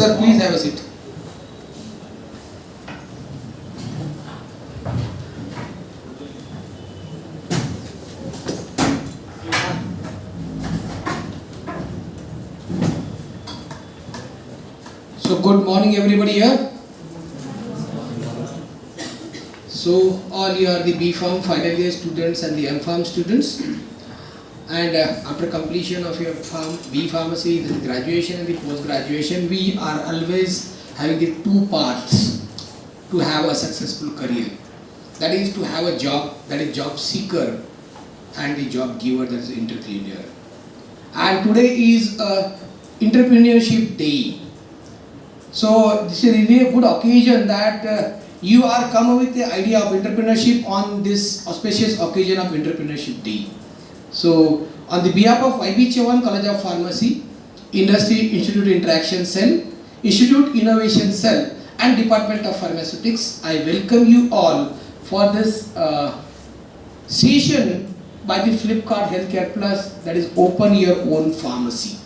sir, please have a seat. So good morning everybody here. So all you are the B.Pharm final year students and the M.Pharm students, and after completion of your B Pharmacy, the graduation and the post graduation, we are always having the two paths to have a successful career. That is to have a job, that is job seeker, and the job giver, that is entrepreneur. And today is a entrepreneurship day. So this is really a good occasion that you are come with the idea of entrepreneurship on this auspicious occasion of Entrepreneurship Day. So on the behalf of IB Chauhan College of Pharmacy, Industry Institute Interaction Cell, Institute Innovation Cell and Department of Pharmaceutics, I welcome you all for this session by the Flipkart Healthcare Plus, that is open your own pharmacy.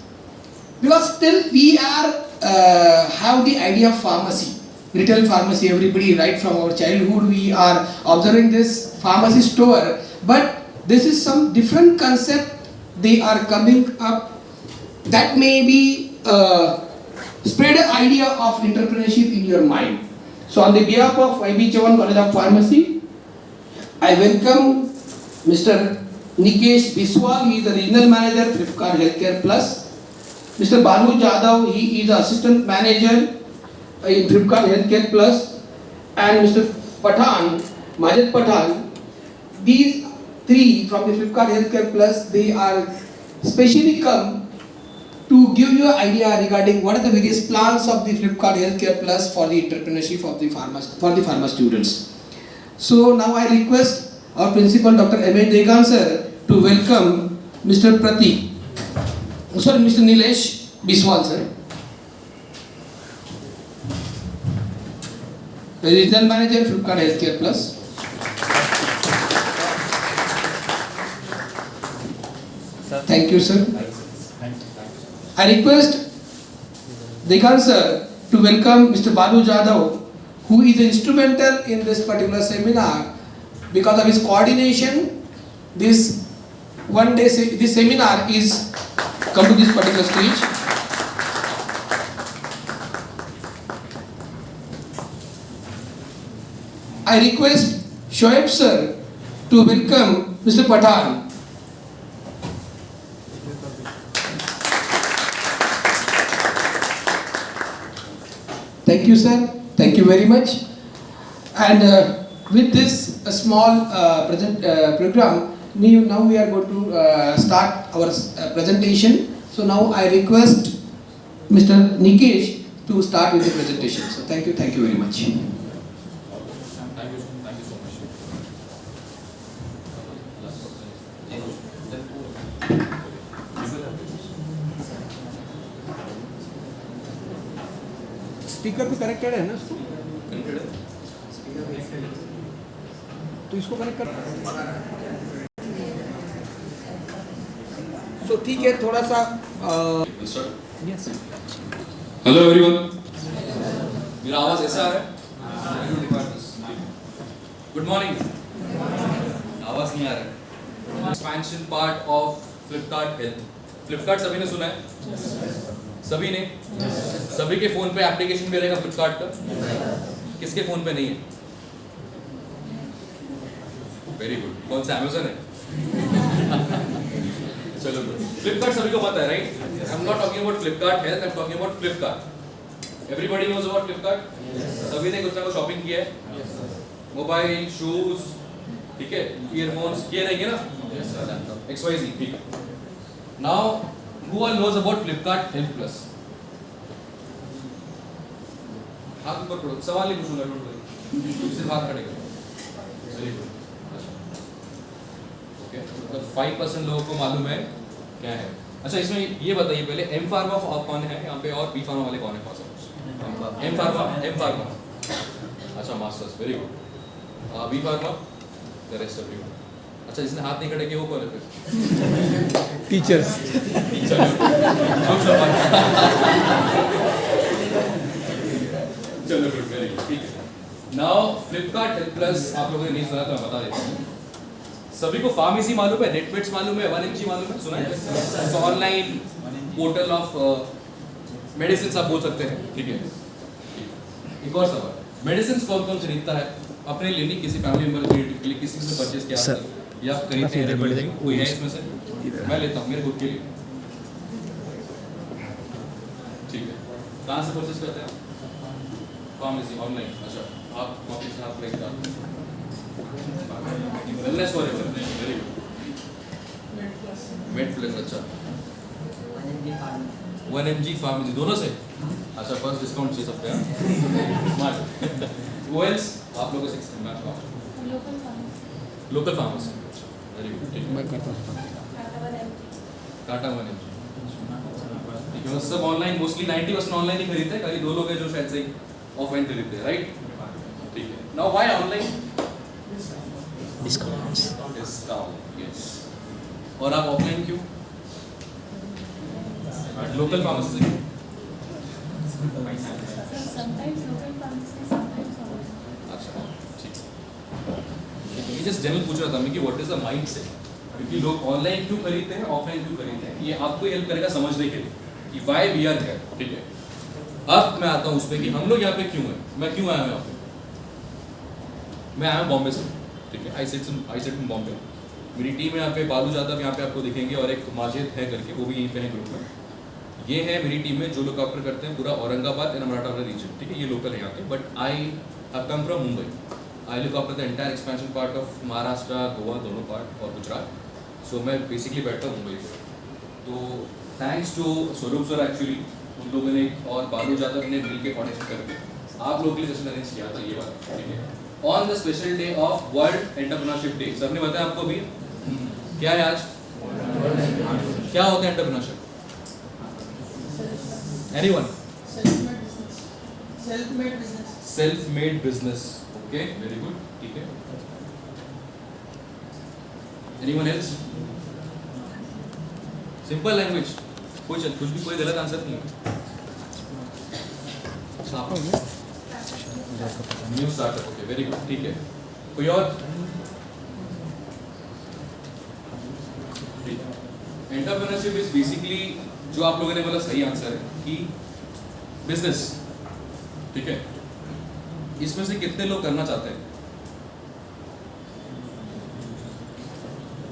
Because still we are have the idea of pharmacy, retail pharmacy, everybody right from our childhood we are observing this pharmacy store, but this is some different concept they are coming up that may be spread an idea of entrepreneurship in your mind. So on the behalf of IB Chauhan College of Pharmacy, I welcome Mr. Nikesh Biswal, he is the Regional Manager, Flipkart Healthcare Plus. Mr. Balu Jadhav, he is the Assistant Manager in Flipkart Healthcare Plus. And Mr. Pathan, Majid Pathan, these three from the Flipkart Healthcare Plus, they are specially come to give you an idea regarding what are the various plans of the Flipkart Healthcare Plus for the entrepreneurship of the pharma students. So now I request our principal Dr. M.A. Degan sir to welcome Mr. Pratik. Sorry, Mr. Nilesh Biswal sir, the Regional Manager Flipkart Healthcare Plus. Thank you sir. I request Degan sir to welcome Mr. Balu Jadhav, who is instrumental in this particular seminar because of his coordination. This one day this seminar is come to this particular stage. I request Shoaib sir to welcome Mr. Pathan. Thank you sir, thank you very much. And with this small program, now we are going to start our presentation. So now I request Mr. Nikesh to start with the presentation. So thank you very much. Thank you so much. Speaker भी connected है ना इसको? तो इसको connect कर, तो ठीक है थोड़ा सा यस। हेलो एवरीवन, मेरा आवाज ऐसा आ रहा है? Good morning. आवाज नहीं आ रहा है। Expansion part of Flipkart health. Flipkart सभी ने सुना है? सभी ने? सभी के फोन पे एप्लीकेशन भी रहेगा फ्लिपकार्ट का? किसके फोन पे नहीं है? Very good. कौन सा? अमेज़न है? चलो गुड। फ्लिपकार्ट सभी को पता है, right? I am not talking about Flipkart health, I am talking about Flipkart. Everybody knows about Flipkart? सभी ने कुछ ना कुछ शॉपिंग किया है? मोबाइल, शूज, ठीक है, ईयरफोन्स किए रहेंगे ना? XYZ, ठीक है। Now who all knows about Flipkart Health Plus? हाथ ऊपर करो, सवाल नहीं पूछूंगा, डोंट वरी, सिर्फ हाथ खड़े करो। Very good. ओके, तो 5% लोगों को मालूम है क्या है। अच्छा, इसमें ये बताइए पहले, एम फार्मा कौन है यहाँ पे और बी फार्मा वाले कौन है? Pass M pharma. अच्छा, masters, very good. B pharma, the rest of you. अच्छा, जिसने हाथ नहीं खड़े किए वो कौन है फिर? टीचर्स। चलो गुड, वेरी गुड, ठीक है। नाउ फ्लिपकार्ट हेल्प प्लस आप लोगों ने नहीं सुना तो मैं बता देता हूँ। सभी को फार्मेसी मालूम है, नेटवेट्स मालूम है, 1mg मालूम है, सुना है? तो ऑनलाइन पोर्टल ऑफ मेडिसिन आप बोल सकते हैं, ठीक है। एक और सवाल, मेडिसिन कौन कौन खरीदता है? अपने लिए नहीं, किसी फैमिली मेंबर के लिए, किसी से परचेज किया आपने? या खरीदते हैं? कोई है इसमें से? मैं लेता हूँ मेरे खुद के लिए, ठीक है। कहाँ से परचेज करते हैं? Pharmacy, online. अच्छा, आप कॉपी से आप लेकर आते हैं? Wellness forever, very good. Made plus, अच्छा। 1mg फार्मेसी, दोनों से? अच्छा, फर्स्ट डिस्काउंट चाहिए सब पे, स्मार्ट। ओएल्स आप लोगों से लोकल फार्मेसी, वेरी गुड, ठीक है। मैं करता हूँ टाटा 1mg, ठीक है। सब ऑनलाइन, मोस्टली 90% ऑनलाइन ही खरीदते हैं, खाली 2 लोग हैं जो शायद से ऑफलाइन खरीदते हैं, राइट? ठीक है। Now why online? Discount, yes. और आप ऑफलाइन क्यों? लोकल फार्मेसी से? अच्छा, ठीक है। ये जस्ट जनरल पूछ रहा था मैं कि what is the mind set, क्योंकि लोग ऑनलाइन क्यों खरीदते हैं, ऑफलाइन क्यों खरीदते हैं, ये आपको हेल्प करेगा समझने के लिए कि व्हाई वी आर हियर, ठीक है। अब मैं आता हूँ उस पर कि हम लोग यहाँ पे क्यों हैं, मैं क्यों आया हूँ यहाँ पे। मैं आया हूँ बॉम्बे से, ठीक है। आई सेट इन बॉम्बे। मेरी टीम है यहाँ पे, बालू यादव यहाँ पे आपको दिखेंगे, और एक माजिद है करके, वो भी यहीं पे है ग्रुप में। ये है मेरी टीम में जो लोग ऑपरेट करते हैं पूरा औरंगाबाद एंड मराठवाड़ा रीजन, ठीक है। ये लोकल है यहाँ के, but I have come from Mumbai. I look after the entire expansion part of Maharashtra, Goa, दोनों पार्ट, और गुजरात। सो मैं बेसिकली बैठता हूँ मुंबई से। तो थैंक्स टू स्वरूप सर, एक्चुअली उन लोगों ने और बालू यादव ने मिल के कोऑर्डिनेशन करके आप लोग के लिए सेशन अरेंज किया था, ये बात, ठीक है। On the special day of world entrepreneurship day, sir ने बताया आपको भी क्या है आज? क्या होता है entrepreneurship? Anyone? Self made business, okay, very good, ठीक है। Anyone else? सिंपल लैंग्वेज, कुछ भी कोई गलत आंसर नहीं है। New startup, okay, very good, ठीक है। कोई और? एंटरप्रेन्योरशिप इज बेसिकली, जो आप लोगों ने बोला सही आंसर है कि बिजनेस, ठीक है। इसमें से कितने लोग करना चाहते हैं?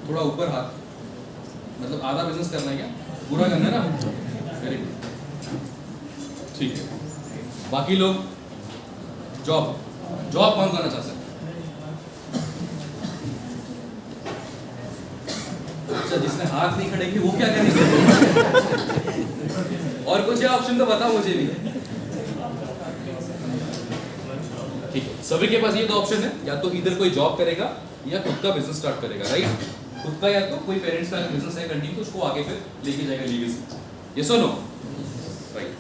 थोड़ा ऊपर हाथ, मतलब आधा बिजनेस करना है क्या? पूरा करना है ना? वेरी गुड, ठीक है। बाकी लोग जॉब कौन करना चाहते हैं? अच्छा, जिसने हाथ नहीं खड़े किए वो क्या करेंगे? और कुछ ऑप्शन तो बताओ मुझे भी। ठीक है, सभी के पास ये 2 ऑप्शन है, या तो इधर कोई जॉब करेगा या खुद का बिजनेस स्टार्ट करेगा, राइट? खुद का, या तो कोई पेरेंट्स का बिजनेस है कंटिन्यू, तो उसको आगे फिर लेके जाएगा लीगल से, यस और नो, राइट?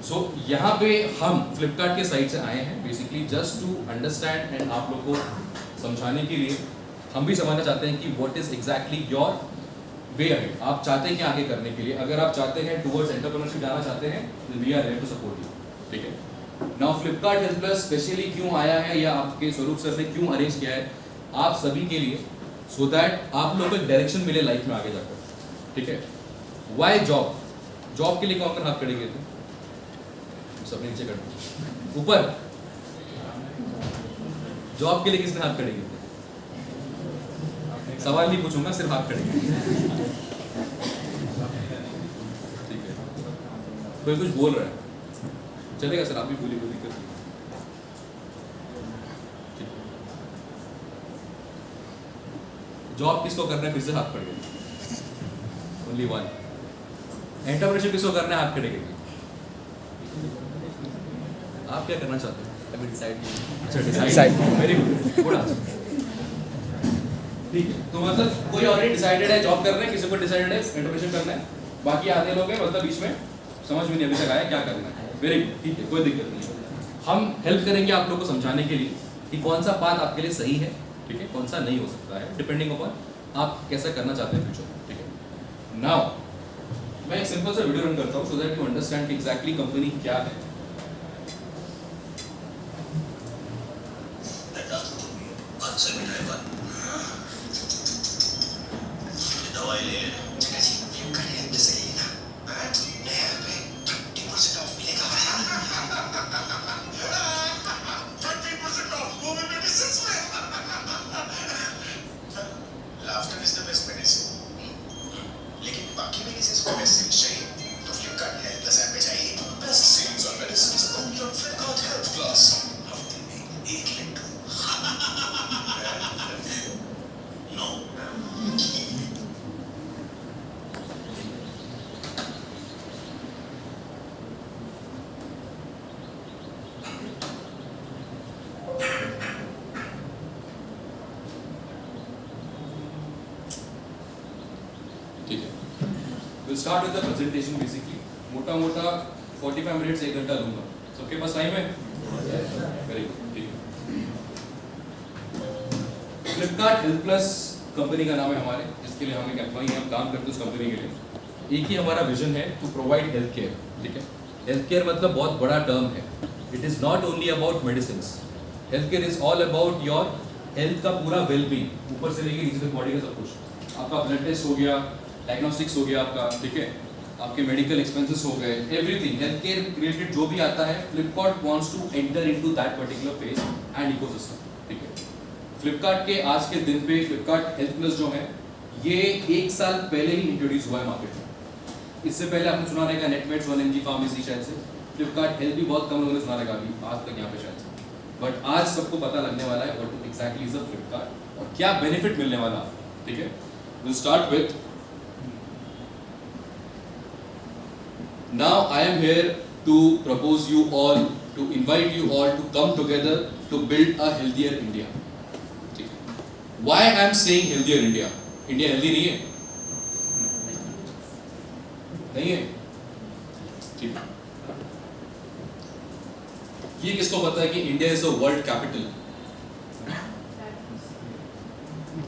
सो यहाँ पे हम फ्लिपकार्ट के साइड से आए हैं basically just to understand and आप लोग को समझाने के लिए। हम भी समझना चाहते हैं कि what is exactly your way ahead, आप चाहते हैं कि आगे करने के लिए। अगर आप चाहते हैं टुवर्ड्स एंटरप्रेन्योरशिप जाना चाहते हैं, then we are here to support you, ठीक है। Now Flipkart help plus specially क्यों आया है, या आपके स्वरूप सर ने क्यों अरेंज किया है आप सभी के लिए, सो दैट आप लोगों को एक डायरेक्शन मिले लाइफ में आगे जाकर, ठीक है। वाई जॉब के लिए कौन कौन हाथ खड़े किए थे? सबने नीचे कर दिया, ऊपर। जॉब के लिए किसने हाथ खड़े किए थे? सवाल नहीं पूछूंगा, सिर्फ हाथ खड़े किए, ठीक है। कोई कुछ बोल रहा है, चलेगा सर, आप भी बोलिए, कोई दिक्कत नहीं। जॉब किसको करना है, फिर से हाथ खड़े किए, ओनली वन। एंटरप्रेन्योरशिप किसको करना है, हाथ खड़े किए। आप क्या करना चाहते हैं? अभी decide, very good, good answer, ठीक है। तो मतलब कोई ऑलरेडी डिसाइडेड है जॉब कर रहे हैं, किसी को डिसाइडेड है एंटरप्रेन्योरशिप करना है, बाकी आधे लोग हैं मतलब बीच में समझ में नहीं अभी तक आया क्या करना है, वेरी गुड, ठीक है, कोई दिक्कत नहीं। हम हेल्प करेंगे आप लोग को समझाने के लिए कि कौन सा पाथ आपके लिए सही है, ठीक है, कौन सा नहीं हो सकता है, डिपेंडिंग अपॉन आप कैसा करना चाहते हैं फ्यूचर, ठीक है। नाउ मैं एक सिंपल सा वीडियो रन करता हूँ सो दैट यू अंडरस्टैंड कि एग्जैक्टली कंपनी क्या है। दवाई ले लेना। चलो जी, फ्लिपकार्ट ऐप से लेना। हाँ, नया ऐप है, 30% ऑफ मिलेगा। 30% ऑफ, वो भी मेडिसिन में। Laughter is the best medicine. लेकिन बाकी मेडिसिन को बेस्ट चाहिए तो फ्लिपकार्ट हेल्थ प्लस ऐप पे जाइए। Best savings on medicine only on Flipkart health plus. हफ्ते में 1 लड्डू। नो। ठीक है, we'll start with the presentation basically. मोटा मोटा 45 मिनट्स 1 घंटा लूंगा। सबके पास टाइम है? वेरी गुड, ठीक है। फ्लिपकार्ट हेल्थ प्लस कंपनी का नाम है हमारे, जिसके लिए हम एक एम्प्लॉई हैं, हम काम करते हैं उस कंपनी के लिए। एक ही हमारा विजन है, टू प्रोवाइड हेल्थ केयर। ठीक है, हेल्थ केयर मतलब बहुत बड़ा टर्म है। It is not only about medicine. Health care is all about your health का पूरा वेलबींग, ऊपर से लेकर नीचे तक बॉडी का सब कुछ। आपका ब्लड टेस्ट हो गया, डायग्नोस्टिक्स हो गया आपका, ठीक है, आपके मेडिकल एक्सपेंसेस हो गए, एवरीथिंग हेल्थ केयर रिलेटेड जो भी आता है, Flipkart wants to enter into that particular phase and ecosystem. ठीक है, फ्लिपकार्ट के आज के दिन पे फ्लिपकार्ट हेल्थ प्लस जो है, ये 1 साल पहले ही इंट्रोड्यूस हुआ है मार्केट में। इससे पहले आपने सुना रहेगा नेटमेट्स, 1mg फार्मेसी, शायद से फ्लिपकार्ट हेल्थ भी बहुत कम लोगों ने सुना रहेगा अभी आज तक यहाँ पे शायद से। बट आज सबको पता लगने वाला है what exactly is a Flipkart और क्या बेनिफिट मिलने वाला है। ठीक है, will start with now I am here to propose you all, to invite you all to come together to build a healthier India. ठीक है, why I am saying healthier India? India healthy नहीं है, नहीं है, ठीक है। ये किसको पता है कि India is a world capital?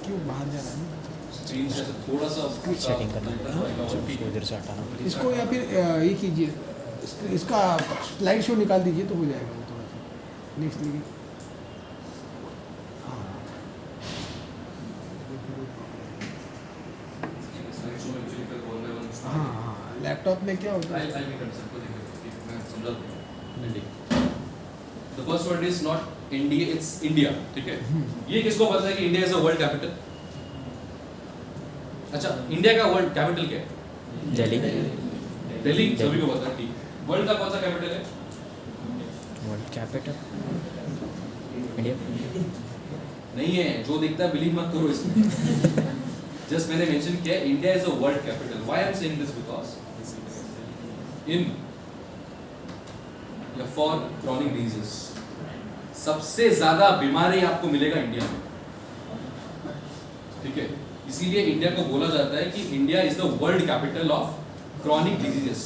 क्यों बाहर जा रहा है? स्क्रीन से थोड़ा सा सेटिंग करना पड़ेगा, इसको इधर से हटाना पड़ेगा। इसको या फिर ये कीजिए, इसका स्लाइड शो निकाल दीजिए तो हो जाएगा वो थोड़ा सा नेक्स्ट लिए। हाँ हाँ, लैपटॉप में क्या होता है? The first word is not India, it's India. ठीक है, ये किसको पता है कि India is a world capital? अच्छा, इंडिया का वर्ल्ड कैपिटल क्या है? दिल्ली। दिल्ली सभी को पता है, ठीक। वर्ल्ड का कौन सा कैपिटल है? वर्ल्ड कैपिटल इंडिया नहीं है, जो दिखता है बिलीव मत करो इसमें। जस्ट मैंने मेंशन किया India is a world capital. Why I am saying this? Because in for chronic diseases सबसे ज्यादा बीमारी आपको मिलेगा इंडिया में। ठीक है, इसीलिए इंडिया को बोला जाता है कि India is the world capital of chronic diseases.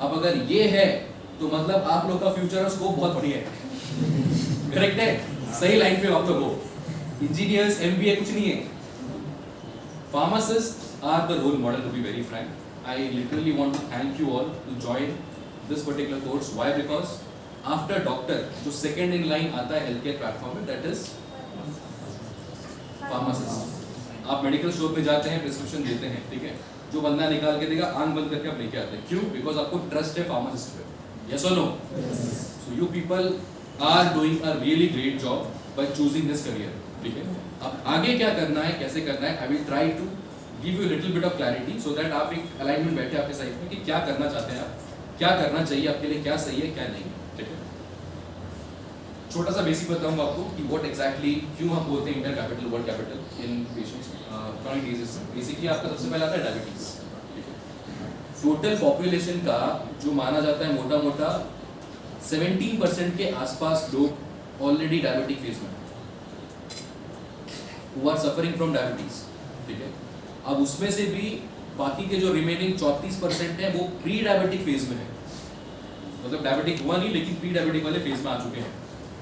अब अगर ये है तो मतलब आप लोग का फ्यूचर और स्कोप बहुत बढ़िया है। करेक्ट है, सही लाइन पे आप लोग हो। इंजीनियर्स, एमबीए कुछ नहीं है। Pharmacists are the role model, to be very frank. I literally want to thank you all to join this particular course. Why? Because after doctor, जो second in line आता है healthcare platform में, that is pharmacist. आप medical store पे जाते हैं, prescription देते हैं, ठीक है, जो बंदा निकाल के देगा, आंख बंद करके आप लेके आते हैं। क्यों? बिकॉज आपको ट्रस्ट है फार्मासिस्ट पे। Yes or no? So you people are doing a really great job by choosing this career. ठीक है, अब आगे क्या करना है, कैसे करना है, I will try to give you little bit of clarity so that आप एक अलाइनमेंट बैठे आपके साइड में कि क्या करना चाहते हैं आप, क्या करना चाहिए आपके लिए, क्या सही है क्या नहीं। ठीक है, छोटा सा बेसिक बताऊंगा आपको कि व्हाट एग्जैक्टली क्यों हम बोलते हैं India capital, world capital in patients chronic disease. Basically आपका सबसे पहले आता है डायबिटीज। टोटल पॉपुलेशन का जो माना जाता है मोटा मोटा 17% के आसपास लोग ऑलरेडी डायबिटिक फेज में who are suffering from diabetes। ठीक है, अब उसमें से भी बाकी के जो रिमेनिंग 34% है वो प्री डायबिटिक फेज में है, मतलब डायबिटिक हुआ नहीं लेकिन प्री डायबिटिक वाले फेज में आ चुके हैं।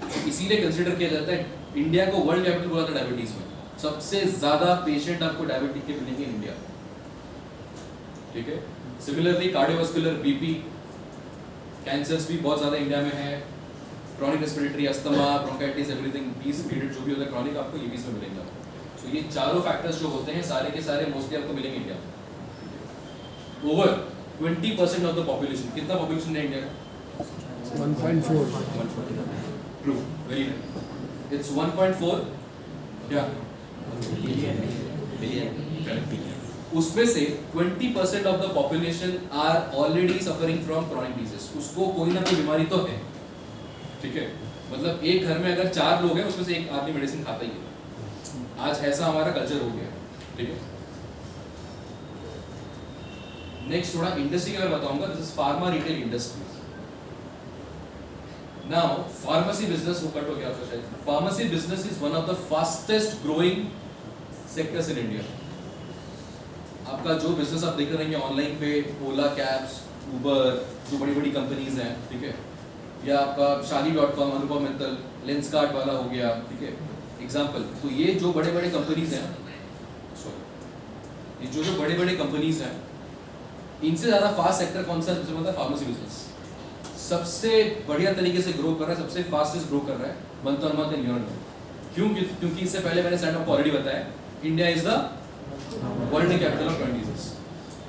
तो इसीलिए कंसीडर किया जाता है इंडिया को वर्ल्ड कैपिटल बोला था डायबिटीज में। सबसे ज्यादा पेशेंट आपको डायबिटिक के मिलेंगे इंडिया। ठीक है, सिमिलरली कार्डियोवास्कुलर, बीपी, कैंसर्स भी बहुत ज्यादा इंडिया में है। Chronic respiratory, asthma, bronchitis, everything, 20 period जो भी होता है क्रॉनिक, आपको ये 20 में मिलेंगे। सो तो ये चारों फैक्टर्स जो होते हैं सारे के सारे मोस्टली आपको मिलेंगे इंडिया में। ओवर 20% ऑफ द पॉपुलेशन, कितना पॉपुलेशन है इंडिया का? 1.4 ट्रू, वेरी नाइस, इट्स 1.4 क्या बिलियन। उसमें से 20% of the population are already suffering from chronic disease, उसको कोई ना कोई बीमारी तो है, ठीक है। मतलब एक घर में अगर 4 लोग हैं उसमें से एक आदमी मेडिसिन खाता ही है। आज ऐसा हमारा कल्चर हो गया, ठीक है। नेक्स्ट थोड़ा इंडस्ट्री का मैं बताऊंगा, this is pharma retail industry. Now pharmacy business वो कट हो गया आपका शायद। Pharmacy business is one of the fastest growing sectors in India. आपका जो बिजनेस आप देख रहे हैं ऑनलाइन पे, ओला कैब्स, उबर, जो बड़ी बड़ी कंपनीज हैं, ठीक है, या आपका शादी.com, अनुभव मित्तल, लेंसकार्ट वाला हो गया, ठीक है, एग्जाम्पल। तो ये जो बड़े बड़े कंपनीज हैं, सॉरी, ये जो बड़े बड़े कंपनीज हैं, इनसे ज़्यादा फास्ट सेक्टर कौन सा है? फार्मेसी बिजनेस सबसे बढ़िया तरीके से ग्रो कर रहा है, सबसे फास्टेस्ट ग्रो कर रहा है month on month and year on year. क्यों? क्योंकि इससे पहले मैंने स्टैंड आपको ऑलरेडी बताया, India is the world capital of disease.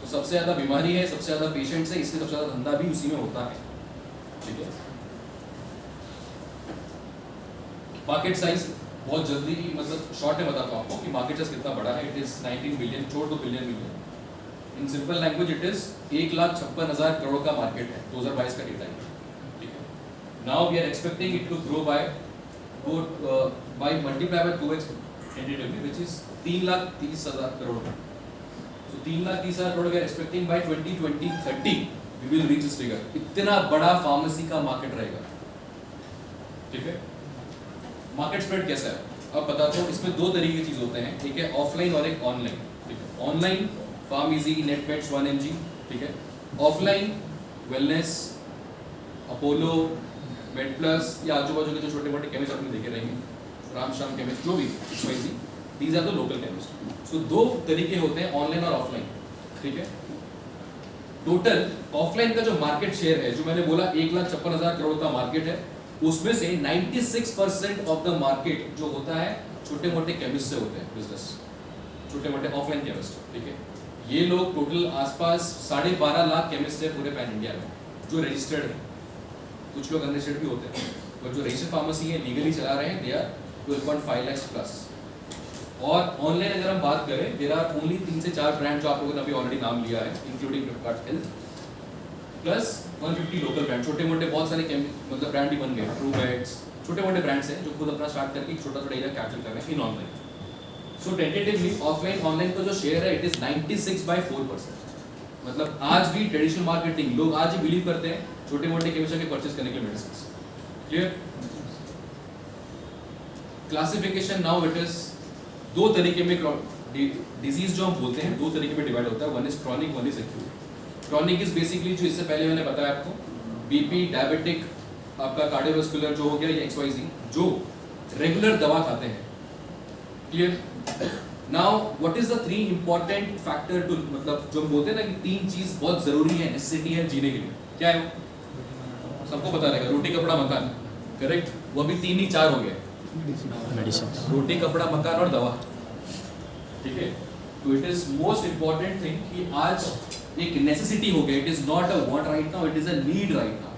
तो सबसे ज़्यादा बीमारी है, सबसे ज़्यादा पेशेंट्स है, इसलिए सबसे ज़्यादा धंधा भी उसी में होता है, ठीक है। मार्केट साइज बहुत जल्दी, मतलब शॉर्ट में बताता हूँ आपको कि मार्केट साइज कितना बड़ा है। इट इज 19 बिलियन, छोड़ दो billion million. In simple language it is 1,56,000 crore का मार्केट है, 2022 का डेटा है, ठीक है। Now we are expecting it to grow by multiply by 2x tentatively, which is 3,30,000 crore. So 3,30,000 crore we are expecting by 2020-30 we will reach this figure. इतना बड़ा pharmacy का market रहेगा, ठीक है। मार्केट स्प्रेड कैसा है अब बताता हूँ। इसमें 2 तरीके की चीज होते हैं, ठीक है, ऑफलाइन और एक ऑनलाइन, ठीक है। ऑनलाइन फार्मेसी, नेटमेट्स, 1mg, ठीक है। Offline wellness, Apollo, made plus, या आजू बाजू के जो छोटे मोटे केमिस्ट आपने देखे रहेंगे, राम श्याम केमिस्ट, जो भी XYZ, these are the local chemist. So 2 तरीके होते हैं, ऑनलाइन और ऑफलाइन, ठीक है। टोटल ऑफलाइन का जो मार्केट शेयर है, जो मैंने बोला 1,56,000 करोड़ का मार्केट है, उसमें से 96% ऑफ द मार्केट जो होता है छोटे मोटे केमिस्ट से होते हैं बिजनेस, छोटे मोटे ऑफलाइन केमिस्ट, ठीक है। ये लोग टोटल आसपास 12.5 लाख केमिस्ट है पूरे पैन इंडिया में जो रजिस्टर्ड है। कुछ लोग अनरजिस्टर्ड भी होते हैं, बट जो रजिस्टर्ड फार्मेसी है, लीगली चला रहे हैं, दे आर 12.5 लाख प्लस। और ऑनलाइन अगर हम बात करें, देयर आर ओनली 3 से 4 ब्रांड जो आप लोगों ने अभी ऑलरेडी नाम लिया है, including Flipkart health, plus 150 local brand, छोटे मोटे बहुत सारे मतलब ब्रांड भी बन गए, ट्रू बेड्स, छोटे मोटे ब्रांड्स हैं जो खुद अपना स्टार्ट करके छोटा छोटा एरिया कैप्चर कर रहे हैं in online. So tentatively offline online का जो शेयर है, इट इज 96/4%। मतलब आज भी ट्रेडिशनल मार्केटिंग लोग आज भी बिलीव करते हैं छोटे मोटे केमिस्ट के परचेज करने के लिए medicine. Clear? Classification now it is 2 तरीके में डिजीज जो हम बोलते हैं 2 तरीके में डिवाइड होता है, one is chronic, one is acute. Chronic is basically जो इससे पहले मैंने बताया आपको, बीपी, डायबिटिक, आपका कार्डियोवास्कुलर जो हो गया, या XYZ, जो रेगुलर दवा खाते हैं। Clear? Now what is the 3 important factor to, मतलब जो हम बोलते हैं ना कि 3 चीज बहुत जरूरी है, नेसेसिटी है जीने के लिए, क्या है वो? सबको पता रहेगा, रोटी कपड़ा मकान, करेक्ट? वो अभी 3 नहीं 4 हो गया, मेडिसिन, रोटी कपड़ा मकान और दवा, ठीक है। तो it is most important thing कि आज एक नेसेसिटी हो गया, it is not a want right now, it is a need right now.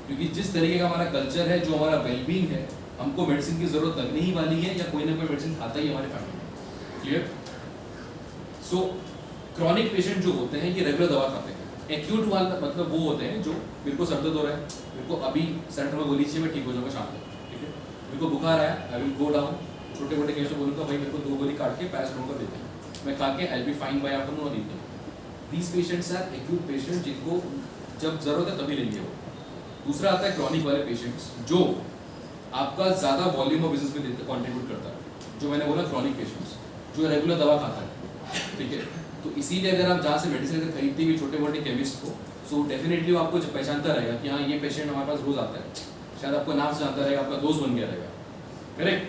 क्योंकि जिस तरीके का हमारा कल्चर है, जो हमारा वेलबींग है, हमको मेडिसिन की जरूरत लगने ही वाली है, या कोई ना कोई मेडिसिन खाता ही हमारे फैमिली में। क्लियर? सो क्रॉनिक पेशेंट जो होते हैं ये रेगुलर दवा खाते हैं। एक्यूट वाला मतलब वो होते हैं जो मेरे को सर दर्द हो रहा है, मेरे को अभी सेंटर में गोली चाहिए, मैं ठीक हो जाऊंगा शाम को, ठीक है। मेरे को बुखार आया, आई विल गो डाउन, छोटे मोटे केस में बोलूँगा भाई मेरे को 2 गोली काट के पैरासिटामोल का देते हैं, मैं खा के I will be fine by afternoon और evening. These patients are acute patient, जिनको जब जरूरत है तभी लेंगे वो। दूसरा आता है क्रॉनिक वाले पेशेंट्स, जो आपका ज़्यादा वॉल्यूम ऑफ बिजनेस में कॉन्ट्रीब्यूट करता है, जो मैंने बोला क्रॉनिक पेशेंट्स, जो रेगुलर दवा खाता है, ठीक है। तो इसीलिए अगर आप जहाँ से मेडिसिन खरीदते हुए छोटे मोटे केमिस्ट को, सो डेफिनेटली वो आपको पहचानता रहेगा कि हाँ ये पेशेंट हमारे पास रोज आता है, शायद आपको नाम से जानता रहेगा, आपका दोस्त बन गया रहेगा, करेक्ट?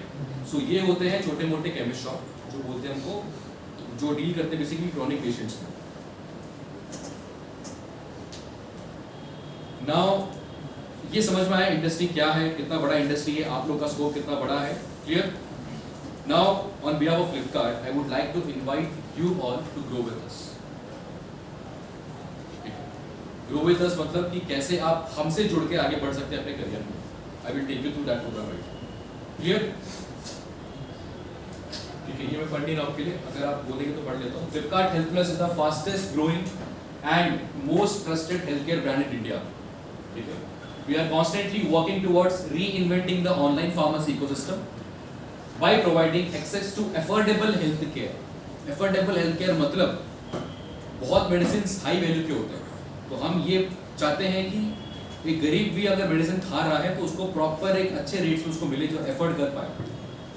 सो ये होते हैं छोटे मोटे केमिस्ट शॉप, जो बोलते हैं हमको, जो डील करते हैं बेसिकली क्रॉनिक पेशेंट्स में। नाउ ये समझ में आया इंडस्ट्री क्या है, कितना बड़ा इंडस्ट्री है, आप लोग का स्कोप कितना बड़ा है। Clear? Now on behalf of Flipkart, I would like to invite you all to grow with us. Grow with us मतलब कि कैसे आप हमसे जुड़ के आगे बढ़ सकते हैं अपने करियर में. I will take you through that program right. Clear? ठीक है, ये मैं पढ़ नहीं रहा हूँ आपके लिए. अगर आप बोलेंगे तो पढ़ लेता हूँ. Flipkart Health Plus is the fastest growing and most trusted healthcare brand in India. ठीक है. We are constantly working towards reinventing the online pharmacy ecosystem by providing access to affordable healthcare. Affordable healthcare मतलब बहुत medicines high value के होते हैं. तो हम ये चाहते हैं कि एक गरीब भी अगर मेडिसिन खा रहा है तो उसको प्रॉपर एक अच्छे रेट्स में उसको मिले जो एफोर्ड कर पाए.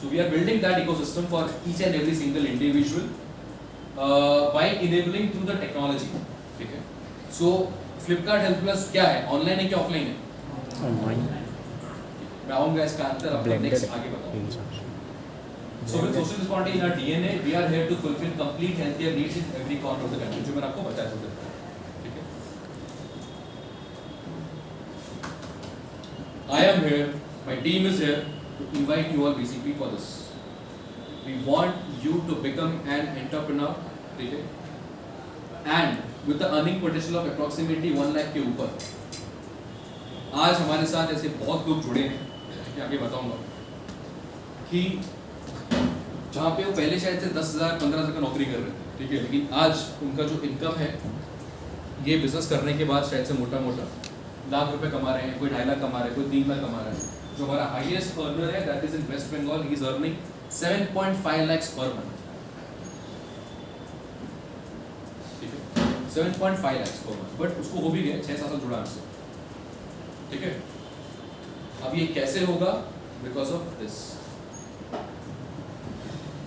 So we are building that ecosystem for each and every single individual by enabling through the technology. ठीक है. सो फ्लिपकार्ट हेल्थ प्लस क्या है, ऑनलाइन है क्या ऑफलाइन है? मैं आऊंगा इसका आंसर आपको नेक्स्ट आगे बताऊंगा. So with social responsibility in our DNA, we are here to fulfill complete healthcare needs in every corner of the country. जो मैंने आपको बताया था. ठीक है. I am here, my team is here to invite you all basically for this. We want you to become an entrepreneur. ठीक है. And with the earning potential of approximately 1 lakh के ऊपर. आज हमारे साथ ऐसे बहुत लोग जुड़े हैं कि आगे बताऊंगा कि जहाँ पे वो पहले शायद से 10,000 15,000 का नौकरी कर रहे थे. ठीक है. लेकिन आज उनका जो इनकम है ये बिजनेस करने के बाद शायद से मोटा मोटा लाख रुपए कमा रहे हैं. कोई 2.5 लाख कमा रहा है, कोई 3 लाख कमा रहा है. जो हमारा हाईएस्ट अर्नर है that is in west Bengal, he is earning 7.5 lakhs per month. ठीक है. 7.5 lakhs पर मंथ. बट उसको हो भी गया 6-7 साल जुड़ा हमसे. ठीक है. अब ये कैसे होगा? Because of this.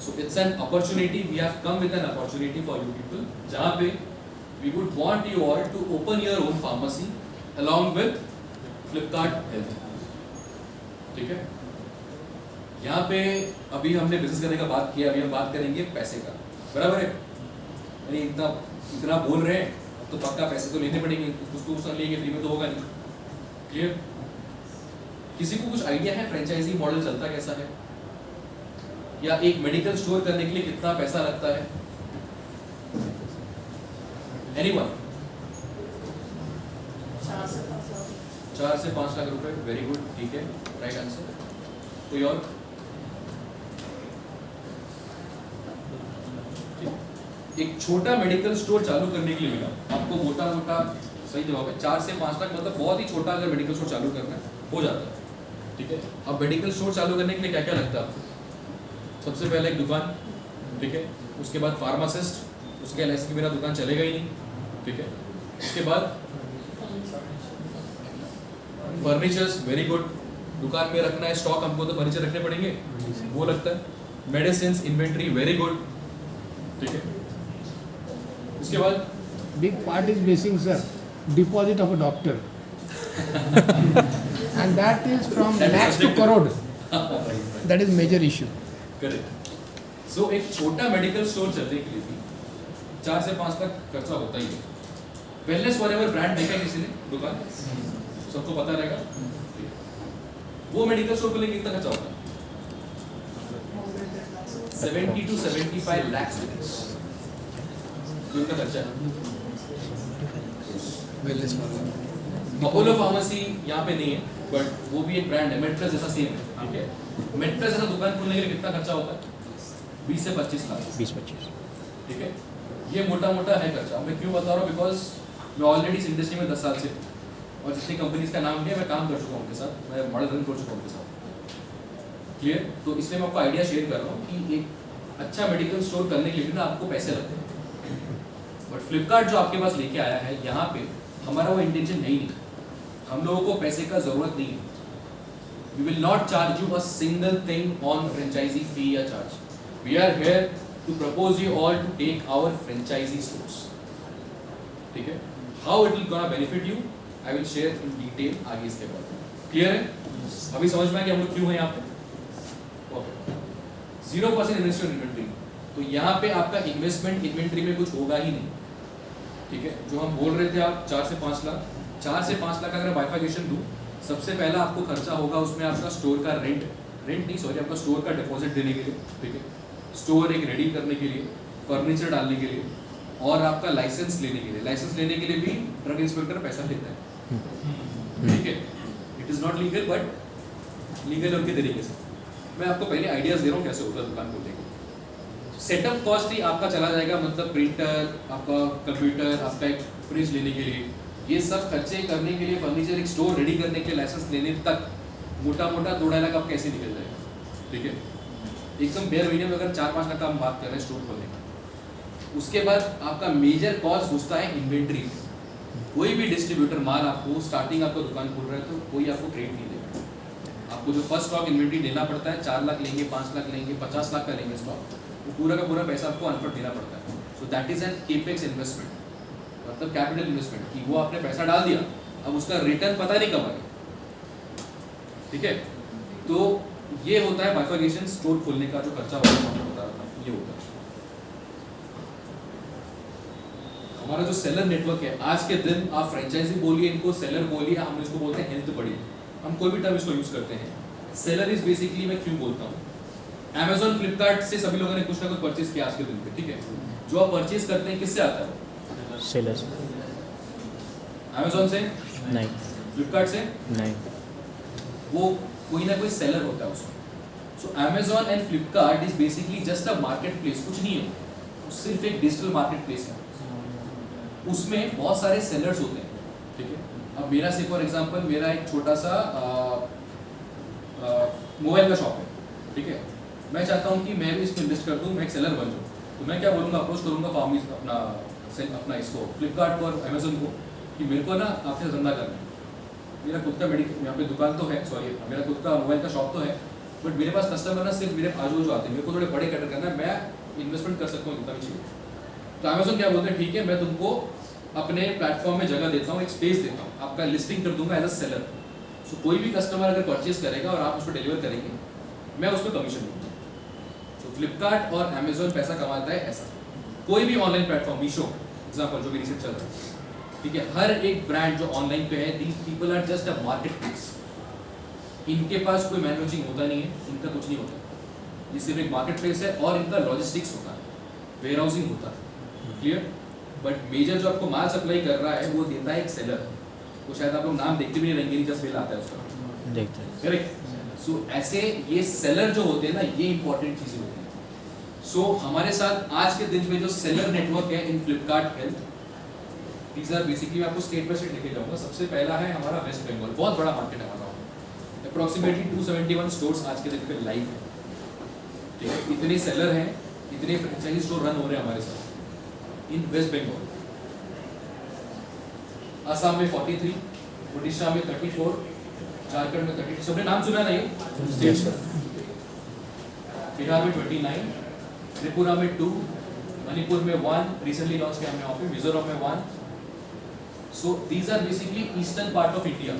So it's an opportunity. We have come with an opportunity for you people. जहाँ पे we would want you all to open your own pharmacy along with Flipkart Health. ठीक है. यहाँ पे अभी हमने बिजनेस करने का बात किया, अभी हम बात करेंगे पैसे का. बराबर है? यानी इतना बोल रहे हैं तो पक्का पैसे तो लेने पड़ेंगे. कुछ तो उसका लेंगे, फ्री में तो होगा नहीं. क्लियर? किसी को कुछ आइडिया है फ्रेंचाइजी मॉडल चलता कैसा है, या एक मेडिकल स्टोर करने के लिए कितना पैसा लगता है? एनीवन? 4 से 5 लाख रुपए. Very good. ठीक है. Right answer. कोई और? एक छोटा मेडिकल स्टोर चालू करने के लिए मिला आपको मोटा मोटा सही जवाब है 4 से 5 लाख. मतलब बहुत ही छोटा अगर मेडिकल स्टोर चालू करना है हो जाता है. ठीक है. अब मेडिकल स्टोर चालू करने के लिए क्या क्या लगता है आपको? सबसे पहले एक दुकान. ठीक है. उसके बाद फार्मासिस्ट. उसके LIC के बिना दुकान चलेगा ही नहीं. ठीक है. उसके बाद फर्नीचर्स. Very good. दुकान में रखना है स्टॉक, हमको तो फर्नीचर रखने पड़ेंगे, वो लगता है. Medicine inventory. Very good. ठीक है. उसके बाद Big part is missing, sir. Deposit of a doctor. And that is from lakhs to crore. That is major issue. Correct. So एक छोटा मेडिकल स्टोर चलने के लिए भी 4 से 5 लाख खर्चा होता ही है. वेलनेस फॉरएवर ब्रांड देखा किसी ने दुकान? सबको पता रहेगा. वो मेडिकल स्टोर के लिए कितना खर्चा होता है? 70 to 75 lakhs rupees. उनका खर्चा है. Wellness for अपोलो फार्मेसी यहाँ पे नहीं है, बट वो भी एक ब्रांड है. मेट्रस जैसा सेम है. ठीक है. मेट्रस जैसा दुकान खोलने के लिए कितना खर्चा होता है? 20 से 25 लाख. 20-25. ठीक है. ये मोटा मोटा है खर्चा. मैं क्यों बता रहा हूँ? बिकॉज मैं ऑलरेडी इस इंडस्ट्री में 10 साल से और जितनी कंपनीज का नाम लिया मैं काम कर चुका हूँ उनके साथ. मैं मॉडल रन कर चुका हूँ उनके साथ. क्लियर? तो इसलिए मैं आपको आइडिया शेयर कर रहा हूँ कि एक अच्छा मेडिकल स्टोर करने के लिए ना आपको पैसे लगते हैं. बट फ्लिपकार्ट जो आपके पास लेके आया है यहाँ पे हमारा वो इंटेंशन नहीं. हम लोगों को पैसे का जरूरत नहीं है. We will not charge you a single thing on franchisee fee या charge. We are here to propose you all to take our franchisee stores. ठीक है. How it will gonna benefit you? I will share in detail आगे इसके बाद. Clear है? अभी समझ में आया कि हम लोग क्यों हैं यहाँ पे? Okay. 0% investment inventory. तो यहाँ पे आपका इन्वेस्टमेंट इन्वेंट्री में कुछ होगा ही नहीं. ठीक है. जो हम बोल रहे थे आप 4 से 5 लाख. 4 से 5 लाख अगर बाइफिकेशन दूँ, सबसे पहला आपको खर्चा होगा उसमें आपका स्टोर का रेंट नहीं, सॉरी, आपका स्टोर का डिपॉजिट देने के लिए. ठीक है. स्टोर एक रेडी करने के लिए, फर्नीचर डालने के लिए और आपका लाइसेंस लेने के लिए। लाइसेंस लेने के लिए भी ड्रग इंस्पेक्टर पैसा लेता है, ठीक है। It is not legal but legal उनके तरीके से। मैं आपको पहले आइडियाज़ दे रहा हूँ कैसे होता है दुकान खोलने के। सेटअप कॉस्ट ही आपका चला जाएगा, मतलब प्रिंटर, आपका कंप्यूटर, आपका एक फ्रिज लेने के लिए, ये सब खर्चे करने के लिए, फर्नीचर एक स्टोर रेडी करने के लिए, लाइसेंस लेने तक मोटा मोटा 2-2.5 लाख आप कैसे निकल जाएगा, ठीक है। एकदम बेयर मिनिमम अगर 4-5 लाख का हम बात कर रहे हैं स्टोर खोलने का। उसके बाद आपका मेजर कॉस्ट घुसता है इन्वेंट्री। कोई भी डिस्ट्रीब्यूटर माल आपको स्टार्टिंग आपको दुकान खोल रहा है तो कोई आपको क्रेडिट नहीं देगा। आपको जो फर्स्ट स्टॉक इन्वेंट्री देना पड़ता है, 4 लाख लेंगे, 5 लाख लेंगे, 50 लाख का लेंगे स्टॉक, वो पूरा का पूरा पैसा आपको अनफट देना पड़ता है। सो that is an capex investment, मतलब कैपिटल इन्वेस्टमेंट, कि वो आपने पैसा डाल दिया, अब उसका रिटर्न पता नहीं कब आएगा, ठीक है। तो ये होता है बाइफर्केशन स्टोर खोलने का जो खर्चा होता है, बता रहा था, ये होता है। हमारा जो सेलर नेटवर्क है, आज के दिन आप फ्रेंचाइजी बोलिए, इनको सेलर बोलिए, हम इसको बोलते हैं हेल्थ बड़ी, हम कोई भी टर्म इसको यूज करते हैं। सेलर इज बेसिकली, मैं क्यों बोलता हूँ, Amazon, फ्लिपकार्ट से सभी लोगों ने कुछ ना कुछ परचेज किया आज के दिन पे, ठीक है। जो आप परचेज करते हैं किससे आता है? सेलर। Amazon से नहीं। फ्लिपकार्ट से नहीं। वो कोई ना कोई सेलर होता है उसमें। सो Amazon and Flipkart is basically just a market place, कुछ नहीं है, वो सिर्फ एक डिजिटल मार्केट प्लेस है। उसमें बहुत सारे सेलर्स होते हैं, ठीक है। अब मेरा से फॉर एग्जांपल, मेरा एक छोटा सा मोबाइल का शॉप है, ठीक है। मैं चाहता हूँ कि मैं भी इसमें इन्वेस्ट कर दूँ, मैं एक सेलर बन जाऊँ, तो मैं क्या बोलूँगा, अप्रोच करूँगा फार्मिस अपना इसको फ्लिपकार्ट को और अमेजोन को कि मेरे को ना आपसे धंधा करना है, मेरा खुद का मेडिकल यहाँ पे दुकान तो है, सॉरी मेरा खुद का मोबाइल का शॉप तो है, बट मेरे पास कस्टमर ना सिर्फ मेरे आजू बाजू आते हैं, मेरे को थोड़े बड़े कैटर करना है, मैं इन्वेस्टमेंट कर सकता हूँ जितना भी चाहिए। तो अमेजोन क्या बोलते हैं, ठीक है मैं तुमको अपने प्लेटफॉर्म में जगह देता हूँ, एक स्पेस देता हूँ, आपका लिस्टिंग कर दूंगा एज अ सेलर। सो कोई भी कस्टमर अगर परचेज करेगा और आप उसको डिलीवर करेंगे, मैं उसको कमीशन दूंगा। सो फ्लिपकार्ट और अमेजोन पैसा कमाता है ऐसा। कोई भी ऑनलाइन प्लेटफॉर्म, मीशो एग्जाम्पल जो भी रिसेंट चल रहा है, ठीक है, हर एक ब्रांड जो ऑनलाइन पे है, these people are just a market place. इनके पास कोई मैन्युफैक्चरिंग होता नहीं है, इनका कुछ नहीं होता, ये सिर्फ एक मार्केट प्लेस है और इनका लॉजिस्टिक्स होता है, वेयर हाउसिंग होता है, क्लियर। बट मेजर जो आपको माल सप्लाई कर रहा है वो देता है एक सेलर, वो शायद आप लोग नाम देखते भी नहीं रहेंगे, जस्ट बिल आता है उसका, देखते हैं। करेक्ट। सो ऐसे ये सेलर जो होते हैं ना, ये इंपॉर्टेंट चीजें होती हैं। सो हमारे साथ आज के दिन में जो सेलर नेटवर्क है in Flipkart health, these are basically, मैं आपको स्टेट बाय स्टेट लेके जाऊंगा। सबसे पहला है हमारा वेस्ट बंगाल, बहुत बड़ा मार्केट है हमारा, अप्रोक्सीमेटली 271 स्टोर्स आज के दिन पे लाइव है, ठीक है। इतने सेलर हैं, इतने फ्रेंचाइजी स्टोर रन हो रहे हैं हमारे साथ इन वेस्ट बंगाल। असम में 43, उड़ीसा में 34, झारखंड में 32, सबने नाम सुना नहीं? Yes, sir. बिहार में 29, त्रिपुरा में 2, मणिपुर में 1, रिसेंटली लॉन्च किया हमने वहाँ पे, मिजोरम में 1। So these are basically eastern part of India.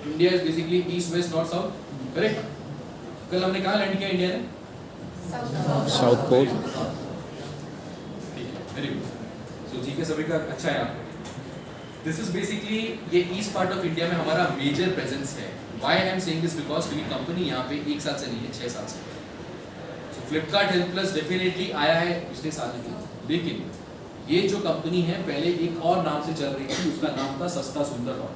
India is basically east west north south, correct. कल हमने कहाँ लैंड किया इंडिया ने? South pole. Very good. So जी के सभी का अच्छा है यहाँ। दिस इज बेसिकली, ये ईस्ट पार्ट ऑफ इंडिया में हमारा मेजर प्रेजेंस है। Why I am saying this, because क्योंकि कंपनी यहाँ पे 1 साल से नहीं है, 6 साल से। सो फ्लिपकार्ट हेल्थ प्लस डेफिनेटली आया है पिछले साल में, लेकिन ये जो कंपनी है पहले एक और नाम से चल रही थी, उसका नाम था सस्ता सुंदर डॉट।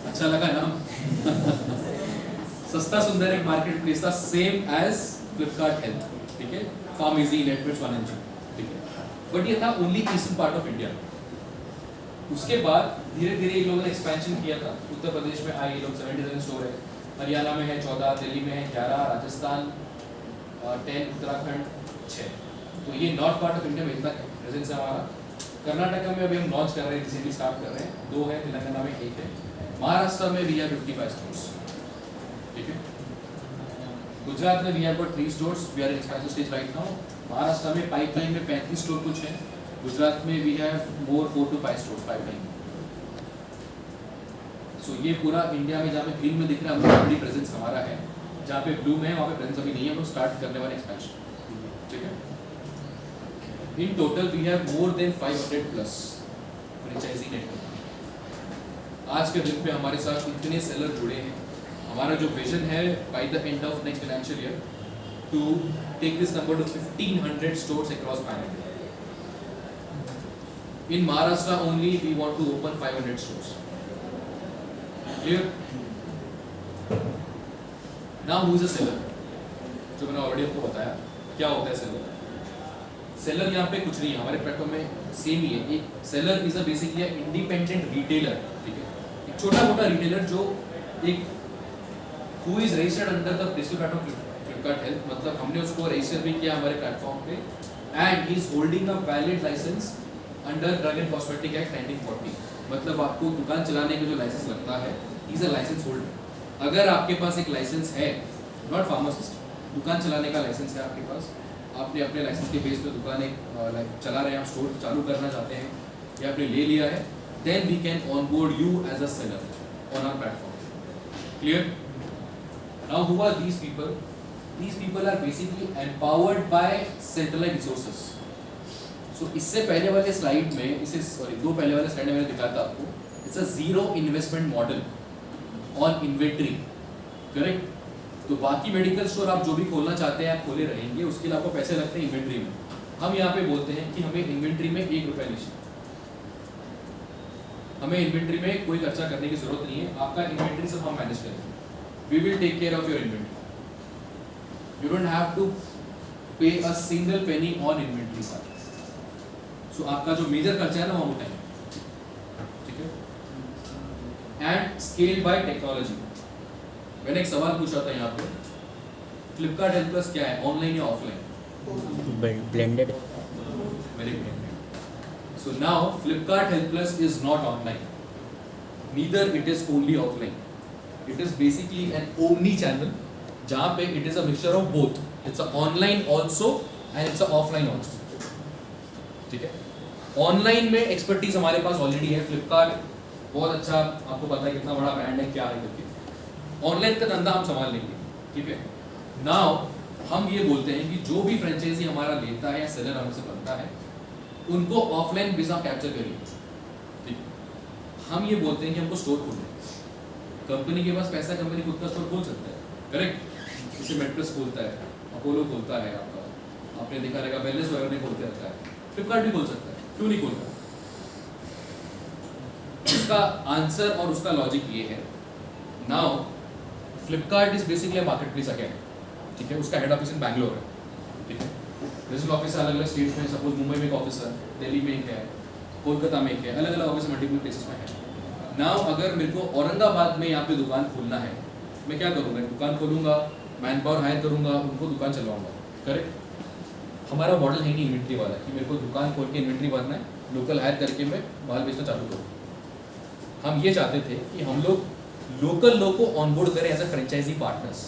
अच्छा लगा नाम? सस्ता सुंदर एक मार्केट प्लेस था, सेम एज फ्लिपकार्ट हेल्थ, ठीक है, फार्मेसी, नेटवर्क, फाइनेंशियल, ठीक है। बट ये था only eastern part of India. उसके बाद धीरे धीरे इन लोगों ने एक्सपेंशन किया था। उत्तर प्रदेश में आए ये लोग, 77 स्टोर है, हरियाणा में है 14, दिल्ली में है 11, राजस्थान 10, उत्तराखंड 6। तो ये नॉर्थ पार्ट ऑफ इंडिया में इतना प्रेजेंस है हमारा। कर्नाटका में अभी हम लॉन्च कर रहे हैं, रिसेंटली स्टार्ट कर रहे हैं, 2 है, तेलंगाना में 1 है, महाराष्ट्र में भी है 55 स्टोर्स, ठीक है। गुजरात में we have got 3 stores, we are in expansion stage right now. Maharashtra में पाइपलाइन में 35 स्टोर कुछ है। गुजरात में we have more 4 to 5 stores pipeline. So ये पूरा इंडिया में जहाँ पे ग्रीन में दिख रहा है हमारा बड़ी प्रेजेंस हमारा है, जहाँ पे ब्लू में है वहाँ पे प्रेजेंस अभी नहीं है, हम लोग स्टार्ट करने वाले एक्सपेंशन, ठीक है। In total we have more than 500 plus franchisee network. आज के दिन पे हमारे साथ इतने सेलर जुड़े हैं, हमारा जो विजन है by the end of next financial year to take this number to 1500 stores across pan India. In Maharashtra only we want to open 500 stores. Clear? Now who is a seller? जो मैंने already आपको बताया क्या होता है seller. Seller यहाँ पे कुछ नहीं है, हमारे प्लेटफॉर्म में सेम ही है. एक seller is a basically independent retailer. ठीक है, एक छोटा मोटा रिटेलर जो एक who is registered under the digital platform Flipkart health. मतलब हमने उसको रजिस्टर भी किया हमारे प्लेटफॉर्म पे and he is holding a valid licence under drug and cosmetic act 1940. मतलब आपको दुकान चलाने का जो लाइसेंस लगता है इज अ लाइसेंस होल्डर. अगर आपके पास एक लाइसेंस है, नॉट फार्मासिस्ट, दुकान चलाने का लाइसेंस है आपके पास, आपने अपने लाइसेंस के बेस पे दुकान एक चला रहे हैं, आप स्टोर चालू करना चाहते हैं या आपने ले लिया है, then we can onboard you as a seller on our platform. Clear? Now who are these people? These people are basically empowered by centralized resources. So इससे पहले वाले स्लाइड में, इसे सॉरी दो पहले वाले स्लाइड में मैंने दिखाया था आपको, it's a zero investment model on inventory. Correct? तो बाकी मेडिकल स्टोर आप जो भी खोलना चाहते हैं आप खोले रहेंगे, उसके लिए आपको पैसे लगते हैं इन्वेंट्री में. हम यहाँ पे बोलते हैं कि हमें इन्वेंट्री में 1 रुपया नहीं चाहिए, हमें इन्वेंट्री में कोई खर्चा करने की जरूरत नहीं है. आपका इन्वेंट्री सब हम मैनेज करेंगे. We will take care of your inventory. You don't have to pay a single penny on inventory side. So आपका जो मेजर खर्चा है ना वो हम उठाएंगे. ठीक है? And scale by technology. मैंने एक सवाल पूछा था यहाँ पे, फ्लिपकार्ट हेल्थ प्लस क्या है, ऑनलाइन या offline? Blended. Very blended. So now Flipkart Health Plus is not online. Neither it is only offline. It is basically an omni channel. जहाँ पे it is a mixture of both. It's a online also and it's a offline also. ठीक है, online में expertise हमारे पास already है. फ्लिपकार्ट बहुत अच्छा, आपको पता है कितना बड़ा ब्रांड है क्या है करके. ऑनलाइन का धंधा हम संभाल लेंगे. ठीक है, नाउ हम ये बोलते हैं कि जो भी फ्रेंचाइजी हमारा लेता है या सेलर हमसे बनता है उनको ऑफलाइन बिजनेस कैप्चर करिए. ठीक है, हम ये बोलते हैं कि हमको स्टोर खोलना है. कंपनी के पास पैसा, कंपनी खुद का स्टोर खोल सकता है. करेक्ट? जैसे मेट्रस खोलता है, अपोलो खोलता है, आपका आपने देखा रहेगा वेलनेस वगैरह में खोलते रहता है. फ्लिपकार्ट भी खोल सकता है, क्यों नहीं खोलता? इसका आंसर और उसका लॉजिक ये है. Now Flipkart is basically a market place again. ठीक है, उसका हेड ऑफिस इन बैंगलोर है. ठीक है, डिजिटल ऑफिस अलग अलग स्टेट्स में, सपोज मुंबई में एक ऑफिस है, दिल्ली में एक है, कोलकाता में एक है, अलग अलग ऑफिस मल्टीपल प्लेसेस में है. नाउ अगर मेरे को औरंगाबाद में यहाँ पे दुकान खोलना है, मैं क्या करूँगा? दुकान खोलूँगा, मैन पावर हायर करूँगा, उनको दुकान चलवाऊँगा. करेक्ट? हमारा मॉडल है नहीं इन्वेंट्री वाला कि मेरे को दुकान खोल के इन्वेंट्री भरना है, लोकल हायर करके मैं माल बेचना चालू करूँ. हम ये चाहते थे कि हम लोग लोकल लोग को ऑनबोर्ड करें एज अ फ्रेंचाइजी पार्टनर्स.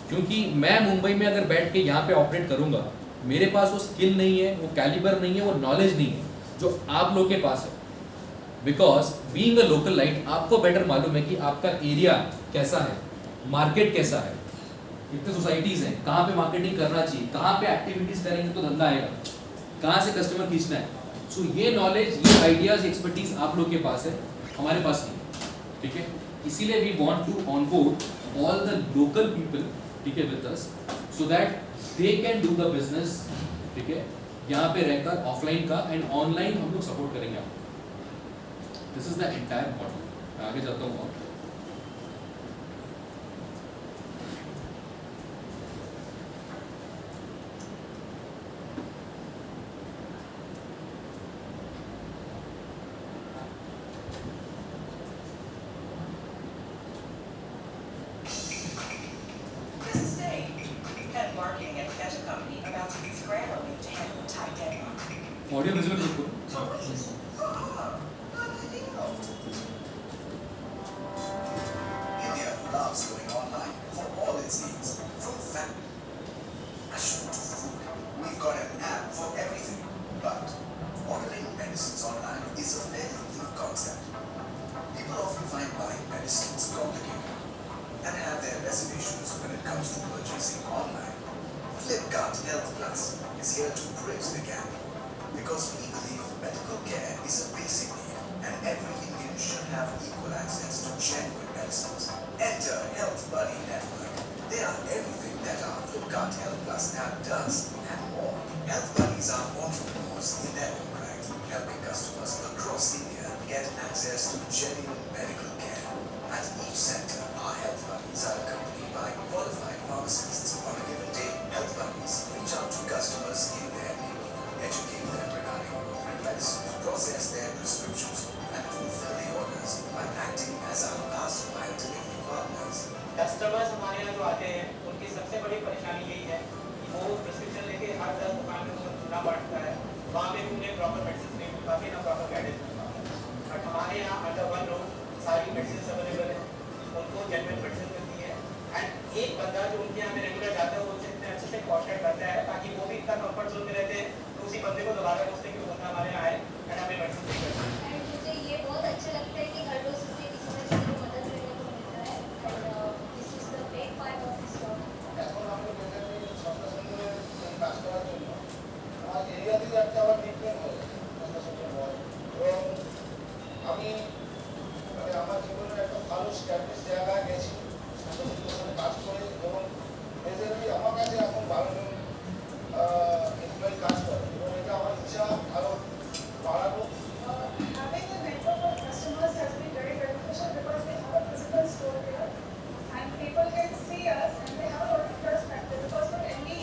क्योंकि मैं मुंबई में अगर बैठ के यहाँ पे ऑपरेट करूँगा, मेरे पास वो स्किल नहीं है, वो कैलिबर नहीं है, वो नॉलेज नहीं है जो आप लोग के पास है. Because being a local light आपको बेटर मालूम है कि आपका एरिया कैसा है, मार्केट कैसा है, कितने सोसाइटीज हैं, कहाँ पे मार्केटिंग करना चाहिए, कहाँ पे एक्टिविटीज करेंगे तो धंधा आएगा, कहाँ से कस्टमर खींचना है. सो ये नॉलेज, ये आइडियाज, एक्सपर्टीज आप लोग के पास है, हमारे पास नहीं. ठीक है, इसीलिए we want to onboard all the local people, ठीक है, with us, so that they can do the business. ठीक है, यहाँ पे रहकर ऑफलाइन का एंड ऑनलाइन हम लोग सपोर्ट करेंगे आपको. This is the entire model. मैं आगे जाता हूँ. ऑडियो विजुअल देखो. India loves going online for all its needs. From fashion to food, we've got an app for everything. But ordering medicines online is a fairly new concept. People often find buying medicines complicated and have their reservations when it comes to purchasing online. Flipkart Health Plus is here to bridge the gap. Because we believe medical care is a basic need and every Indian should have equal access to genuine medicines. Enter Health buddies are entrepreneurs in their own right, helping customers across India get access to genuine medical care. At each center, our health buddies are accompanied by qualified pharmacists. On a given day, health buddies reach out to customers in their neighborhood, educate them regarding appropriate medicines, process their prescriptions, and fulfill the orders by acting as our last mile delivery partners. Customers हमारे यहाँ जो आते हैं उनकी सबसे बड़ी परेशानी यही है कि वो प्रिस्क्रिप्शन लेके हर 10 दुकान में उनको ढूंढना पड़ता है, वहाँ पे उन्हें प्रॉपर मेडिसिन नहीं मिल पाती, ना प्रॉपर गाइडेंस मिल पाता है। बट हमारे यहाँ अंडर वन रूम सारी मेडिसिन अवेलेबल है, उनको जेन्युइन मेडिसिन मिलती है। एंड एक बंदा जो उनके यहाँ में रेगुलर जाता है वो उनसे इतने अच्छे से कॉन्टैक्ट करता है ताकि वो भी इतना कंफर्ट जोन में रहते हैं तो उसी बंदे को दोबारा पूछते हैं कि वो बंदा हमारे यहाँ आए एंड हमें मेडिसिन दे सकते हैं। एंड मुझे ये बहुत अच्छा लगता है कि हर रोज मुझे किसी न किसी को मदद करने को मिलता है और this is the main part of this job. এখন আমরা বেসিক্যালি সরকার সঙ্গে কাজ করার জন্য আমার এরিয়া থেকে একটা আবার ট্রিটমেন্ট হয় সরকার সঙ্গে হয় এবং আমি মানে আমার জীবনের একটা ভালো স্ট্যাবলিশ জায়গায় গেছি সরকার সঙ্গে কাজ করে এবং বেসিক্যালি আমার কাছে এখন 12 জন এমপ্লয়ি কাজ করে এবং এটা আমার ইচ্ছা আরও বাড়াবো। Having a network of customers has been very beneficial because they have a physical store here and people can see us and they have a lot of trust factor because for any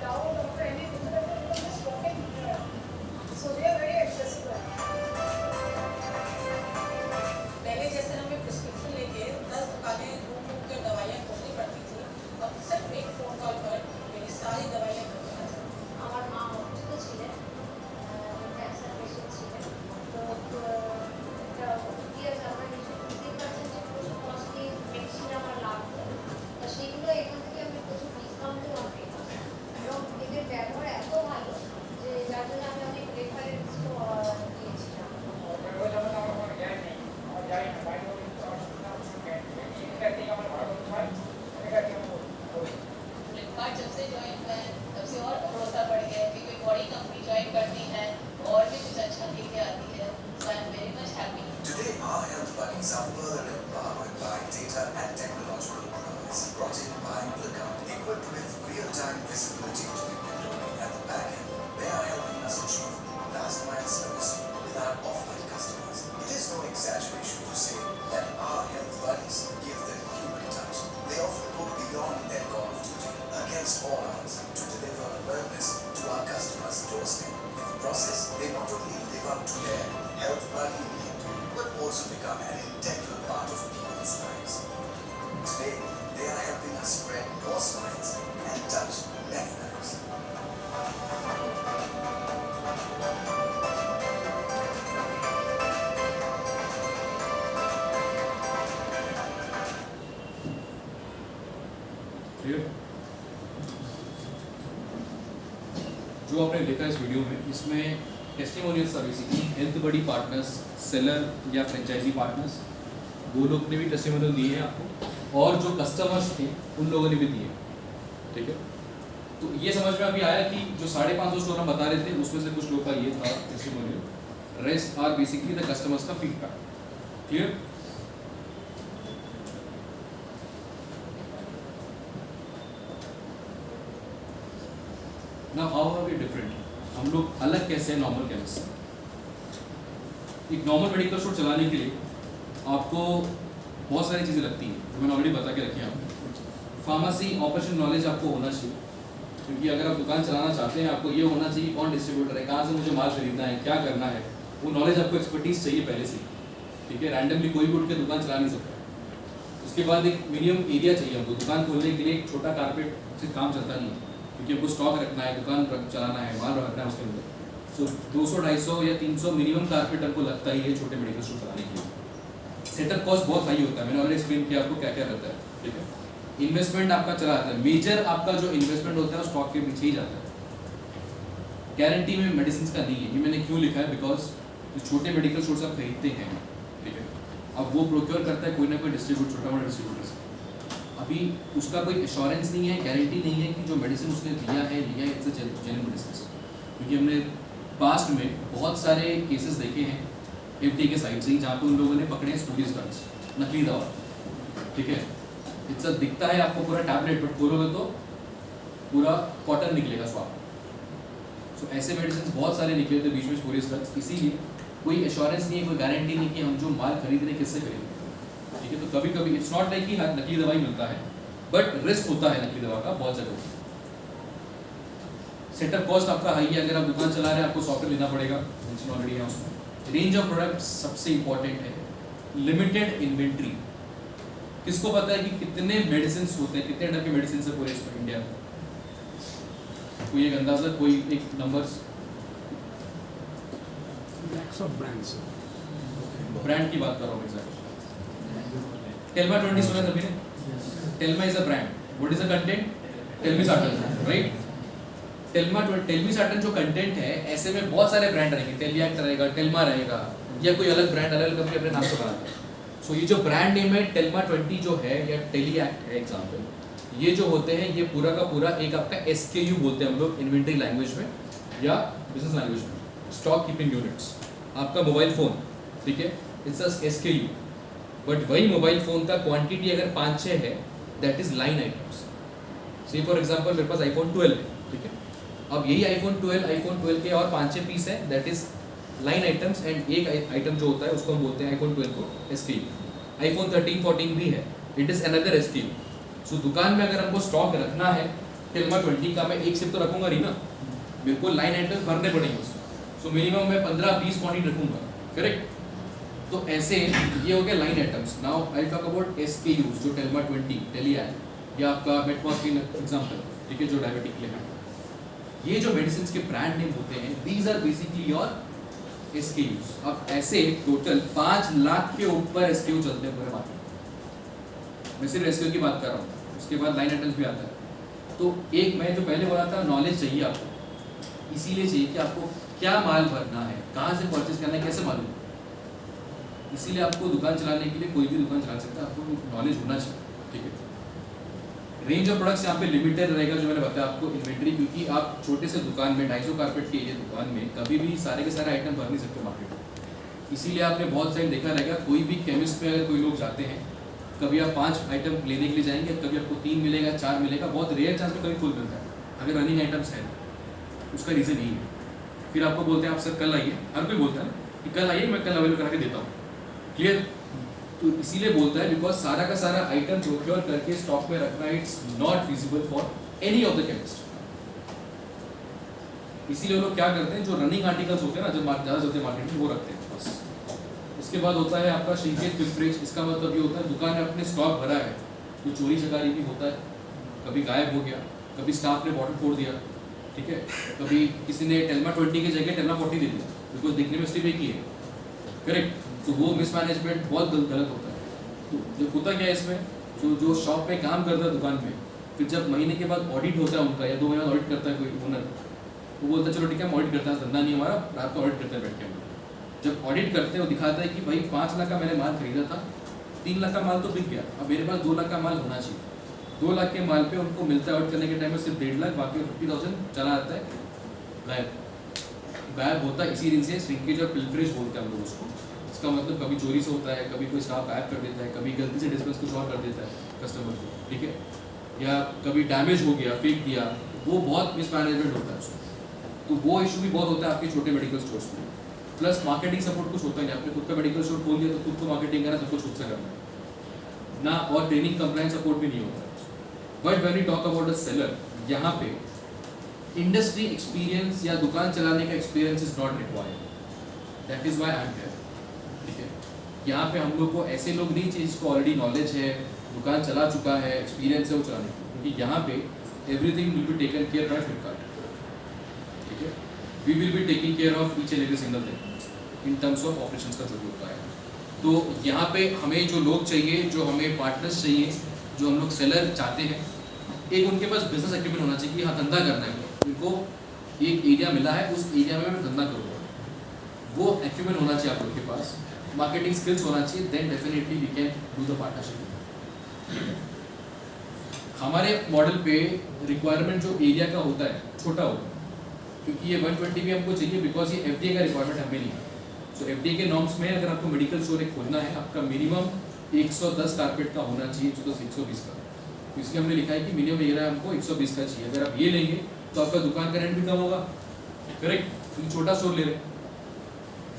doubt or for any difficulty they can just walk in here. So they are very accessible. पहले जैसे हमें prescription लेके 10 दुकानें घूम घूम कर दवाइयाँ खोजनी पड़ती थी, अब सिर्फ एक फ़ोन कॉल पर मेरी सारी दवाइयाँ घर पर आ जाती हैं। আমার মা অসুস্থ ছিলেন, ক্যান্সার পেশেন্ট ছিলেন, তো দিয়ে আমার কিছু বুঝতেই পারছেন যে প্রচুর কস্টলি মেডিসিন আমার লাগতো, তো সেগুলো এখান থেকে আমি প্রচুর ডিসকাউন্টেও আমি পেতাম এবং এদের ব্যবহার এত ভালো যে যার জন্য আমি অনেক রেফারেন্সও দিয়েছিলাম। रोज हमें हमारे पास गैस नहीं और जाए ना बाइक को और सुविधा गैस नहीं ये कहते हैं हमारे भारत में भाई मैंने कहा कि हम फ्लिपकार्ट जब से ज्वाइन हुआ है तब से और भरोसा बढ़ गया है कि कोई बड़ी कंपनी ज्वाइन करती है और भी कुछ अच्छा लेके आती है। So I am very much happy. Today, our health buddies are further empowered by data and technological prowess brought in by Lookout, equipped with real-time visibility to the employee at the back end. They are helping us achieve last-mile service with our offline customers. It is no exaggeration to say that our health buddies give the human touch. They often go beyond their call of duty against all odds to deliver wellness to our customers' doorstep. In the process, they not only live up to their health buddy name, but also become an integral part of people's lives. Today, they are helping us spread more smiles and touch many lives. Clear? जो आपने देखा इस video में, इसमें testimonials था basically health बडी partners, seller या franchise partners, वो लोग ने भी टेस्टिमोनियल दिए हैं आपको और जो कस्टमर्स थे उन लोगों ने भी दिए। ठीक है, तो ये समझ में अभी आया कि जो 550 स्टोर हम बता रहे थे उसमें से कुछ लोग का ये था testimonial, rest are basically the customers का feedback. Clear? Now how are we different? हम लोग अलग कैसे हैं नॉर्मल केमिस्ट से? एक नॉर्मल मेडिकल स्टोर चलाने के लिए आपको बहुत सारी चीज़ें लगती हैं जो मैंने ऑलरेडी बता के रखी है आपको। फार्मेसी ऑपरेशन नॉलेज आपको होना चाहिए, क्योंकि अगर आप दुकान चलाना चाहते हैं आपको ये होना चाहिए कौन डिस्ट्रीब्यूटर है, कहाँ से मुझे माल खरीदना है, क्या करना है, वो नॉलेज आपको एक्सपर्टीज चाहिए पहले से। ठीक है, रैंडमली कोई भी उठ के दुकान चला नहीं सकता। उसके बाद एक मिनिमम एरिया चाहिए हमको दुकान खोलने के लिए। एक छोटा कारपेट से काम चलता नहीं है, क्योंकि हमको स्टॉक रखना है, दुकान चलाना है, माल रखना है उसके अंदर। सो 200, 250 या 300 मिनिमम कारपेट हमको लगता ही है छोटे मेडिकल स्टोर चलाने के लिए। सेटअप कॉस्ट बहुत हाई होता है, मैंने ऑलरेडी एक्सप्लेन किया आपको क्या क्या रहता है। ठीक है, इन्वेस्टमेंट आपका चला जाता है, मेजर आपका जो इन्वेस्टमेंट होता है वो स्टॉक के पीछे ही जाता है। गारंटी में मेडिसिन का नहीं है, ये मैंने क्यों लिखा है, बिकॉज जो छोटे मेडिकल स्टोर्स आप खरीदते हैं, ठीक है, अब वो प्रोक्योर करता है कोई ना कोई डिस्ट्रीब्यूटर, छोटा मोटा डिस्ट्रीब्यूटर से। अभी उसका कोई एश्योरेंस नहीं है, गारंटी नहीं है कि जो मेडिसिन उसने लिया है इट्स अ जेन्युइन मेडिसिन। क्योंकि हमने पास्ट में बहुत सारे केसेस देखे हैं FDA के साइड से ही, जहाँ पे उन लोगों ने पकड़े हैं स्टूडियस ड्रग्स, नकली दवा। ठीक है, इट्स दिखता है आपको पूरा टैबलेट, बट खोलोगे तो पूरा कॉटन निकलेगा स्वाद। सो ऐसे मेडिसिन बहुत सारे निकले थे बीच में स्पूरियस ड्रग्स, इसीलिए कोई एश्योरेंस नहीं है, कोई गारंटी नहीं कि हम जो माल खरीद रहे हैं किससे खरीदें। ठीक है, तो कभी कभी इट्स नॉट लाइक कि नकली दवाई मिलता है, बट रिस्क होता है नकली दवा का बहुत जगह। सेटअप कॉस्ट आपका हाई है, अगर आप दुकान चला रहे हैं आपको सॉफ्टवेयर लेना पड़ेगा, टेंशन ऑलरेडी है उसमें। रेंज ऑफ प्रोडक्ट्स सबसे इंपॉर्टेंट है, लिमिटेड इन्वेंट्री। किसको पता है कि कितने मेडिसिन होते हैं, कितने टाइप के मेडिसिन है पूरे इंडिया में? कोई एक अंदाजा, कोई एक numbers? Lakhs of brands. Brand की बात कर रहा हूँ एग्जैक्ट। टेल्मा 20 सुना सभी ने? Telma is a brand, what is the content? Telmisartan, right? Telmisartan जो कंटेंट है, ऐसे में बहुत सारे ब्रांड रहेंगे, टेलिएक्ट रहेगा, टेल्मा रहेगा, या कोई अलग ब्रांड, अलग कंपनी अपने नाम से बनाता है। सो ये जो ब्रांड नेम है टेल्मा 20 जो है, या टेलिएक्ट है एग्जाम्पल, ये जो होते हैं ये पूरा का पूरा एक आपका SKU बोलते हैं हम लोग इन्वेंट्री लैंग्वेज में या बिजनेस लैंग्वेज में, स्टॉक कीपिंग यूनिट्स। आपका मोबाइल फ़ोन, ठीक है, इट्स अ SKU, बट वही मोबाइल फ़ोन का क्वांटिटी अगर 5-6 है, that is line items. See for example मेरे पास iPhone 12 है, ठीक है, अब यही iPhone 12 के और 5-6 पीस है, that is line items, and एक आइटम जो होता है उसको हम बोलते हैं iPhone 12 को SKU। iPhone 13, 14 भी है, इट इज़ अनदर SKU। सो दुकान में अगर हमको स्टॉक रखना है टेल्मा 20 का, मैं एक सिर्फ तो रखूंगा नहीं ना, मेरे को लाइन आइटम्स भरने पड़ेंगे उसमें। सो मिनिमम मैं 15-20 क्वांटिटी रखूंगा, करेक्ट? तो ऐसे ये हो गया line items. Now I talk about SKUs, जो टेल्मा 20, टेलिएक्ट या आपका मेटमॉर्फिन एग्जांपल, ठीक है, जो डायबिटिक के लिए है। ये जो मेडिसिन के ब्रांड नेम होते हैं, these are basically your SKUs। अब ऐसे टोटल 5 लाख के ऊपर SKU चलते हैं पूरे मार्केट। मैं सिर्फ SKU की बात कर रहा हूँ, उसके बाद लाइन आइटम्स भी आता है। तो एक मैं जो पहले बोला था, नॉलेज चाहिए आपको, इसीलिए चाहिए कि आपको क्या माल भरना है, कहाँ से परचेज करना है, कैसे मालूम। इसीलिए आपको दुकान चलाने के लिए कोई भी दुकान चला सकता है, आपको नॉलेज होना चाहिए, ठीक है। रेंज ऑफ प्रोडक्ट्स यहाँ पे लिमिटेड रहेगा, जो मैंने बताया आपको इन्वेंट्री, क्योंकि आप छोटे से दुकान में 250 कारपेट की ये दुकान में कभी भी सारे के सारे आइटम भर नहीं सकते मार्केट में। इसीलिए आपने बहुत सारे देखा रहेगा, कोई भी केमिस्ट में अगर कोई लोग जाते हैं, कभी आप 5 आइटम लेने के लिए जाएंगे, कभी आपको 3 मिलेगा, 4 मिलेगा, बहुत रेयर चांस में कभी फुल मिलता है अगर रनिंग आइटम्स है। उसका रीज़न यही है। फिर आपको बोलते हैं आप सर कल आइए, हर कोई बोलता है कि कल आइए, मैं कल अवेलेबल करा के देता हूँ, क्लियर? तो इसीलिए बोलता है बिकॉज सारा का सारा आइटम प्रोक्योर करके स्टॉक में रखना it's not feasible for any of the chemist. इसीलिए लोग क्या करते हैं, जो रनिंग आर्टिकल्स होते हैं ना, जो ज़्यादा चलते हैं मार्केट में, वो रखते हैं बस। उसके बाद होता है आपका श्रिंकेज पिलफरेज। इसका मतलब ये होता है दुकान में अपने स्टॉक भरा है, तो चोरी चकारी भी होता है, कभी गायब हो गया, कभी स्टाफ ने बॉटल फोड़ दिया, ठीक है, कभी किसी ने टेल्मा 20 की जगह टेल्मा 40 दे दिया, बिकॉज दिखने में स्लिप एक ही है, करेक्ट? तो वो मिसमैनेजमेंट बहुत गलत होता है। तो जो होता क्या है इसमें, जो शॉप पे काम करता है दुकान में, फिर जब महीने के बाद ऑडिट होता है उनका, या 2 महीने ऑडिट करता है कोई ओनर, वो बोलता है चलो ठीक है हम ऑडिट करते हैं, धंधा नहीं हमारा, रात को ऑडिट करते हैं बैठ के हम। जब ऑडिट करते हैं वो दिखाता है कि भाई 5 लाख का मैंने माल खरीदा था, 3 लाख का माल तो बिक गया, अब मेरे पास 2 लाख का माल होना चाहिए। 2 लाख के माल पे उनको मिलता है ऑडिट करने के टाइम में सिर्फ 1.5 लाख, बाकी 50,000 चला आता है, गायब होता है। इसी रीजन से श्रिंकेज और पिलफरेज बोलते हैं हम लोग उसको। इसका मतलब कभी चोरी से होता है, कभी कोई स्टाफ गायब कर देता है, कभी गलती से डिस्पेंस कुछ और कर देता है कस्टमर को, ठीक है, या कभी डैमेज हो गया, फेंक दिया, वो बहुत मिसमैनेजमेंट होता है उसमें। तो वो इशू भी बहुत होता है आपके छोटे मेडिकल स्टोर्स में। प्लस मार्केटिंग सपोर्ट कुछ होता है नहीं, आपने खुद का मेडिकल स्टोर खोल दिया तो खुद को मार्केटिंग करना, सब कुछ खुद से करना ना, और ट्रेनिंग कंप्लायंस सपोर्ट भी नहीं होता। But when we talk about a seller, यहाँ पे इंडस्ट्री एक्सपीरियंस या दुकान चलाने का experience is not required, that is why I am here, ठीक है। यहाँ पे हम लोग को ऐसे लोग नहीं चाहिए जिसको ऑलरेडी नॉलेज है, दुकान चला चुका है, एक्सपीरियंस है वो चलाने की, क्योंकि यहाँ पे everything will be taken care by Flipkart, ठीक है। We will be taking care of each and every single thing in terms of operations का जो भी होता है। तो यहाँ पे हमें जो लोग चाहिए, जो हमें पार्टनर्स चाहिए, जो हम लोग सेलर चाहते हैं, एक उनके पास बिजनेस एक्टिविटी होना चाहिए कि हाँ धंधा करना है, उनको एक एरिया मिला है, उस एरिया में मैं धंधा करूँगा, वो एक्टिविटी होना चाहिए आप लोग के पास, मार्केटिंग स्किल्स होना चाहिए, then definitely we can do the partnership. हमारे मॉडल पे रिक्वायरमेंट जो एरिया का होता है छोटा होगा, क्योंकि ये 120 भी हमको चाहिए, बिकॉज ये FDA का रिक्वायरमेंट हमें नहीं है। सो FDA के नॉर्म्स में अगर आपको मेडिकल स्टोर एक खोलना है, आपका मिनिमम 110 कारपेट का होना चाहिए, 120 का। तो इसलिए हमने लिखा है कि मिनिमम एरिया हमको 120 का चाहिए। अगर आप ये लेंगे तो आपका दुकान का रेंट भी कम होगा, करेक्ट, क्योंकि छोटा स्टोर ले रहे हैं।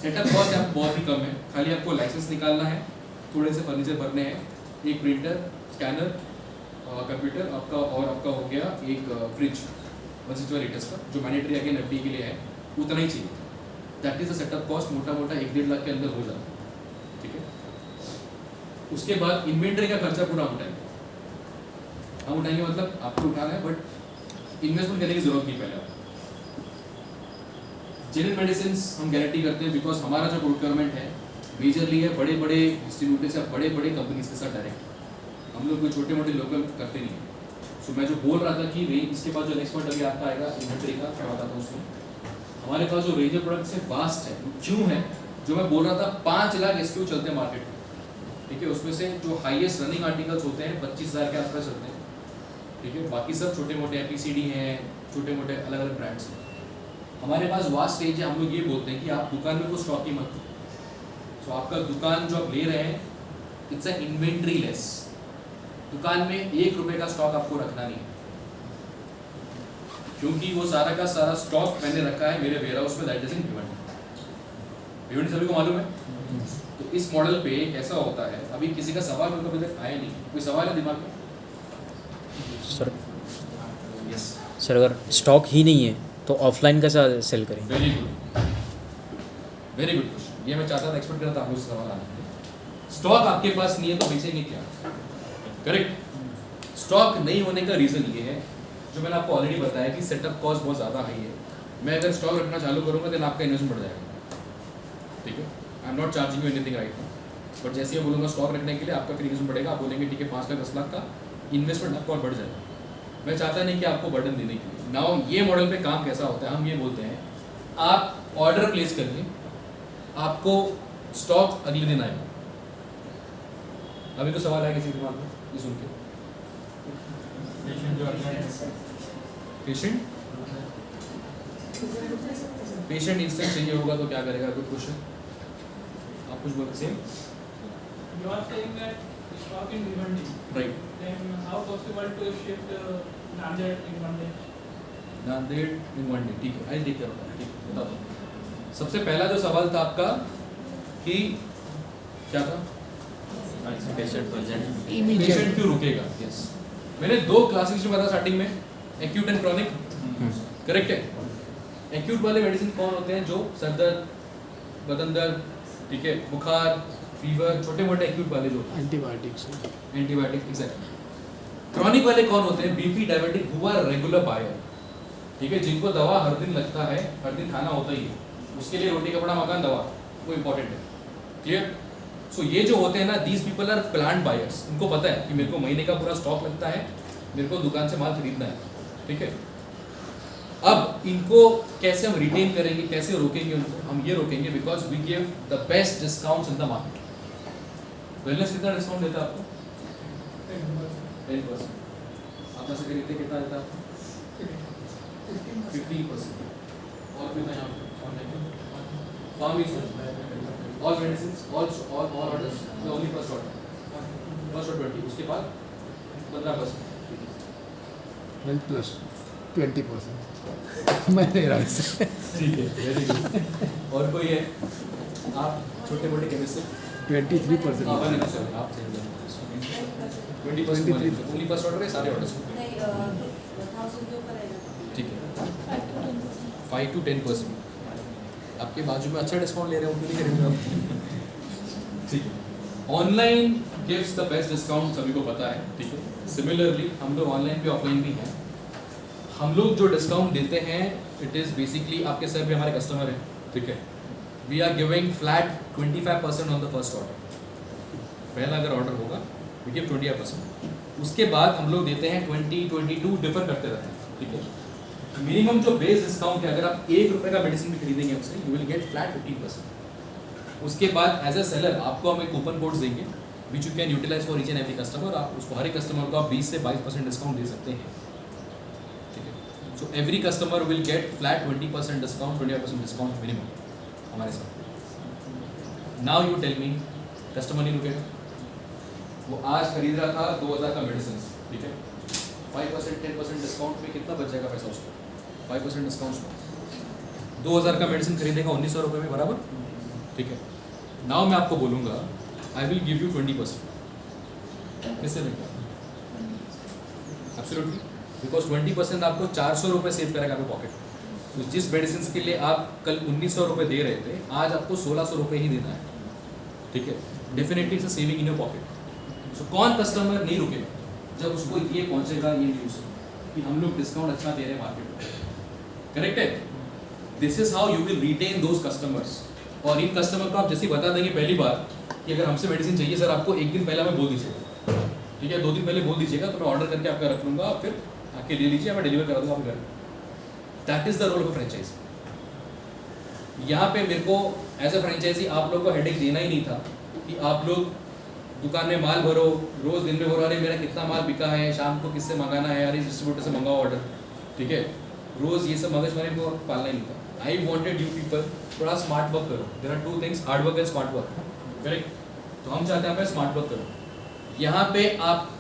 सेटअप कॉस्ट आपको बहुत ही कम है, खाली आपको लाइसेंस निकालना है, थोड़े से फर्नीचर भरने हैं, एक प्रिंटर, स्कैनर, कंप्यूटर आपका, और आपका हो गया एक फ्रिज 165 लीटर्स का, जो मैंडेटरी अगेन एफडी के लिए है, उतना ही चाहिए। That is the setup cost, मोटा मोटा 1-1.5 लाख के अंदर हो जाता है, ठीक है। उसके बाद इन्वेंट्री का खर्चा पूरा हम उठाएंगे, हम उठाएंगे मतलब आपको उठाना है, बट इन्वेस्टमेंट करने की जरूरत नहीं पहले आपको। जनरल मेडिसिन हम गारंटी करते हैं, बिकॉज हमारा जो प्रोक्योरमेंट है मेजरली है बड़े बड़े डिस्ट्रीब्यूटर्स या बड़े बड़े कंपनीज के साथ डायरेक्ट, हम लोग कोई छोटे मोटे लोकल करते नहीं हैं। सो मैं जो बोल रहा था कि रेंज, इसके बाद जो नेक्स्ट पॉइंट अभी आपका आएगा इन्वेंट्री का, क्या बताता हूँ उसमें हमारे पास जो रेंज ऑफ प्रोडक्ट्स है वास्ट है। क्यों है? जो मैं बोल रहा था 5 लाख SKU चलते हैं मार्केट में, ठीक है। उसमें से जो हाईएस्ट रनिंग आर्टिकल्स होते हैं 25,000 के आसपास चलते हैं, ठीक है। बाकी सब छोटे मोटे FPCD हैं, छोटे मोटे अलग अलग ब्रांड्स हैं। हमारे पास वास्ट रेंज है, हम लोग ये बोलते हैं कि आप दुकान में कोई स्टॉक ही मत। सो आपका दुकान जो आप ले रहे हैं इट्स अ इन्वेंट्री लेस, दुकान में 1 रुपए का स्टॉक आपको रखना नहीं है, क्योंकि वो सारा का सारा स्टॉक मैंने रखा है मेरे वेयरहाउस में, दैट इज इन भिवंडी सभी को मालूम है। तो इस मॉडल पे कैसा होता है, अभी किसी का सवाल मेरे को अभी तक आया नहीं, कोई सवाल है दिमाग में? सर यस सर, अगर स्टॉक ही नहीं है तो ऑफलाइन कैसा सेल करें? Very good, very good question. ये मैं चाहता था, एक्सपेक्ट कर रहा था आपको इस सवाल आने। स्टॉक आपके पास नहीं है तो बेचेंगे क्या? करेक्ट। स्टॉक नहीं होने का रीजन ये है, जो मैंने आपको ऑलरेडी बताया कि सेटअप कॉस्ट बहुत ज़्यादा हाई है। मैं अगर स्टॉक रखना चालू करूँगा देन आपका इन्वेस्टमेंट बढ़ जाएगा, ठीक है। आई am not charging you anything right now, but जैसे ही बोलूँगा स्टॉक रखने के लिए आपका इन्वेस्टमेंट बढ़ेगा, आप बोलेंगे ठीक है 5 लाख 10 लाख का इन्वेस्टमेंट आपको और बढ़ जाएगा। मैं चाहता नहीं कि आपको बर्डन देने के लिए। नाउ ये मॉडल पे काम कैसा होता है, हम ये बोलते हैं आप ऑर्डर प्लेस करिए, आपको स्टॉक अगले दिन आएगा। अभी तो सवाल है किसी दिमाग में ये सुन के? पेशेंट इंस्टेंट चाहिए होगा तो क्या करेगा? Good question. आप कुछ बोलते same? You are saying that stock in Bhiwandi. Right. Then how possible to shift Nanded in one day? Nanded in one day, ठीक है। I take care of that, ठीक है, बता दो। सबसे पहला जो सवाल था आपका कि क्या था? पेशेंट क्यों रुकेगा? यस, मैंने 2 क्लासेस में बताया स्टार्टिंग में, एक्यूट एंड क्रॉनिक, करेक्ट है। एक्यूट वाले मेडिसिन कौन होते हैं? जो सर दर्द, बदन दर्द, ठीक है, बुखार, फीवर, छोटे मोटे एक्यूट वाले जो एंटीबायोटिक्स, एग्जैक्टली। क्रॉनिक वाले कौन होते हैं? BP diabetic who are regular buyer, ठीक है, जिनको दवा हर दिन लगता है, हर दिन खाना होता ही है, उसके लिए रोटी कपड़ा मकान दवा वो इंपॉर्टेंट है, क्लियर। सो ये जो होते हैं ना, these people are plant buyers, इनको पता है कि मेरे को महीने का पूरा स्टॉक लगता है, मेरे को दुकान से माल खरीदना है, ठीक है। अब इनको कैसे हम रिटेन करेंगे, कैसे रोकेंगे उनको? हम ये रोकेंगे because we give the best discounts in the market. Wellness कितना डिस्काउंट देता है आपको? 10%। आप ऐसे खरीदते कितना देता है? 50%। और कितना यहाँ all medicine, all orders, only first order 20, उसके बाद 15%। Health plus 20%। मैं दे रहा हूँ, ठीक है, वेरी गुड। और कोई है? आप छोटे मोटे केमिस्ट से 23%। आप 20% ओनली फर्स्ट ऑर्डर है, सारे ऑर्डर्स, ठीक है। 5 to 10%। आपके बाजू में अच्छा डिस्काउंट ले रहे हो, क्यों नहीं करेंगे आप? ठीक है। Online gives the best discount, सभी को पता है, ठीक है। सिमिलरली हम लोग ऑनलाइन भी ऑफलाइन भी हैं। हम लोग जो डिस्काउंट देते हैं इट इज़ बेसिकली, आपके सर भी हमारे कस्टमर हैं, ठीक है। We are giving flat 25% on the first order. पहला अगर ऑर्डर होगा वी गिव 25%। उसके बाद हम लोग देते हैं 20, 22, डिफर करते रहते हैं, ठीक है। मिनिमम जो बेस डिस्काउंट है, अगर आप 1 रुपये का मेडिसिन भी खरीदेंगे हमसे, यू विल गेट फ्लैट 15%। उसके बाद एज अ सेलर आपको हम एक कूपन कोड्स देंगे which you can utilise for each and every customer. आप उसको हर एक कस्टमर को आप 20 से 22% डिस्काउंट दे सकते हैं, ठीक है। So every customer will get flat 20% discount, 25% discount minimum हमारे साथ। Now you tell me, customer नहीं रुकेगा, वो आज खरीद रहा था 2000 का मेडिसिन, ठीक है। 5%, 10% डिस्काउंट में कितना बच जाएगा पैसा उसको? 5% डिस्काउंट में 2000 का मेडिसिन खरीदेगा 1900 रुपये में, बराबर, ठीक है। नाउ मैं आपको बोलूँगा आई विल गिव यू 20%, किससे मिलता है? एब्सोल्युटली, बिकॉज 20% आपको 400 रुपये सेव करेगा आपके पॉकेट। तो जिस मेडिसिन के लिए आप कल 1900 रुपये दे रहे थे, आज आपको 1600 रुपये ही देना है, ठीक है। Definitely it's a saving in your pocket. So कौन कस्टमर नहीं रुकेगा जब उसको ये पहुंचेगा ये न्यूज़ कि हम लोग डिस्काउंट अच्छा दे रहे हैं मार्केट में, करेक्ट है? This is how you will retain those customers. और इन कस्टमर को आप जैसे ही बता देंगे पहली बार कि अगर हमसे मेडिसिन चाहिए सर, आपको एक दिन पहले हमें बोल दीजिएगा, ठीक है, 2 दिन पहले बोल दीजिएगा, तो मैं ऑर्डर करके आपका रख लूँगा, आप फिर आके ले लीजिए, मैं डिलीवर करा दूँगा आपके घर। That is the role of franchisee. यहाँ पे मेरे को एज अ फ्रेंचाइजी आप लोग को हेडेक देना ही नहीं था कि आप लोग दुकान में माल भरो, रोज दिन में भरो, अरे मेरा कितना माल बिका है, शाम को किससे मंगाना है, अरे डिस्ट्रीब्यूटर से मंगाओ ऑर्डर, ठीक है, रोज ये सब मगजमारी को पालना ही नहीं था। आई वॉन्टेड यू पीपल थोड़ा स्मार्ट वर्क करो। There are 2 things, hard work and smart work, correct? तो हम चाहते हैं आप स्मार्ट वर्क करो। यहाँ पे आप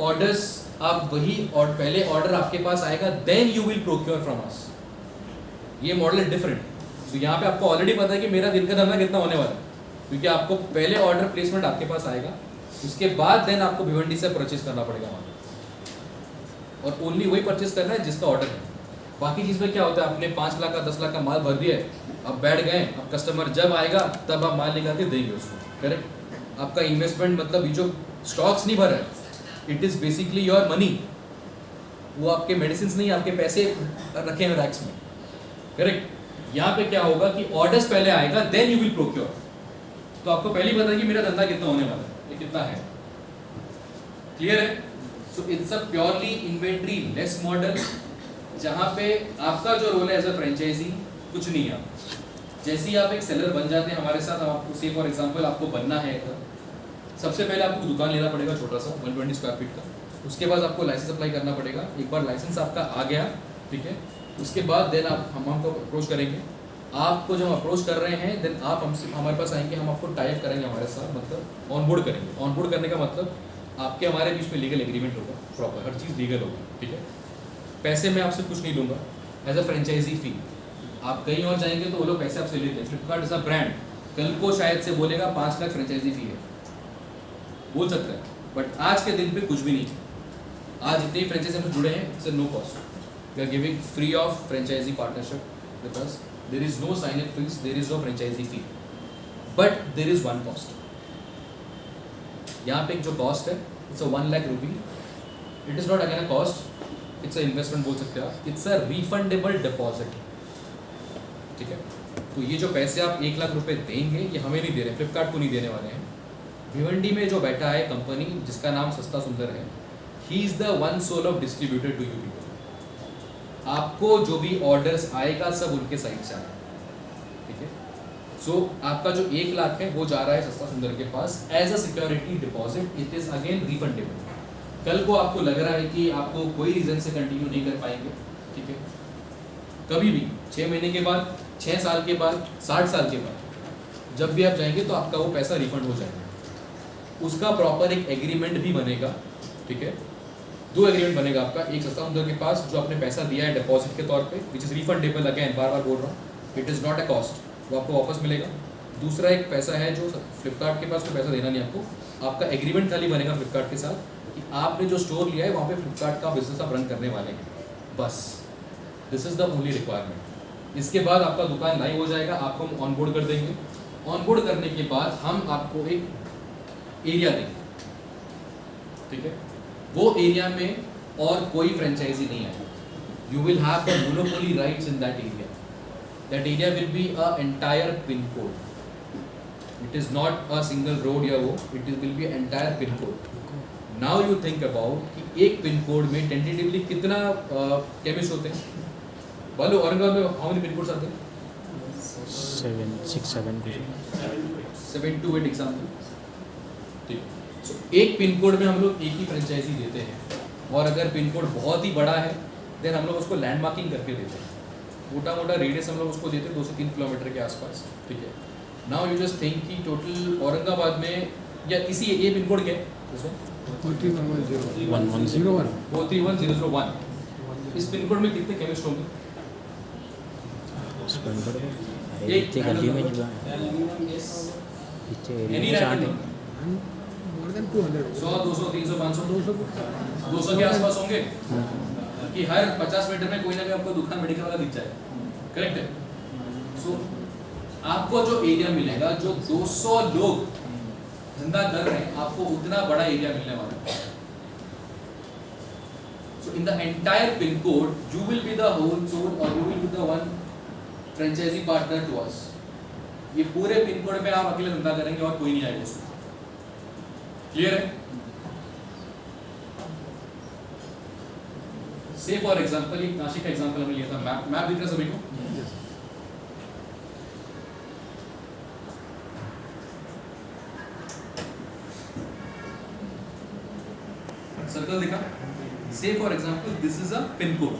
ऑर्डर्स, आप वही और पहले ऑर्डर आपके पास आएगा, then you will procure from us. ये मॉडल इज डिफरेंट। तो यहाँ पे आपको ऑलरेडी पता है कि मेरा दिन का धंधा कितना होने वाला है, क्योंकि आपको पहले ऑर्डर प्लेसमेंट आपके पास आएगा, उसके बाद देन आपको भिवंडी से परचेज करना पड़ेगा वहाँ, और ओनली वही परचेज करना है जिसका ऑर्डर है। बाकी चीज़ में क्या होता है, आपने 5 लाख का 10 लाख का माल भर दिया है, अब बैठ गए, अब कस्टमर जब आएगा तब आप माल निकाल के देंगे उसको, करेक्ट? आपका इन्वेस्टमेंट मतलब ये जो स्टॉक्स नहीं भर है, it is basically your money. वो आपके मेडिसिन नहीं, आपके पैसे रखे हैं रैक्स में, करेक्ट? यहाँ पे क्या होगा कि ऑर्डर्स पहले आएगा, देन यू विल प्रोक्योर। तो आपको पहले ही पता है कि मेरा धंधा कितना होने वाला है, ये कितना है, क्लियर है? So it's a purely inventory less model, जहाँ पे आपका जो रोल है एज अ फ्रेंचाइजी कुछ नहीं है। जैसे ही आप एक सेलर बन जाते हैं हमारे साथ, आपको से फॉर एग्जांपल आपको बनना है, सबसे पहले आपको दुकान लेना पड़ेगा छोटा सा 120 स्क्वायर फीट का, उसके बाद आपको लाइसेंस अप्लाई करना पड़ेगा। एक बार लाइसेंस आपका आ गया, ठीक है, उसके बाद देन आप हमको अप्रोच करेंगे। आपको जब अप्रोच कर रहे हैं देन आप हमसे हमारे पास आएंगे, हम आपको टाइप करेंगे हमारे साथ, मतलब ऑनबोर्ड करेंगे। ऑनबोर्ड करने का मतलब आपके हमारे बीच में लीगल एग्रीमेंट होगा, प्रॉपर हर चीज़ लीगल होगी, ठीक है। पैसे मैं आपसे कुछ नहीं लूँगा एज अ फ्रेंचाइजी फी। आप कहीं और जाएंगे तो वो लोग पैसे आपसे लेते हैं। फ्लिपकार्ट इज अ ब्रांड, कल को शायद से बोलेगा 5 लाख फ्रेंचाइजी फी है, बोल सकता है, बट आज के दिन पे कुछ भी नहीं। आज इतने फ्रेंचाइजी हमसे जुड़े हैं, it's no cost. We are giving free of franchisee partnership with us. There is no sign up fees, there is no franchisee fee, but there is one cost. यहाँ पे एक जो कॉस्ट है, it's a 1 lakh rupee. It is not again a cost, it's a investment बोल सकते हैं आप, it's a refundable deposit, ठीक है। तो ये जो पैसे आप 1 लाख रुपए देंगे, ये हमें नहीं दे रहे, फ्लिपकार्ट को नहीं देने वाले हैं। भिवंडी में जो बैठा है कंपनी जिसका नाम सस्ता सुंदर है, he is the one sole of distributor to you people. आपको जो भी ऑर्डर्स आएगा सब उनके साइड से आएगा, ठीक है। सो आपका जो 1 लाख है वो जा रहा है सस्ता सुंदर के पास as a security deposit, it is again refundable. कल को आपको लग रहा है कि आपको कोई रीज़न से कंटिन्यू नहीं कर पाएंगे, ठीक है, कभी भी 6 महीने के बाद, 6 साल के बाद, 60 साल के बाद जब भी आप जाएंगे तो आपका वो पैसा रिफंड हो जाएगा। उसका प्रॉपर एक एग्रीमेंट भी बनेगा, ठीक है। 2 एग्रीमेंट बनेगा आपका, एक सस्ता सुंदर के पास जो आपने पैसा दिया है डिपॉजिट के तौर पे, विच इज़ रिफंडेबल, अगेन बार बार बोल रहा हूँ, it is not a cost, वो आपको वापस मिलेगा। दूसरा एक पैसा है जो फ्लिपकार्ट के पास कोई पैसा देना नहीं आपको, आपका एग्रीमेंट खाली बनेगा फ्लिपकार्ट के साथ कि आपने जो स्टोर लिया है वहाँ पे फ्लिपकार्ट का बिजनेस आप रन करने वाले हैं, बस। This is the only requirement. इसके बाद आपका दुकान लाइव हो जाएगा, आपको हम ऑनबोर्ड कर देंगे। ऑनबोर्ड करने के बाद हम आपको एक एरिया देंगे, ठीक है। वो एरिया में और कोई फ्रेंचाइजी नहीं है, you will have the monopoly rights in that area. That area will be a entire pin code, it is not a single road या वो, it will be entire pin code. Now you think about कि एक pin code में tentatively कितना chemist होते हैं? बोलो औरंगाबाद में हाउ मेनी पिन कोड्स आते हैं? 7, 6, 7 7 to 8 एग्जाम्पल, ठीक। सो एक पिन कोड में हम लोग एक ही फ्रेंचाइजी देते हैं, और अगर पिन कोड बहुत ही बड़ा है देन हम लोग उसको लैंड मार्किंग करके देते हैं। मोटा मोटा रेडियस हम लोग उसको देते हैं 2 से 3 किलोमीटर के आसपास, ठीक है। नाउ यू जस्ट थिंक कि टोटल औरंगाबाद में या इसी ये पिन कोड क्या है उसमें? 43101 43101। इस पिन कोड में कितने केमिस्ट होंगे? बंद कर दो। अरे एक इतने गली में जो है इतने एरिया में चाट है। मोर देन 200 100, 200, 300, 500, 200 200 के आसपास होंगे कि हर 50 मीटर में कोई ना कोई आपको दुकान मेडिकल वाला दिख जाए। करेक्ट है? सो आपको जो एरिया मिलेगा, जो 200 लोग धंधा कर रहे हैं, आपको उतना बड़ा एरिया मिलने वाला है। So in the entire pin code, you will be the whole soul or you will be the one franchisee partner to us. ये पूरे पिन कोड में आप अकेले धंधा करेंगे और कोई नहीं आएगा उसमें। क्लियर है? से फॉर एग्जांपल, एक नासिक का एग्जांपल हमने लिया था। मैप दिख रहा है सभी को? सर्कल दिखा? से for example this is a pin code.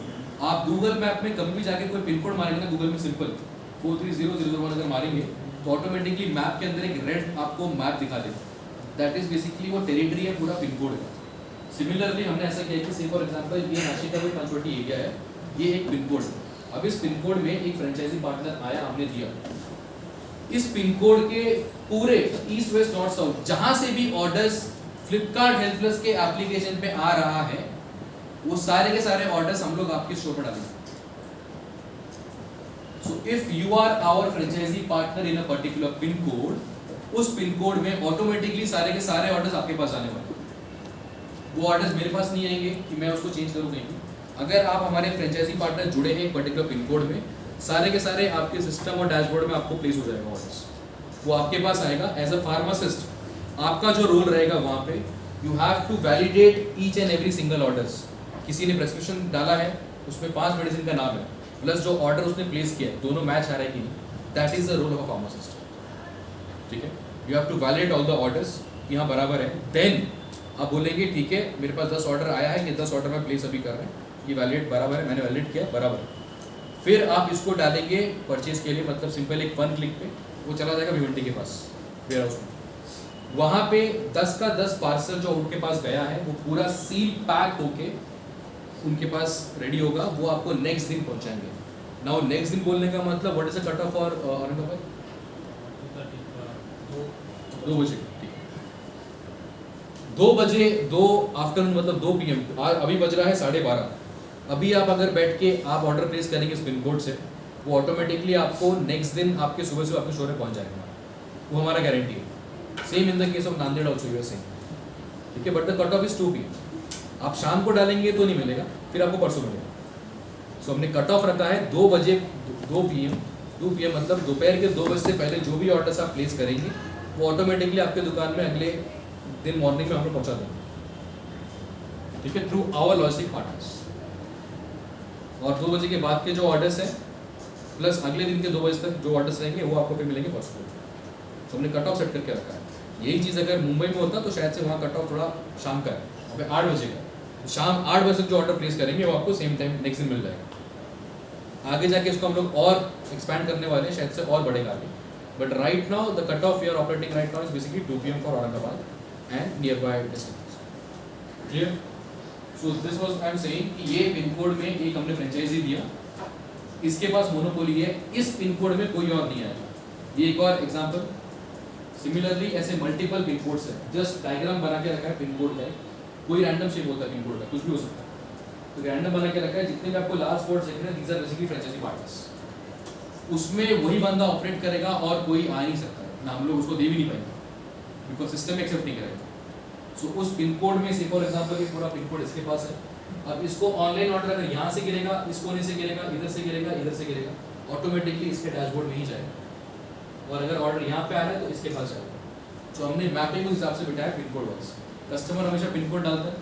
आप गूगल मैप में कभी भी जाके कोई पिन कोड मारेंगे ना, गूगल में सिंपल 430001 अगर मारेंगे तो ऑटोमेटिकली मैप के अंदर एक रेड आपको मैप दिखा देगा। दैट इज बेसिकली वो टेरिटरी है, पूरा पिन कोड है। सिमिलरली हमने ऐसा किया कि से फॉर एग्जांपल ये नासिक का कोई पंचवटी एरिया है, ये एक पिन कोड है। अब इस पिन कोड में एक फ्रेंचाइजी पार्टनर आया, हमने दिया। इस पिन कोड के पूरे ईस्ट वेस्ट नॉर्थ साउथ जहां से भी ऑर्डर्स फ्लिपकार्ट हेल्थ प्लस के एप्लीकेशन पे आ रहा है, वो सारे के सारे ऑर्डर्स हम लोग आपके स्टोर पर डालेंगे। So if you are our franchisee partner in a particular pin code, उस पिन कोड में ऑटोमेटिकली सारे के सारे ऑर्डर्स आपके पास आने वाले। वो ऑर्डर्स मेरे पास नहीं आएंगे कि मैं उसको चेंज करूँ कहीं। अगर आप हमारे फ्रेंचाइजी पार्टनर जुड़े हैं एक पर्टिकुलर पिन कोड में, सारे के सारे आपके सिस्टम और डैशबोर्ड में आपको प्लेस हो जाएगा ऑर्डर्स। वो आपके पास आएगा। एज अ फार्मासिस्ट आपका जो रोल रहेगा वहाँ पे, you have to validate each and every single orders. किसी ने प्रेस्क्रिप्शन डाला है, उसमें 5 मेडिसिन का नाम है, प्लस जो ऑर्डर उसने प्लेस किया है, दोनों मैच आ रहा है कि नहीं, that is the role of a pharmacist. ठीक है? You have to validate all the orders कि हाँ बराबर है। देन आप बोलेंगे ठीक है, मेरे पास 10 ऑर्डर आया है, ये 10 ऑर्डर में प्लेस अभी कर रहे हैं, ये वैलिडेट बराबर है, मैंने वैलिडेट किया बराबर है। फिर आप इसको डालेंगे परचेज के लिए, मतलब सिंपल एक 1 क्लिक पे वो चला जाएगा भिवंडी के पास वेयर हाउस में। वहाँ पे 10 का 10 पार्सल जो उनके पास गया है, वो पूरा सील पैक होके उनके पास रेडी होगा, वो आपको नेक्स्ट दिन पहुँचाएंगे। नाउ नेक्स्ट दिन बोलने का मतलब what is the cut of for Arun? 2 बजे। 2 बजे 2 आफ्टरनून मतलब 2 PM। अभी बज रहा है 12:30। अभी आप अगर बैठ के आप ऑर्डर प्लेस करेंगे इस पिन कोड से, वो ऑटोमेटिकली आपको नेक्स्ट दिन आपके सुबह से आपके स्टोर में पहुंच जाएगा। वो हमारा गारंटी है। Same in the case of Nanded also you are saying. ठीक है? But the cut off is 2 PM। आप शाम को डालेंगे तो नहीं मिलेगा, फिर आपको परसों मिलेगा। सो हमने कट ऑफ रखा है 2 बजे 2 PM। 2 PM मतलब दोपहर के 2 बजे से पहले जो भी ऑर्डर्स आप प्लेस करेंगे, वो ऑटोमेटिकली आपके दुकान में अगले दिन मॉर्निंग में हम लोग पहुँचा देंगे। ठीक है? Through our logistic partners. और 2 बजे के बाद के जो ऑर्डर्स हैं, प्लस अगले दिन के 2 बजे तक जो ऑर्डर्स रहेंगे, वो आपको फिर मिलेंगे परसों। तो हमने कट ऑफ सेट करके रखा है। यही चीज़ अगर मुंबई में होता तो शायद से वहाँ कट ऑफ थोड़ा शाम का है, वहाँ पे 8 बजे का। शाम 8 बजे तक जो ऑर्डर प्लेस करेंगे वो आपको सेम टाइम नेक्स्ट दिन मिल जाएगा। आगे जाके इसको हम लोग और एक्सपैंड करने वाले हैं, शायद से और बढ़ेगा आगे। But right now the cut off we are operating right now is basically 2 PM for Aurangabad and nearby districts. Clear? So this was I am saying कि ये पिन कोड में एक हमने फ्रेंचाइजी दिया, इसके पास मोनोपोली है, इस पिन कोड में कोई और नहीं आएगा। ये एक और एग्जांपल। सिमिलरली ऐसे मल्टीपल पिन कोड्स है, जस्ट डायग्राम बना के रखा है पिन कोड का। कोई रैंडम शेप होता है पिन कोड का, कुछ भी हो सकता है, तो रैंडम बना के रखा है। जितने भी आपको लार्ज कोड्स दिख रहे हैं, these are basically franchisee partners. उसमें वही बंदा ऑपरेट करेगा और कोई आ नहीं सकता है ना, हम लोग उसको दे भी नहीं पाएंगे बिकॉज सिस्टम एक्सेप्ट नहीं करेगा। सो उस पिन कोड में से फॉर एग्जांपल ये पूरा पिन कोड इसके पास है। अब इसको ऑनलाइन ऑर्डर अगर यहाँ से गिरेगा, इस कोने से गिरेगा, इधर से गिरेगा, इधर से गिरेगा, ऑटोमेटिकली इसके डैशबोर्ड में ही जाएगा। और अगर ऑर्डर यहाँ पे आ रहा है तो इसके पास जाएगा। तो हमने मैपिंग उस हिसाब से बिठाया पिन कोड वाइज। कस्टमर हमेशा पिन कोड डालता है,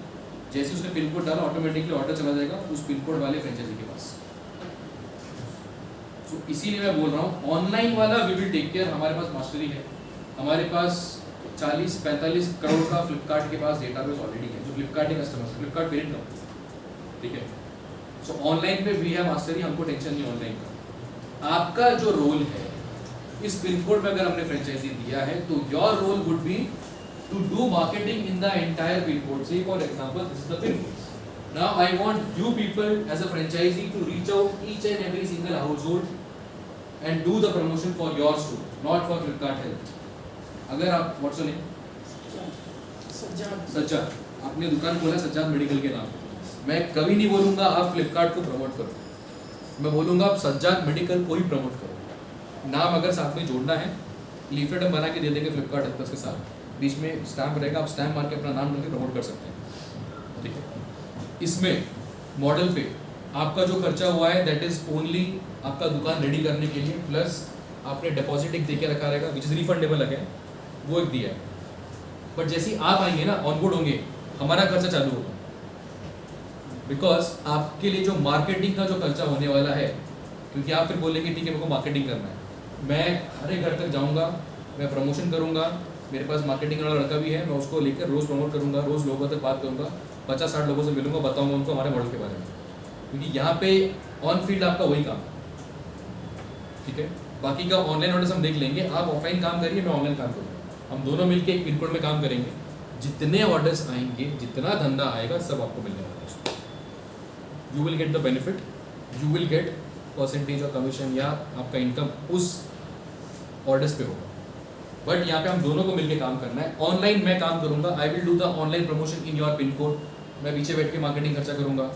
जैसे उसने पिन कोड डाला ऑटोमेटिकली ऑर्डर चला जाएगा उस पिन कोड वाले फ्रेंचाइजी के पास। तो इसीलिए मैं बोल रहा हूँ ऑनलाइन वाला वी विल टेक केयर। हमारे पास मास्टरी है, हमारे पास 40-45 करोड़ का फ्लिपकार्ट के पास डेटाबेस ऑलरेडी है, जो फ्लिपकार्ट के कस्टमर्स, फ्लिपकार्ट पेरेंट कंपनी। ठीक है? सो ऑनलाइन पे वी हैव मास्टरी, हमको टेंशन नहीं ऑनलाइन का। आपका जो रोल है इस पिन कोड में अगर हमने फ्रेंचाइजी दिया है, तो your role would be to do marketing in the entire pin code. Say for example this is the pin code. Now I want you people as a franchisee to reach out each and every single household and do the promotion for your store, not for Flipkart Health. अगर आप what's your name? Sajjad, आपने दुकान खोला Sajjad medical के नाम पे। मैं कभी नहीं बोलूँगा आप फ्लिपकार्ट को प्रमोट करो, मैं बोलूँगा आप सज्जाद मेडिकल को ही प्रमोट करो। नाम अगर साथ में जोड़ना है, लीफलेट हम बना के दे देंगे फ्लिपकार्ट हेल्थ प्लस के साथ, बीच में स्टैम्प रहेगा, आप स्टैम्प मार के अपना नाम डाल के प्रमोट कर सकते हैं, ठीक है। इसमें मॉडल पे आपका जो खर्चा हुआ है दैट इज़ ओनली आपका दुकान रेडी करने के लिए, प्लस आपने डिपॉजिट एक दे के रखा रहेगा विच इज़ रिफंडेबल है, वो एक दिया है। बट जैसे ही आप आएंगे ना, ऑनबोर्ड होंगे, हमारा खर्चा चालू होगा, बिकॉज आपके लिए जो मार्केटिंग का जो खर्चा होने वाला है, क्योंकि आप फिर बोलेंगे ठीक है मेरे को मार्केटिंग करना है, मैं हर एक घर तक जाऊंगा, मैं प्रमोशन करूंगा, मेरे पास मार्केटिंग वाला लड़का भी है, मैं उसको लेकर रोज़ प्रमोट करूंगा, रोज़ लोगों तक बात करूंगा, 50-60 लोगों से मिलूंगा, बताऊंगा उनको हमारे मॉडल के बारे में, क्योंकि यहाँ पे ऑन फील्ड आपका वही काम, ठीक है। बाकी का ऑनलाइन ऑर्डर्स हम देख लेंगे, आप ऑफलाइन काम करिए, मैं ऑनलाइन काम करूँगा, हम दोनों मिलकर एक पिन कोड में काम करेंगे, जितने ऑर्डर्स आएंगे, जितना धंधा आएगा, सब आपको मिलने वाला है। You will get the benefit, you will get percentage और कमीशन या आपका इनकम उस ऑर्डर्स पे होगा। बट यहाँ पे हम दोनों को मिलकर काम करना है। ऑनलाइन मैं काम करूँगा, I will do the online promotion in your pin code, मैं पीछे बैठ के मार्केटिंग खर्चा करूँगा,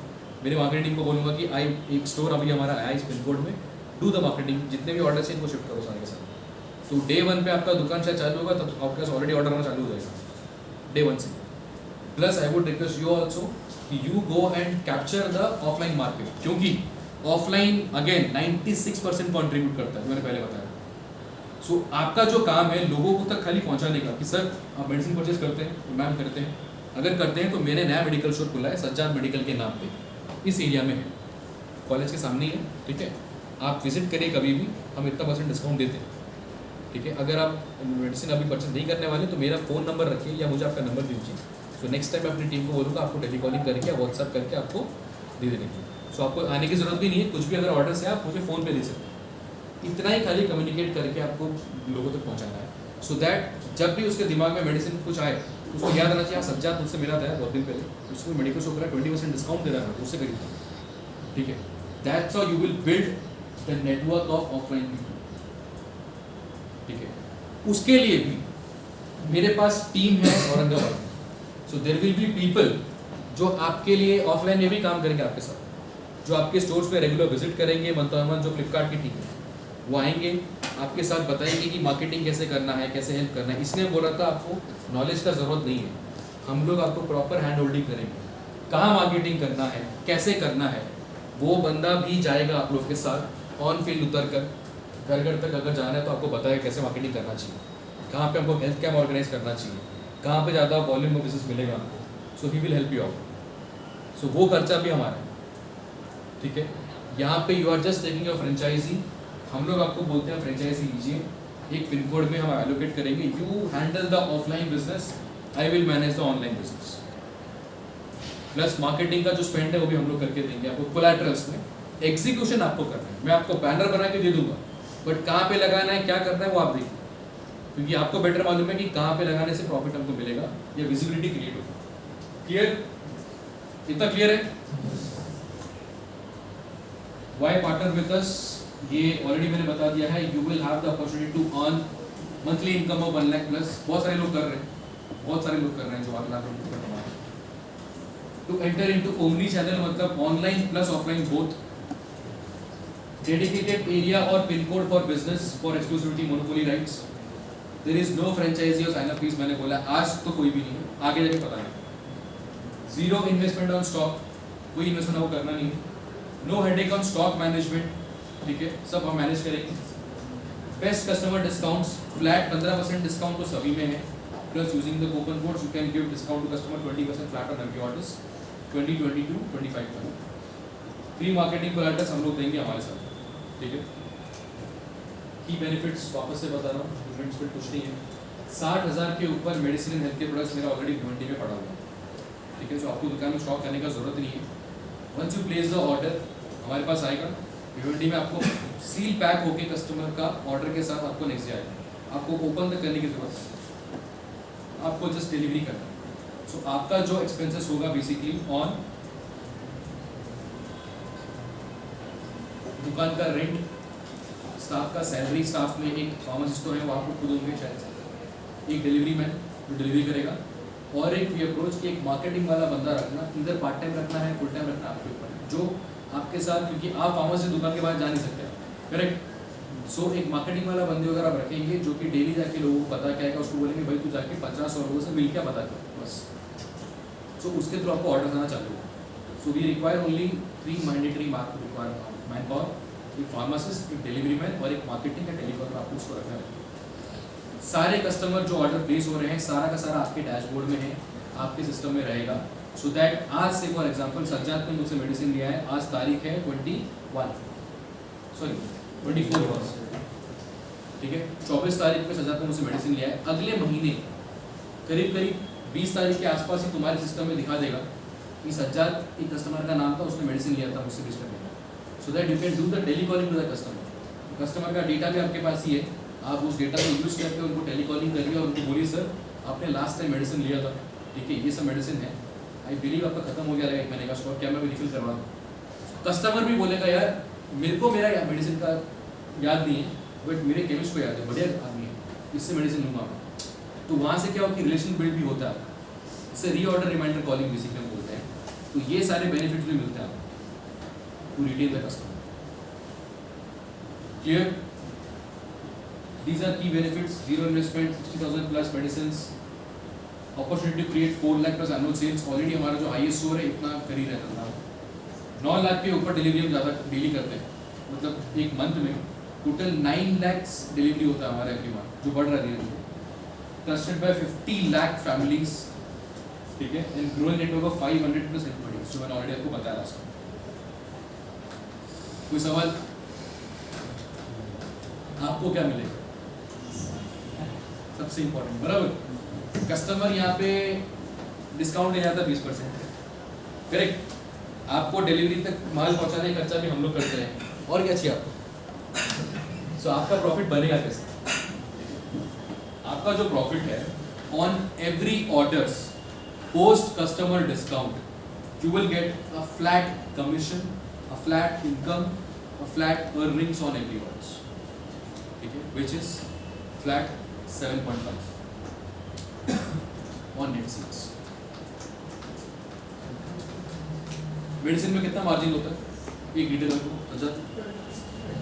मेरी मार्केटिंग टीम को बोलूँगा कि आई एक स्टोर अभी हमारा आया इस पिन कोड में, डू द मार्केटिंग, जितने भी ऑर्डर्स हैं इनको शिफ्ट करो सारे के साथ। तो डे 1 पे आपका दुकान शायद चालू होगा, तब आपके पास ऑलरेडी ऑर्डर आना चालू हो जाएगा डे 1 से। Plus I would request you also कि you go and capture the offline market, क्योंकि ऑफलाइन अगेन 96% कॉन्ट्रीब्यूट करता है, मैंने पहले बताया। सो आपका जो काम है लोगों को तक खाली पहुंचाने का कि सर आप मेडिसिन परचेज करते हैं, तो मैम करते हैं, अगर करते हैं तो मैंने नया मेडिकल स्टोर खुला है सज्जाद मेडिकल के नाम पे, इस एरिया में है, कॉलेज के सामने ही है, ठीक है। आप विजिट करिए कभी भी, हम इतना % डिस्काउंट देते हैं, ठीक है। अगर आप मेडिसिन अभी परचेज नहीं करने वाले तो मेरा फ़ोन नंबर रखिए या मुझे आपका नंबर दीजिए। सो नेक्स्ट टाइम मैं अपनी टीम को बोलूँगा आपको टेलीकॉलिंग करके या व्हाट्सअप करके आपको दे देने की। सो आपको आने की ज़रूरत भी नहीं है, कुछ भी अगर ऑर्डर्स है आप मुझे फ़ोन पे दे सकते हैं, इतना ही खाली कम्युनिकेट करके आपको लोगों तक पहुँचाना है। सो दैट जब भी उसके दिमाग में मेडिसिन कुछ आए उसको याद आना चाहिए, सज्जाद मुझसे मिला था बहुत दिन पहले, उसको मेडिकल शॉप का 20% डिस्काउंट दे रहा है, उससे खरीदता हूँ, ठीक है। That's how you will build the network of offline people, ठीक है। उसके लिए भी मेरे पास टीम है औरंगाबाद में, so there will be people जो आपके लिए ऑफलाइन में भी काम करेंगे आपके साथ, जो आपके स्टोर्स पे रेगुलर विजिट करेंगे, मंथ जो फ्लिपकार्ट की टीम है वो आएंगे, आपके साथ बताएंगे कि मार्केटिंग कैसे करना है, कैसे हेल्प करना है। इसलिए बोला था आपको नॉलेज का ज़रूरत नहीं है, हम लोग आपको प्रॉपर हैंड होल्डिंग करेंगे, कहाँ मार्केटिंग करना है, कैसे करना है, वो बंदा भी जाएगा आप लोग के साथ ऑन फील्ड उतर कर, घर घर तक अगर जाना है तो आपको बताएगा कैसे मार्केटिंग करना चाहिए, कहाँ पे हमको हेल्थ कैम्प ऑर्गेनाइज करना चाहिए, कहाँ पे ज़्यादा वॉल्यूम में बिजनेस मिलेगा हमको। So he will help you out. So वो खर्चा भी हमारा है, ठीक है। यहाँ पे you are just taking your franchisee, हम लोग आपको बोलते हैं फ्रेंचाइजी लीजिए, एक पिन कोड में हम एलोकेट करेंगे, you handle the offline business, I will manage the online business. Plus marketing का जो स्पेंड है वो भी हम लोग करके देंगे आपको, कोलैटरल्स में एग्जीक्यूशन आपको करना है, मैं आपको बैनर बना के दे दूंगा, बट कहाँ पे लगाना है, क्या करना है वो आप देखिए, क्योंकि आपको बेटर मालूम है कि कहाँ पे लगाने से प्रॉफिट हमको मिलेगा या विजिबिलिटी क्रिएट होगी। क्लियर, इतना क्लियर है? वाई पार्टनर विद अस, ये ऑलरेडी मैंने बता दिया है। You will have the opportunity to earn monthly income of 1 lakh plus, बहुत सारे लोग कर रहे हैं, बहुत सारे लोग कर रहे हैं जो 1 लाख रुपये कमा रहे हैं। To enter into omni channel मतलब online plus offline both, dedicated area और pin code for business for exclusivity monopoly rights, there is no franchisee और साइन अप फीस, मैंने बोला आज तो कोई भी नहीं है, आगे जाके पता नहीं। जीरो इन्वेस्टमेंट ऑन स्टॉक, कोई इन्वेस्टमेंट आपको करना नहीं है। No headache on stock management, ठीक है, सब हम मैनेज करेंगे। Best customer discounts, flat 15% discount तो सभी में है, plus using the coupon codes you can give discount to customer 20% flat on every orders 2022-25 तक। फ्री मार्केटिंग कोलैटरल्स हम लोग देंगे हमारे साथ, ठीक है। की बेनिफिट्स वापस से बता रहा हूँ, बेनिफिट्स पे कुछ नहीं है। 60,000 के ऊपर मेडिसिन एंड हेल्थ के प्रोडक्ट्स मेरा ऑलरेडी भिवंडी में पड़ा हुआ है, ठीक है, जो आपको दुकान में स्टॉक करने का जरूरत नहीं है। Once you place the order हमारे पास आएगा भिवंडी में, आपको सील पैक होके कस्टमर का ऑर्डर के साथ आपको नेक्स्ट डे आएगा, आपको ओपन तक करने की जरूरत है, आपको जस्ट डिलीवरी करना है। सो आपका जो एक्सपेंसेस होगा बेसिकली ऑन दुकान का रेंट, स्टाफ का सैलरी, स्टाफ में एक फार्मासिस्ट तो है वो आपको खुद होंगे शायद, एक डिलीवरी मैन जो डिलीवरी करेगा, और एक वी अप्रोच कि एक मार्केटिंग वाला बंदा रखना, इधर पार्ट टाइम रखना है फुल टाइम रखना आपके ऊपर है, जो आपके साथ, क्योंकि आप फार्मेसी दुकान के बाहर जा नहीं सकते, करेक्ट। सो एक मार्केटिंग वाला बंदे वगैरह आप रखेंगे जो कि डेली जाके लोगों को पता क्या है, उसको बोलेंगे भाई तू जाके 50-100 लोगों से मिल के पता कर बस। सो उसके थ्रू आपको ऑर्डर आना चालू होगा। So we require only 3 mandatory manpower, एक फार्मासिस्ट, एक डिलीवरी मैन और एक मार्केटिंग का टेलीकॉम, आपको उसको रखना है। सारे कस्टमर जो ऑर्डर प्लेस हो रहे हैं सारा का सारा आपके डैशबोर्ड में है, आपके सिस्टम में रहेगा। सो दैट आज से फॉर एग्जांपल सज्जाद ने मुझसे मेडिसिन लिया है, आज तारीख है 24, ठीक है, 24 तारीख में सज्जाद ने मुझसे मेडिसिन लिया है, अगले महीने करीब 20 तारीख के आसपास ही तुम्हारे सिस्टम में दिखा देगा कि सज्जाद एक कस्टमर का नाम था, उसने मेडिसिन लिया था मुझसे पिछले महीने। So that you can do the telecalling to the customer. Customer का डेटा भी आपके पास ही है, आप उस डेटा को यूज़ करके उनको टेलीकॉलिंग करिए और उनको बोलिए सर आपने लास्ट टाइम मेडिसिन लिया था, ठीक है, ये सब मेडिसिन है, आई बिलीव आपका खत्म हो गया रहेगा 1 महीने का स्टॉक, क्या मैं रिफिल करवा दूँ। कस्टमर भी बोलेगा यार मेरे को मेरा मेडिसिन का याद नहीं है बट मेरे केमिस्ट को याद है, बढ़िया आदमी है, इससे मेडिसिन लूँगा मैं। तो वहाँ से क्या हो कि रिलेशन बिल्ड भी होता है, इससे रीऑर्डर रिमाइंडर कॉलिंग बेसिकली हम बोलते हैं। तो ये सारे बेनिफिट्स भी मिलते हैं आपको to retain the customer. Clear? These are key benefits: zero investment, 60,000 plus medicines, opportunity to create 4 lakh plus annual sales। Already हमारा जो हाईएस्ट स्टोर है इतना कर ही रहता था, 9 लाख के ऊपर डिलीवरी हम ज़्यादा डेली करते हैं, मतलब एक मंथ में टोटल 9 lakhs डिलीवरी होता है हमारा एवरी मंथ, जो बढ़ रहा है धीरे धीरे। ट्रस्टेड बाय 50 lakh फैमिलीज, ठीक है, and growing network of 500 plus employees, जो मैंने ऑलरेडी आपको बताया लास्ट टाइम। कोई सवाल? आपको क्या मिलेगा? सबसे इंपॉर्टेंट, बराबर, कस्टमर यहाँ पे डिस्काउंट ले जाता है 20%, करेक्ट। आपको डिलीवरी तक माल पहुँचाने का खर्चा भी हम लोग करते हैं, और क्या चाहिए आपको? सो आपका प्रॉफिट बनेगा कैसे? आपका जो प्रॉफिट है on every orders post customer discount, you will get a flat commission, a flat income, a flat earnings on every orders, ठीक है, which is flat 7.5 on net sales। Medicine में कितना मार्जिन होता है एक रिटेलर को?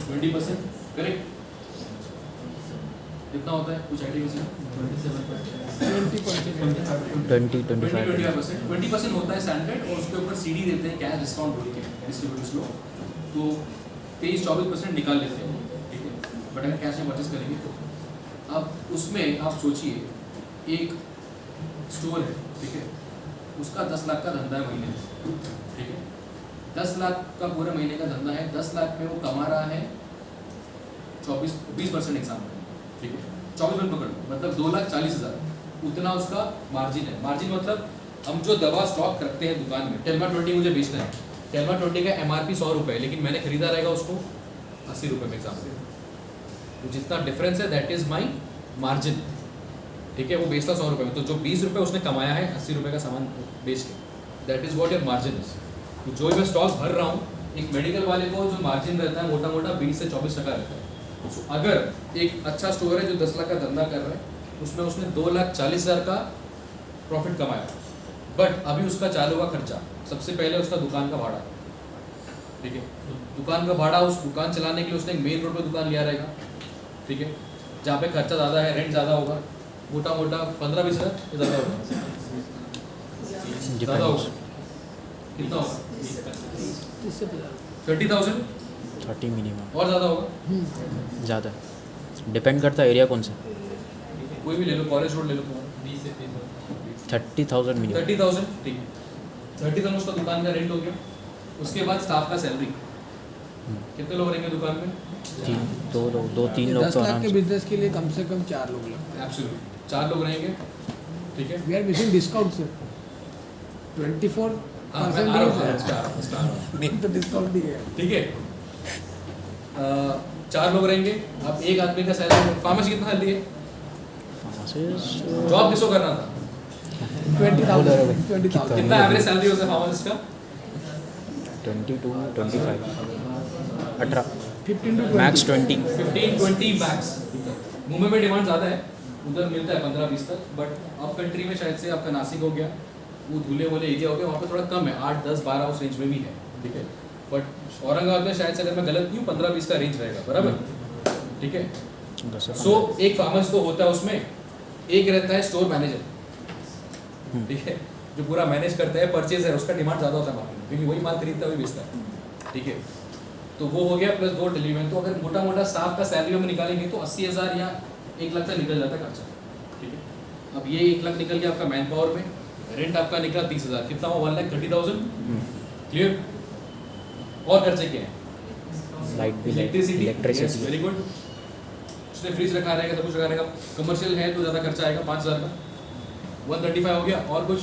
20%, correct. कितना होता है कुछ आइडिया? 20% होता है स्टैंडर्ड, और उसके ऊपर सीडी देते हैं कैश डिस्काउंट बोल के डिस्ट्रीब्यूटर्स लोग, तो 23-24% निकाल लेते हैं, ठीक है। बट अगर कैश में परचेस करेंगे तो अब उसमें आप सोचिए एक स्टोर है, ठीक है, उसका 10 लाख का धंधा है महीने में, ठीक है, 10 लाख का पूरे महीने का धंधा है, 10 लाख में वो कमा रहा है 20% एग्जाम्पल, ठीक है, 24% पकड़ लो, मतलब 2,40,000, उतना उसका मार्जिन है। मार्जिन मतलब हम जो दवा स्टॉक रखते हैं दुकान में, टेलमा 20 मुझे बेचना है, टेलमा 20 का MRP 100 रुपये, लेकिन मैंने खरीदा रहेगा उसको 80 रुपये में एग्जाम्पल, तो जितना डिफरेंस है दैट इज माई मार्जिन, ठीक है। वो बेचता 100 रुपये में, तो जो 20 रुपये उसने कमाया है 80 रुपये का सामान बेच के, that is what your margin is. तो जो मैं स्टॉक भर रहा हूँ, एक मेडिकल वाले को जो मार्जिन रहता है मोटा मोटा 20 से 24% रहता है। तो अगर एक अच्छा स्टोर है जो 10 लाख का धंधा कर रहा है, उसमें उसने 2,40,000 का प्रॉफिट कमाया, बट अभी उसका चालू हुआ खर्चा, सबसे पहले उसका दुकान का भाड़ा, ठीक है, दुकान का भाड़ा, उस दुकान चलाने के लिए उसने एक मेन रोड पर दुकान लिया रहेगा, ठीक है, जहाँ पे खर्चा ज़्यादा है, रेंट ज़्यादा होगा, मोटा मोटा 15-20 हज़ार ज़्यादा होगा, ज़्यादा होगा, कितना होगा? 30,000, 30 मिनिमम, और ज़्यादा होगा, ज़्यादा डिपेंड करता है एरिया कौन सा, कोई भी ले लो, कॉलेज रोड ले लो, 30,000 मिनिमम, 30,000, ठीक है, 30,000 उसका दुकान का रेंट हो गया। उसके बाद स्टाफ का सैलरी, कितने लोग रहेंगे दुकान में? 2-3 लोग 10 तो लाख आराम के से। बिजनेस के लिए कम से कम 4 लोग लगते हैं। एब्सोल्युटली 4 लोग रहेंगे, ठीक है। We are missing discount sir, 24% हाँ, मैं आ रहा हूँ, नहीं तो डिस्काउंट नहीं है, ठीक है। 4 लोग रहेंगे, अब एक आदमी का सैलरी, फार्मेसी कितना सैलरी है? जॉब किसको करना था? 20,000 कितना एवरेज सैलरी होता है फार्मेसिस्ट का? 22-25 18 15 to 20 मैक्स 20 15-20 मैक्स। मुंबई में डिमांड ज़्यादा है, उधर मिलता है 15-20 तक, बट अब कंट्री में शायद से आपका नासिक हो गया, वो धुले वाले एरिया हो गया, वहाँ पे थोड़ा कम है, 8, 10, 12 उस रेंज में भी है, ठीक है। बट औरंगाबाद में शायद से अगर मैं गलत नहीं हूँ 15-20 का रेंज रहेगा, बराबर, ठीक है। सो एक फार्मर्स तो होता है उसमें, एक रहता है स्टोर मैनेजर, ठीक है, जो पूरा मैनेज करता है, परचेज है, उसका डिमांड ज़्यादा होता है मार्केट में, क्योंकि वही माल खरीदता है वही बेचता है, ठीक है। तो वो हो गया, प्लस 2 डिलीवरी। तो अगर मोटा मोटा स्टाफ का सैलरी हम निकालेंगे तो 80,000 या 1 लाख तक निकल जाता है खर्चा, ठीक है। अब ये 1 लाख निकल गया आपका मैन पावर में, रेंट आपका निकला 30,000, कितना हुआ 1,30,000, क्लियर। और खर्चे क्या हैं? Light bill, electricity, electricity, very good. उसने फ्रिज रखा रहेगा, सब कुछ रखा रहेगा। कमर्शियल है तो ज़्यादा खर्चा आएगा, 5,000 का, 135 हो गया। और कुछ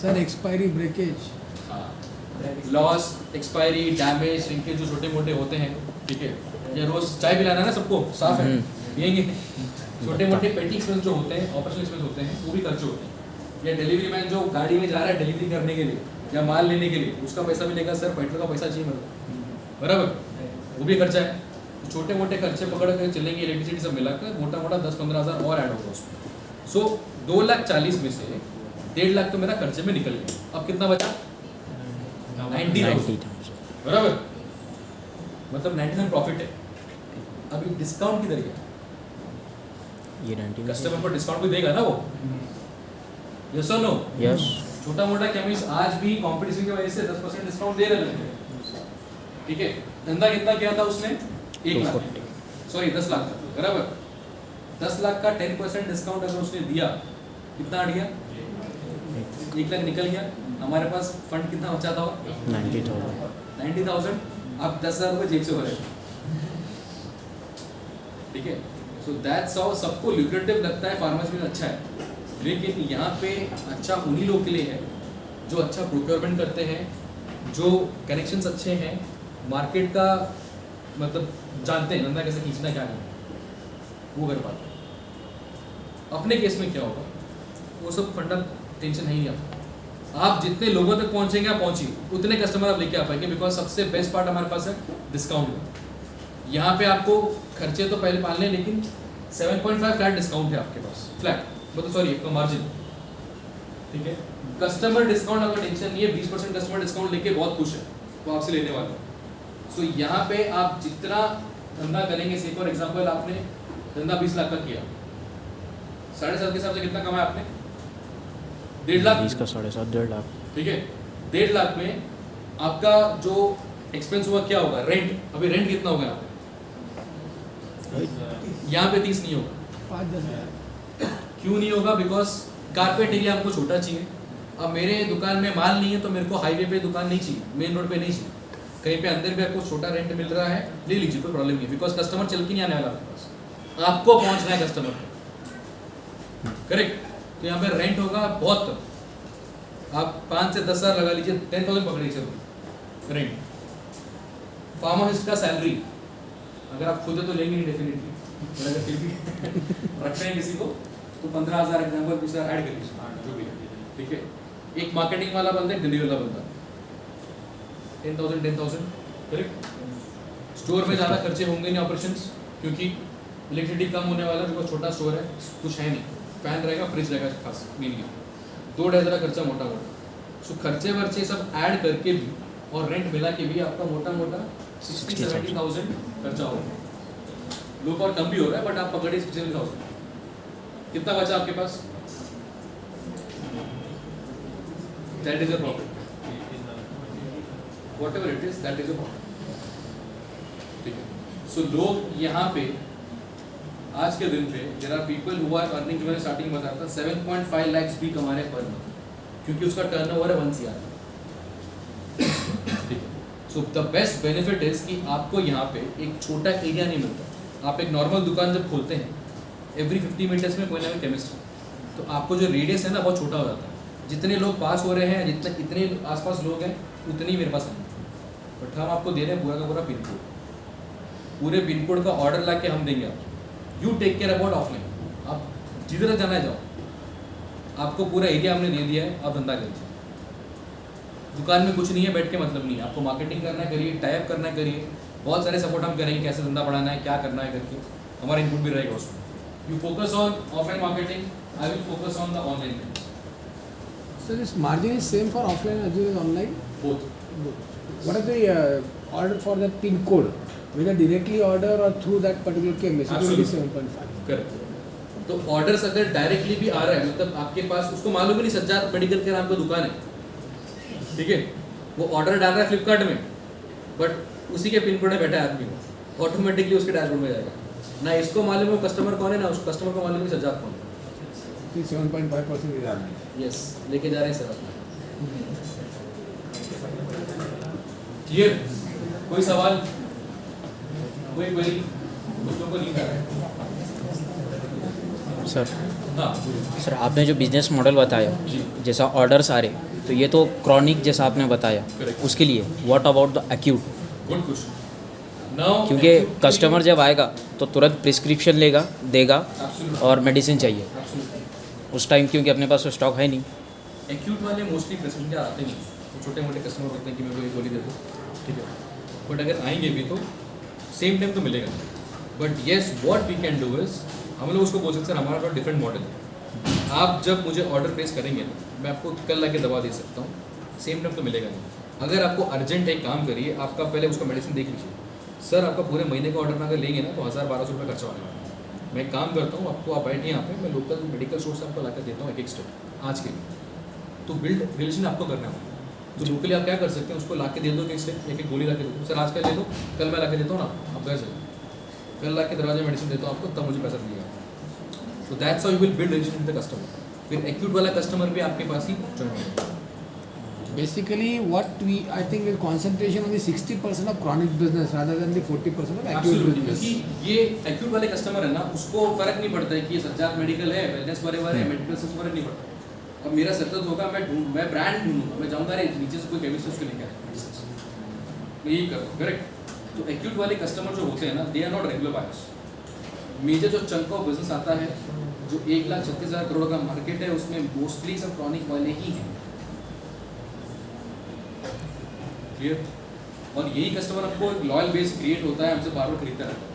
sir? Expiry, breakage, loss, expiry, damage, shrinkage जो छोटे मोटे होते हैं, ठीक है। या रोज चाय पिलाना है ना सबको, साफ है, पियेंगे। छोटे मोटे पेटी एक्सपेंस जो होते हैं, ऑपरेशनल एक्सपेंस होते हैं, वो भी खर्चे होते हैं। या डिलीवरी मैन जो गाड़ी में जा रहा है डिलीवरी करने के लिए या माल लेने के लिए, उसका पैसा भी लेगा, सर पेट्रोल का पैसा चाहिए मेरे, बराबर, वो भी खर्चा है। तो छोटे मोटे खर्चे पकड़ कर चलेंगे, इलेक्ट्रिसिटी सब मिलाकर मोटा मोटा 10-15 हज़ार और ऐड होगा उसमें। सो 2,40,000 में से 1.5 लाख तो मेरा खर्चे में निकल गया। अब कितना बचा? 90,000, बराबर, मतलब 90,000 प्रॉफिट है। अभी डिस्काउंट किधर गया? ये 90 कस्टमर को डिस्काउंट भी देगा ना वो, यस और नो? यस। छोटा मोटा केमिस्ट आज भी कंपटीशन की वजह से 10% डिस्काउंट दे रहे हैं, ठीक है। धंधा कितना किया था उसने? 1 लाख, सॉरी 10 लाख का, बराबर। 10 लाख का 10% डिस्काउंट अगर उसने दिया, कितना आ गया? 1 लाख निकल गया। हमारे पास फंड कितना बचा था? 90,000। अब 10,000 रुपये जेब से हो रहे हैं, ठीक है। सो दैट्स हाउ सबको ल्यूक्रेटिव लगता है, फार्मेसी में अच्छा है, लेकिन यहाँ पे अच्छा उन्हीं लोग के लिए है जो अच्छा प्रोक्योरमेंट करते हैं, जो कनेक्शंस अच्छे हैं, मार्केट का मतलब जानते हैं, धंधा कैसे खींचना क्या नहीं, वो कर पाते हैं। अपने केस में क्या होगा, वो सब फंडा टेंशन है ही नहीं। आप जितने लोगों तक पहुंचेंगे, आप पहुंचिए, उतने कस्टमर आप लेके आ पाएंगे, बिकॉज सबसे बेस्ट पार्ट हमारे पास है डिस्काउंट। यहाँ पे आपको खर्चे तो पहले पालने, लेकिन 7.5 फ्लैट डिस्काउंट है आपके पास, फ्लैट मतलब सॉरी आपका मार्जिन, ठीक है। कस्टमर डिस्काउंट आपका टेंशन नहीं है, 20% कस्टमर डिस्काउंट लेके बहुत खुश है वो आपसे लेने वाले। सो यहाँ पे आप जितना धंधा करेंगे, से फॉर एग्जाम्पल आपने धंधा 20 लाख का किया, 7.5 के हिसाब से कितना कमाया आपने? 1.5 लाख। 20 का 7.5, 1.5 लाख, ठीक है। 1.5 लाख में आपका जो एक्सपेंस हुआ क्या होगा? रेंट। अभी रेंट कितना होगा यहाँ पे? यहाँ पे 30 नहीं होगा। 5-10 हज़ार। क्यों नहीं होगा? बिकॉज कारपेट एरिया हमको छोटा चाहिए। अब मेरे दुकान में माल नहीं है तो मेरे को हाईवे पे दुकान नहीं चाहिए, मेन रोड पे नहीं चाहिए, कहीं पे अंदर भी आपको छोटा रेंट मिल रहा है, ले लीजिए, कोई प्रॉब्लम नहीं है, बिकॉज कस्टमर चल के नहीं आने वाला आपके पास, आपको पहुंचना है कस्टमर को, करेक्ट। तो यहाँ पे रेंट होगा बहुत कम, आप 5 से 10 हज़ार लगा लीजिए, 10,000 पकड़ लीजिए रेंट। फार्मासिस्ट का सैलरी अगर आप खुद है तो लेंगे नहीं डेफिनेटली, अगर फिर भी रखते हैं किसी को तो 15,000 एग्जाम्पल कुछ ऐड कर लीजिए, जो भी है, ठीक है। एक मार्केटिंग वाला बंदा, एक डिलीवरी वाला बंदा, 10,000, करेक्ट। स्टोर में ज़्यादा खर्चे होंगे नहीं ऑपरेशंस, क्योंकि इलेक्ट्रिसिटी कम होने वाला है, बिकॉज छोटा स्टोर है, कुछ है नहीं, फैन रहेगा, फ्रिज रहेगा खास मेनली, 2-2.5 हज़ार खर्चा मोटा मोटा। सो खर्चे वर्चे सब ऐड करके भी और रेंट मिला के भी आपका मोटा मोटा 60-70,000 खर्चा होगा। लोग और कम भी हो रहा है, बट आप पकड़िए 60,000। कितना बचा आपके पास? That is a profit, whatever it is, that is a profit, ठीक है। सो लोग यहाँ पे आज के दिन पे there are people who are earning, जो मैंने स्टार्टिंग में बताया था, 7.5 lakhs भी कमा रहे पर मंथ, क्योंकि उसका टर्नओवर है 1 CR, ठीक है। So the best benefit is कि आपको यहाँ पे एक छोटा एरिया नहीं मिलता। आप एक नॉर्मल दुकान जब खोलते हैं, एवरी 50 मीटर्स में कोई ना कोई केमिस्ट है, तो आपको जो रेडियस है ना बहुत छोटा हो जाता है। जितने लोग पास हो रहे हैं, इतने आसपास लोग हैं, उतने ही मेरे पास हैं, बट हम आपको दे रहे हैं पूरा का पूरा पिन कोड, पूरे पिन कोड का ऑर्डर ला के हम देंगे आपको। You take care about offline, आप जिधर जाना है जाओ, आपको पूरा एरिया हमने दे दिया है, आप धंधा करिए। दुकान में कुछ नहीं है, बैठ के मतलब नहीं है, आपको मार्केटिंग करना है करिए, टाइप करना है करिए, बहुत सारे सपोर्ट हम करेंगे, कैसे धंधा बढ़ाना है, क्या करना है करके, हमारा इनपुट भी रहेगा उसमें. You focus on offline marketing, I will focus on the online. So this margin is same for offline as well as online? Both. What is the order for that PIN code? Whether directly order or through that particular chemist, it will be Absolutely. 7.5. Correct. तो orders अगर directly भी आ रहा है, मतलब आपके पास, उसको मालूम ही नहीं सज्जाद मेडिकल के नाम पे दुकान है, ठीक है, वो ऑर्डर डाल रहा है फ्लिपकार्ट में, बट उसी के पिन कोड में बैठा है आदमी को, ऑटोमेटिकली उसके डैशबोर्ड में जाएगा. ना इसको मालूम है वो कस्टमर कौन है, ना उस कस्टमर को मालूम है सज्जाद कौन है. 7.5% is our. यस, लेके जा रहे हैं सर अपना. क्लियर? कोई सवाल, कोई क्वेरी? बच्चों को नहीं कर रहा है. सर हाँ सर आपने जो बिजनेस मॉडल बताया, जी. जैसा ऑर्डर्स आ रहे, तो ये तो क्रॉनिक जैसा आपने बताया, Correct. उसके लिए what about the acute? Good question. Now क्योंकि कस्टमर जब आएगा तो तुरंत प्रिस्क्रिप्शन लेगा, देगा और मेडिसिन चाहिए उस टाइम, क्योंकि अपने पास तो स्टॉक है नहीं. एक्यूट वाले मोस्टली प्रेस्क्रिप्शन के आते नहीं, तो छोटे मोटे कस्टमर होते हैं कि मेरे को ये गोली दे दो, ठीक है, बट अगर आएंगे भी तो सेम टाइम तो मिलेगा. But yes, what we can do is, हम लोग उसको बोल सकते हैं हमारा थोड़ा डिफरेंट मॉडल है. आप जब मुझे ऑर्डर प्लेस करेंगे ना, मैं आपको कल ला के दवा दे सकता हूँ, सेम टाइम तो मिलेगा नहीं. अगर आपको अर्जेंट है, काम करिए, आपका पहले उसका मेडिसिन देख लीजिए. सर आपका पूरे महीने का ऑर्डर में अगर लेंगे ना तो 1000-1200 रुपये खर्चा होने वाला है. मैं काम करता हूँ, आपको आप बैठिए यहाँ पे, मैं लोकल मेडिकल स्टोर से आपको ला कर देता हूँ एक स्टेप आज के लिए. तो बिल्ड रिलेशन आपको करना है. तो लोकली आप क्या कर सकते हैं, उसको ला के दे दो एक स्टेप, एक गोली ला के दे दो, सर आज कल ले दो, कल मैं ला के देता हूँ ना, आप घर से कल ला के दरवाजे में मेडिसिन देता हूँ आपको, तब मुझे पैसा दीजिएगा. So that's how you will build relation with the customer. फिर एक्यूट वाला कस्टमर भी आपके पास ही ज्वाइन होगा. Basically, what we I think is concentration on the 60% of chronic business rather than the 40% of acute Absolutely, business. क्योंकि ये acute वाले customer है ना, उसको फर्क नहीं पड़ता है कि ये सज्जाद मेडिकल है, वेलनेस वरेवर है, मेडिकल से फर्क नहीं पड़ता. अब मेरा सत्तर होगा, मैं ब्रांड ढूंढूंगा, मैं जाऊँगा रे नीचे से कोई केमिस्ट उसको लेकर आए, मैं यही करूँ. करेक्ट. तो एक्यूट वाले कस्टमर जो होते हैं ना, they are not regular buyers. Major जो चंक ऑफ बिजनेस आता है, जो 1,36,000 करोड़ का मार्केट है, उसमें मोस्टली सब क्रॉनिक वाले ही हैं. क्लियर? और यही कस्टमर आपको एक लॉयल बेस क्रिएट होता है, हमसे बार बार खरीदता रहता है.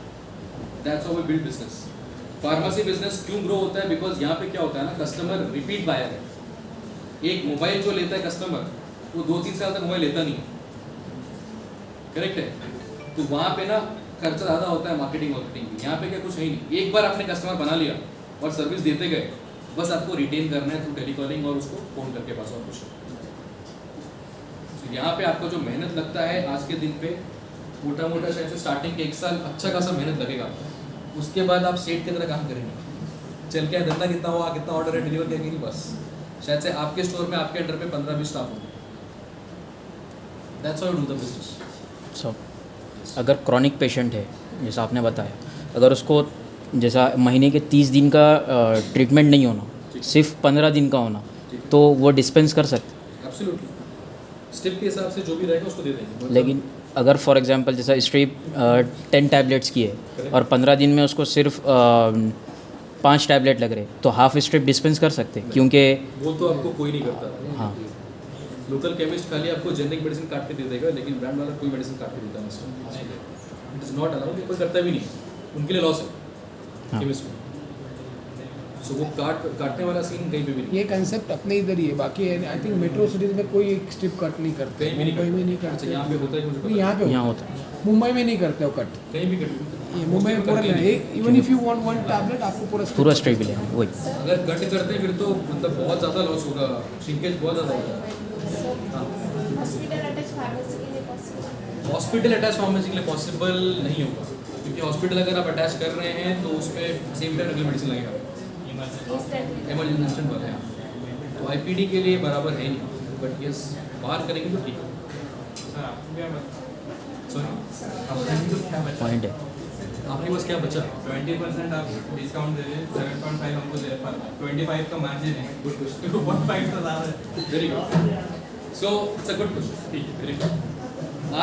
That's how we build business. Pharmacy business क्यों ग्रो होता है? बिकॉज यहाँ पे क्या होता है ना, कस्टमर रिपीट बायर है. एक मोबाइल जो लेता है कस्टमर, वो 2-3 साल तक मोबाइल लेता नहीं है. करेक्ट है? तो वहाँ पे ना खर्चा ज़्यादा होता है मार्केटिंग भी. यहाँ पे क्या कुछ है ही नहीं, एक बार आपने कस्टमर बना लिया और सर्विस देते गए, बस आपको रिटेन करना है थ्रू टेलीकॉलिंग और उसको फ़ोन करके पास और कुछ. यहाँ पे आपका जो मेहनत लगता है आज के दिन पे, मोटा मोटा शायद से स्टार्टिंग के 1 साल अच्छा खासा मेहनत लगेगा. उसके बाद आप सेट की तरह काम करेंगे. चल क्या धंधा कितना हुआ, कितना ऑर्डर है, डिलीवर किया कि नहीं, बस शायद से आपके स्टोर में आपके अंडर पे 15-20 स्टाफ होंगे. That's how you do the business. So अगर क्रॉनिक पेशेंट है, जैसा आपने बताया, अगर उसको जैसा महीने के 30 दिन का ट्रीटमेंट नहीं होना, सिर्फ 15 दिन का होना, तो वो डिस्पेंस कर सकते. एब्सोल्युटली, स्टेप के हिसाब से जो भी रहेगा उसको दे देंगे. लेकिन अगर फॉर एग्जांपल जैसा स्ट्रिप 10 टैबलेट्स की है और 15 दिन में उसको सिर्फ 5 टैबलेट लग रहे, तो हाफ स्ट्रिप डिस्पेंस कर सकते, क्योंकि वो तो आपको कोई नहीं करता. हाँ, लोकल केमिस्ट खाली आपको जेनरिक मेडिसिन काट के दे देगा, लेकिन ब्रांड वाला कोई मेडिसिन काट के देता नहीं. इट इज़ नॉट अलाउड, कोई करता भी नहीं, उनके लिए लॉस है हाँ. केमिस्ट को. सो वो काटने वाला सीन कहीं पे भी नहीं. ये कंसेप्ट अपने इधर ही है, बाकी आई थिंक मेट्रो सिटीज में कोई एक स्ट्रिप कट नहीं करते. कहीं भी नहीं मुंबई में नहीं अच्छा, करते. यहाँ पे होता है कि मुझे नहीं, पता यहाँ पे यहाँ होता होता है. है. मुंबई में नहीं करते हो कट. कहीं भी कट. ये मुंबई में पूरा even if you want 1 tablet आपको पूरा स्ट्रिप ले वही. अगर कट करते हैं फिर तो मतलब बहुत ज़्यादा लॉस होगा, श्रिंकेज बहुत ज़्यादा होगा. हॉस्पिटल अटैच फार्मेसी के लिए पॉसिबल? हॉस्पिटल अटैच फार्मेसी के लिए पॉसिबल नहीं होगा, क्योंकि हॉस्पिटल अगर आप अटैच कर रहे हैं तो उसमें सेम टाइम रेगुलर मेडिसिन लगेगा. इमरजेंसी इंस्टेंट वाले हैं, तो आईपीडी के लिए बराबर है नहीं. बट यस, बाहर करेंगे तो ठीक है. पॉइंट है. आपके पास क्या बचा? 20% आप डिस्काउंट दे रहे हैं, 7.5 हमको दे रहे हैं, 25 का मार्जिन है. 1.5 तो ज़्यादा है. Very good. So it's a good question. ठीक है, वेरी गुड.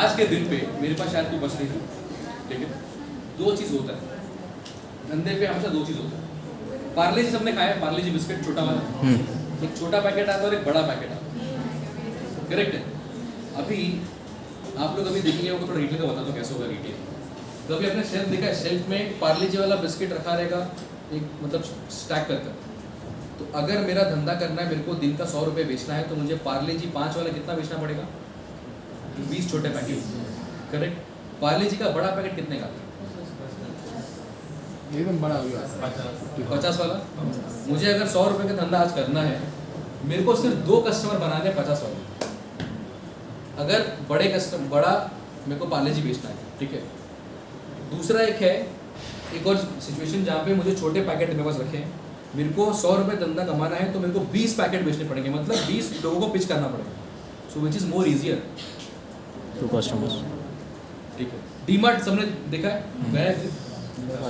आज के दिन पे मेरे पास शायद कोई बच नहीं थी. ठीक है, 2 चीज़ होता है धंधे पे, हमेशा 2 चीज़ होता है. पार्ले जी सबने खाया है, पार्ले जी बिस्किट छोटा वाला, एक छोटा पैकेट आता है और एक बड़ा पैकेट आता है. करेक्ट है? अभी आप लोग अभी देखेंगे, आपको थोड़ा रिटेल का बताता हूँ कैसे होगा रिटेल। तो अभी आपने शेल्फ देखा है, शेल्फ में पार्ले जी वाला बिस्किट रखा रहेगा एक मतलब स्टैक कर कर। तो अगर मेरा धंधा करना है, मेरे को दिन का 100 रुपये बेचना है, तो मुझे पार्ले जी 5 वाला कितना बेचना पड़ेगा? 20 छोटे पैकेट, करेक्ट। पार्ले जी का बड़ा पैकेट कितने का? एकदम बड़ा हो गया 50 वाला। मुझे अगर 100 रुपये का धंधा आज करना है, मेरे को सिर्फ 2 कस्टमर बनाने हैं 50 वाले। अगर बड़ा मेरे को पार्ले जी बेचना है, ठीक है। दूसरा एक और सिचुएशन जहाँ पे मुझे छोटे पैकेट मेरे पास रखे हैं, मेरे को 100 रुपये धंधा कमाना है, तो मेरे को 20 पैकेट बेचने पड़ेंगे, मतलब 20 लोगों को पिच करना पड़ेगा। So which is more easier to customers. ठीक है। डीमार्ट सबने देखा है, गए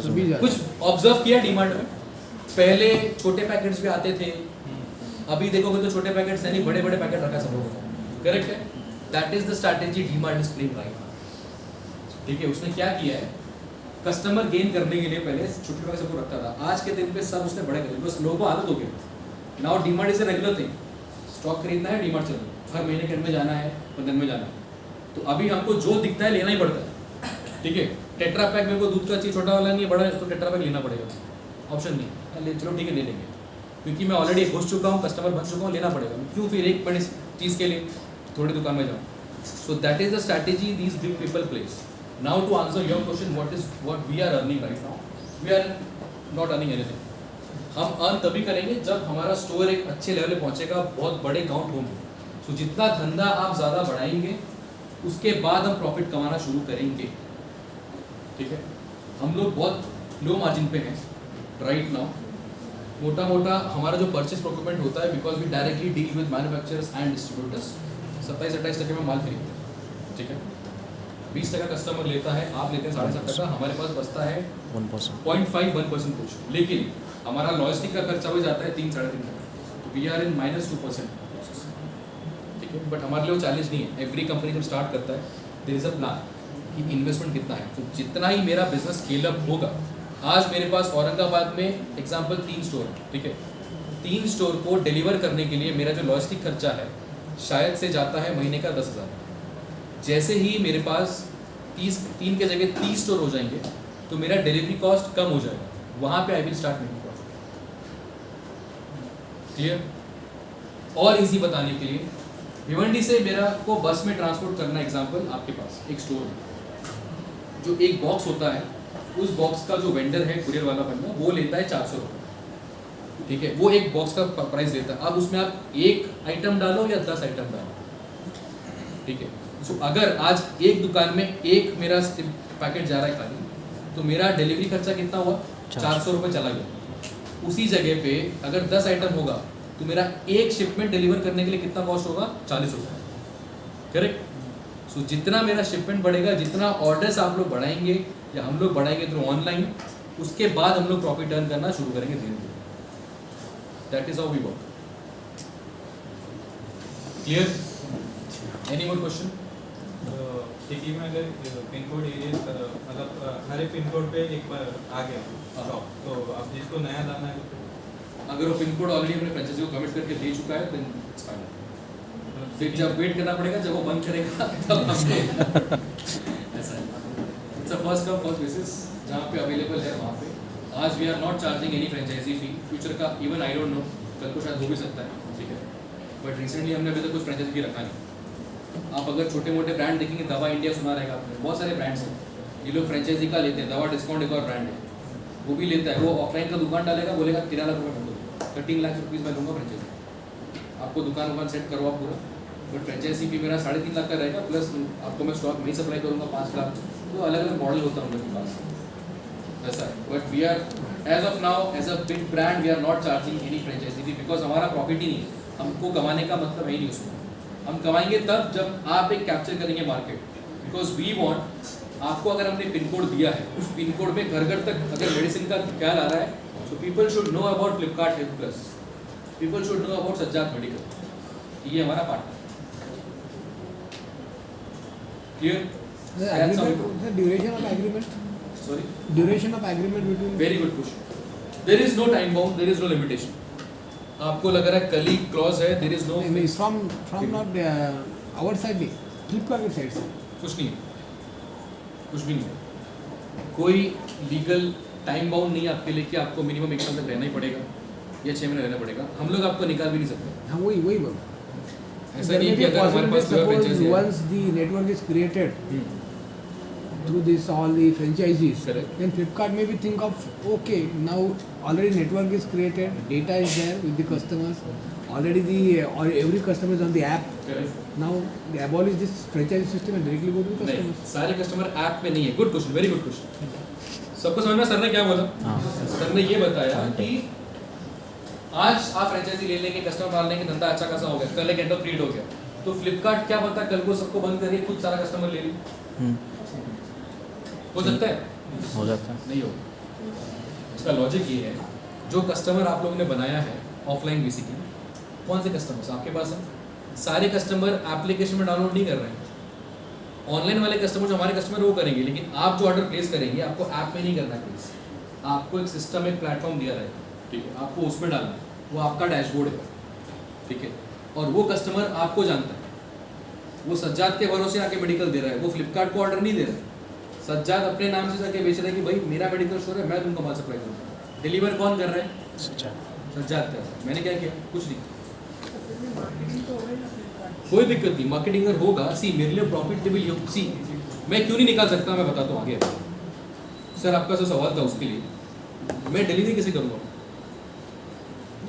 सभी जा कुछ ऑब्जर्व किया डीमार्ट में? पहले छोटे पैकेट्स भी आते थे, अभी देखोगे तो छोटे पैकेट्स नहीं, बड़े बड़े पैकेट रखा सब लोगों को, करेक्ट है। That is the strategy DMart is playing right now. ठीक है, उसने क्या किया है, कस्टमर गेन करने के लिए पहले छोटे पैकेट सबको रखता था, आज के दिन पे सब उसने बड़े कर दिए, बस लोगों को आदत हो गई। Now DMart is a regular thing, stock खरीदना है डीमार्ट चलो, हर महीने के एंड में जाना है, 15 दिन में जाना है, तो अभी हमको जो दिखता है लेना ही पड़ता है। ठीक है, टेट्रा पैक मेरे को दूध का चाहिए, छोटा वाला नहीं है, बड़ा है, तो टेट्रा पैक लेना पड़ेगा, ऑप्शन नहीं, चलो ठीक है ले लेंगे, क्योंकि मैं ऑलरेडी घुस चुका हूँ, कस्टमर बन चुका हूँ, लेना पड़ेगा, क्यों फिर एक बड़ी चीज़ के लिए थोड़ी दुकान में जाऊँ। So that is the strategy these big people place. Now to answer your question, what we are earning right now, we are not earning anything. हम अर्न तभी करेंगे जब हमारा स्टोर एक अच्छे लेवल पे पहुँचेगा, बहुत बड़े काउंट होंगे। सो जितना धंधा आप ज़्यादा बढ़ाएंगे, उसके बाद हम प्रॉफिट कमाना शुरू करेंगे। ठीक है, हम लोग बहुत लो मार्जिन पे हैं राइट नाउ। मोटा मोटा हमारा जो परचेस प्रोक्योरमेंट होता है, because we directly deal with manufacturers and distributors, 27-28% में माल खरीदते हैं। ठीक है, 20% कस्टमर लेता है, आप लेते हैं 7.5%, हमारे पास बचता है 0.5-1% कुछ, लेकिन हमारा लॉजिस्टिक का खर्चा हो जाता है 3-3.5%, तो वी आर इन -2%। ठीक है, बट हमारे लिए वो चैलेंज नहीं है। एवरी कंपनी जब स्टार्ट करता है, देयर इज अ प्लान कि इन्वेस्टमेंट कितना है, तो जितना ही मेरा बिजनेस स्केल अप होगा। आज मेरे पास औरंगाबाद में एग्जांपल 3 स्टोर है, ठीक है, 3 स्टोर को डिलीवर करने के लिए मेरा जो लॉजिस्टिक खर्चा है शायद से जाता है महीने का 10,000। जैसे ही मेरे पास 3 के जगह 30 स्टोर हो जाएंगे, तो मेरा डिलीवरी कॉस्ट कम हो जाएगा, वहाँ पे I will start making profit. Clear? और इजी बताने के लिए, भिवंडी से मेरा को बस में ट्रांसपोर्ट करना, एग्जांपल आपके पास एक स्टोर है, जो एक बॉक्स होता है, उस बॉक्स का जो वेंडर है, कुरियर वाला बंदा, वो लेता है 400 रुपये। ठीक है, वो एक बॉक्स का प्राइस लेता है। अब उसमें आप एक आइटम डालो या 10 आइटम डालो। ठीक है, सो अगर आज एक दुकान में एक मेरा पैकेट जा रहा है खाली, तो मेरा डिलीवरी खर्चा कितना हुआ? 400 रुपये चला गया। उसी जगह पे अगर 10 आइटम होगा, तो मेरा एक शिपमेंट डिलीवर करने के लिए कितना कॉस्ट होगा? 40 रुपये। करेक्ट? सो जितना मेरा शिपमेंट बढ़ेगा, जितना ऑर्डर्स आप लोग बढ़ाएंगे या हम लोग बढ़ाएंगे थ्रू ऑनलाइन, उसके बाद हम लोग प्रॉफिट अर्न करना शुरू करेंगे धीरे धीरे। That is how we work. Clear? Any more question? City में अगर पिन कोड एरिया मतलब हर एक पिन कोड पे एक बार आ गया शॉप, तो अब जिसको नया लाना है, अगर वो पिन कोड ऑलरेडी अपने फ्रेंचाइजी को कमिट करके दे चुका है, देन इट्स फाइन। फिर जब वेट करना पड़ेगा, जब वो बंद करेगा तब हमको ऐसा है। It's a first come first basis, जहाँ पे अवेलेबल है वहाँ पे। आज we are not charging any franchisee fee. Future का इवन आई डोंट नो, कल को शायद हो भी सकता है। ठीक है, बट रिसेंटली हमने अभी तक कुछ फ्रेंचाइजी फी रखा नहीं। आप अगर छोटे मोटे ब्रांड देखेंगे, दवा इंडिया सुना रहेगा आपने, बहुत सारे ब्रांड्स हैं, ये लोग फ्रेंचाइजी का लेते हैं। दवा डिस्काउंट एक और ब्रांड है, वो भी लेता है। वो ऑफलाइन का दुकान डालेगा, बोलेगा 13 लाख रुपये में 13 लाख रुपीज़ मैं लूँगा फ्रेंचाइजी। आपको दुकान वुकान सेट करवा पूरा, बट फ्रेंचाइजी फी मेरा 3.5 लाख का रहेगा, प्लस आपको मैं स्टॉक नहीं सप्लाई करूँगा 5 लाख। तो अलग अलग मॉडल होता है उनके पास, ऐसा है। But we are as of now as a big brand we are not charging any franchisee fee, because हमारा प्रॉफिट ही नहीं है। हमको कमाने का मतलब है ही नहीं उसमें। हम कमाएंगे तब जब आप एक कैप्चर करेंगे मार्केट, बिकॉज वी वांट, आपको अगर हमने पिन कोड दिया है, उस पिन कोड में घर घर तक अगर मेडिसिन का ख्याल आ रहा है, so people should know about Flipkart health plus, people should know about Sajjad medical. ये हमारा partner. Clear? Duration of agreement, sorry, duration of agreement between, very good question. There is no time bound, there is no limitation. आपको लग रहा है colleague clause है, there is no from not our side, Flipkart side से कुछ नहीं है, कुछ भी नहीं है। कोई लीगल टाइम बाउंड नहीं है आपके लिए कि आपको मिनिमम 1 साल तक रहना ही पड़ेगा या 6 महीने रहना पड़ेगा। हम लोग आपको निकाल भी नहीं सकते। हाँ वही बोल ऐसा नहीं है कि अगर हमारे पास प्योर फ्रेंचाइजी है। once the network is created through this all the franchisees, Correct. then Flipkart maybe think of, okay, now already network is created, data is there with the customers, already or every customer is on the app. Correct. Now they abolish this franchise system and directly go to the नहीं, customers. सारे customer app में नहीं है। Good question, very good question. सबको समझ में sir ने क्या बोला? हाँ। सर ने ये बताया कि आज आप फ्रेंचाइजी ले लेंगे, कस्टमर पाल लेंगे, धंधा अच्छा खासा हो गया, कल एक एंड ऑफ क्रिएट हो गया, तो फ्लिपकार्ट क्या पता कल को सबको बंद करके खुद सारा कस्टमर ले ले। हो सकता है? हो जाता है। नहीं होगा। इसका लॉजिक ये है, जो कस्टमर आप लोगों ने बनाया है ऑफलाइन बेसिकली, कौन से कस्टमर्स आपके पास हैं? सारे कस्टमर एप्लीकेशन में डाउनलोड नहीं कर रहे हैं। ऑनलाइन वाले कस्टमर जो हमारे कस्टमर वो करेंगे, लेकिन आप जो ऑर्डर प्लेस करेंगे आपको ऐप में नहीं करना है प्लेस। आपको एक सिस्टम, एक प्लेटफॉर्म दिया रहेगा, ठीक है, आपको उसमें डालना है, वो आपका डैशबोर्ड है, ठीक है, और वो कस्टमर आपको जानता है। वो सज्जाद के भरोसे आके मेडिकल दे रहा है, वो फ्लिपकार्ट को ऑर्डर नहीं दे रहा है। सज्जाद अपने नाम से जाके बेच रहा है कि भाई मेरा मेडिकल स्टोर है, मैं तुमको माल सप्लाई करूँगा। डिलीवर कौन कर रहा है? सज्जाद कर रहा है। मैंने क्या किया? कुछ नहीं, कोई दिक्कत नहीं। मार्केटिंग अगर होगा, सी मेरे लिए प्रॉफिटेबल हो, सी मैं क्यों नहीं निकाल सकता, मैं बताता हूँ आगे। सर आपका जो सवाल था उसके लिए, मैं डिलीवरी कैसे करूँगा?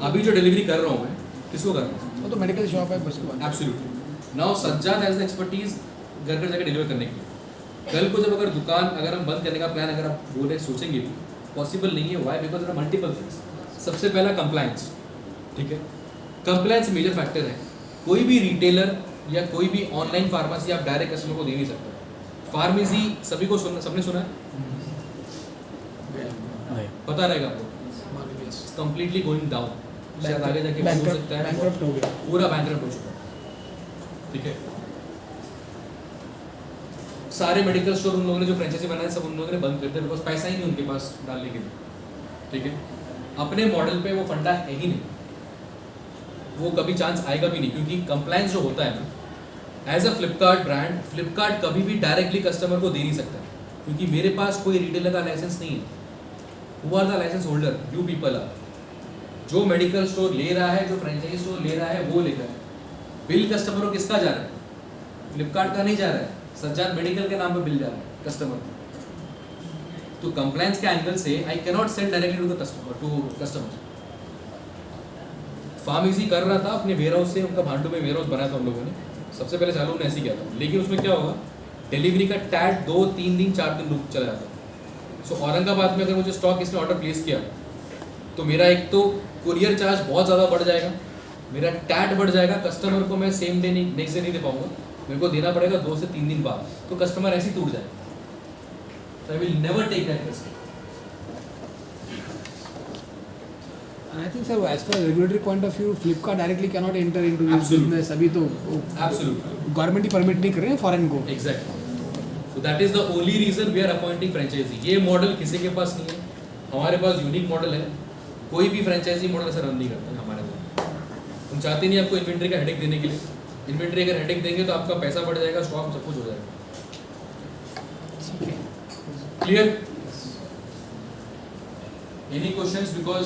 अभी जो डिलीवरी कर रहा हूँ मैं, किसको कर रहा हूँ? वो तो मेडिकल शॉप है बस। Absolutely. Now Sajjad has the expertise घर घर जाकर डिलीवर करने की। कल को जब अगर दुकान अगर हम बंद करने का प्लान अगर आप बोल रहे सोचेंगे भी, पॉसिबल नहीं है। Why? Because there are multiple things. सबसे पहला कंप्लायंस, ठीक है, कंप्लायंस मेजर फैक्टर है। कोई भी रिटेलर या कोई भी ऑनलाइन फार्मेसी आप डायरेक्ट कस्टमर को दे नहीं सकते। फार्मेसी सभी को सबने सुना है, पता रहेगा आपको, कंप्लीटली गोइंग डाउन। शायद आगे जाके हो सकता है bankrupt हो गया। पूरा बैंकरप्ट हो चुका है, ठीक है। सारे मेडिकल स्टोर उन लोगों ने जो फ्रेंचाइजी बनाए सब उन लोगों ने बंद कर दिया, बिकॉज पैसा ही नहीं उनके पास डालने के लिए, ठीक है। अपने मॉडल पे वो फंडा है ही नहीं, वो कभी चांस आएगा भी नहीं, क्योंकि कंप्लायंस जो होता है ना, as a Flipkart brand, Flipkart कभी भी डायरेक्टली कस्टमर को दे नहीं सकता, क्योंकि मेरे पास कोई रिटेलर का लाइसेंस नहीं है। Who are the licence holder? You people are. जो मेडिकल स्टोर ले रहा है, जो फ्रेंचाइजी स्टोर ले रहा है, वो ले रहा है। बिल कस्टमर को किसका जा रहा है? फ्लिपकार्ट का नहीं जा रहा है, सज्जाद मेडिकल के नाम पे बिल जा रहा है कस्टमर को। तो कंप्लायंस के एंगल से I can not sell directly to the customer. Pharmacy कर रहा था अपने वेयर हाउस से, उनका भांडू में वेयर हाउस बनाया था उन लोगों ने, सबसे पहले चालू उन्होंने ऐसे किया था। लेकिन उसमें क्या होगा, डिलीवरी का टैग 2, 3 दिन 4 दिन रुक चला जाता। सो औरंगाबाद में अगर मुझे स्टॉक इसने ऑर्डर प्लेस किया, तो मेरा एक तो कुरियर चार्ज बहुत ज़्यादा बढ़ जाएगा, मेरा टैग बढ़ जाएगा, कस्टमर को मैं सेम डे नहीं, नेक्स्ट डे नहीं दे पाऊंगा, मेरे को देना पड़ेगा 2 से 3 दिन बाद, तो कस्टमर ऐसे ही टूट जाएगा। तो I will never take that risk. I think sir, as far as regulatory point of view, Flipkart directly cannot enter into this Absolutely. business. अभी तो Absolutely. गवर्नमेंट ही परमिट नहीं कर रहे हैं फॉरेन को। Exactly. So that is the only reason we are appointing franchisee. ये model किसी के पास नहीं है, हमारे पास यूनिक मॉडल है। कोई भी फ्रेंचाइजी मॉडल ऐसा रन नहीं करता है हमारे पास। हम चाहते नहीं आपको इन्वेंट्री का हेडेक देने के लिए। इन्वेंट्री अगर हेडेक देंगे तो आपका पैसा बढ़ जाएगा, स्टॉक सब कुछ हो जाएगा। Clear? Any questions? Because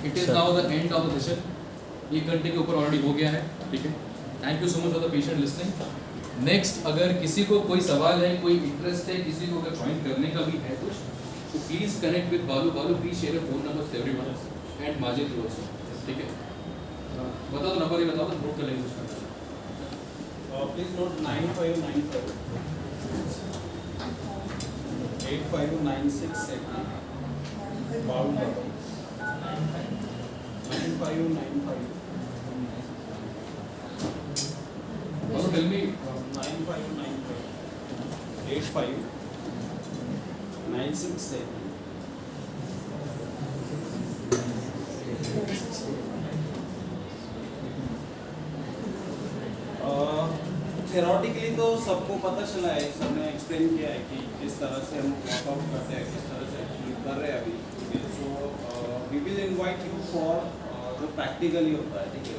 it is now the end of the session. 1 घंटे के ऊपर ऑलरेडी हो गया है, ठीक है। Thank you so much for the patient listening. Next, अगर किसी को कोई सवाल है, कोई इंटरेस्ट है, किसी को अगर ज्वाइन करने का भी है कुछ, तो प्लीज कनेक्ट विद बालू। बालू please share your phone number two everyone and Majid also, ठीक है। बताओ नंबर ही बताओ, तो नोट कर लेंगे उसका। Please note 9595 8596 bound 9595 Also tell me 9595 8596 theoretically तो सबको पता चला है, सबने एक्सप्लेन किया है कि किस तरह से हम वर्कआउट करते हैं, किस तरह से एक्चुअली कर रहे हैं अभी। So we will invite you for जो प्रैक्टिकली होता है, ठीक है।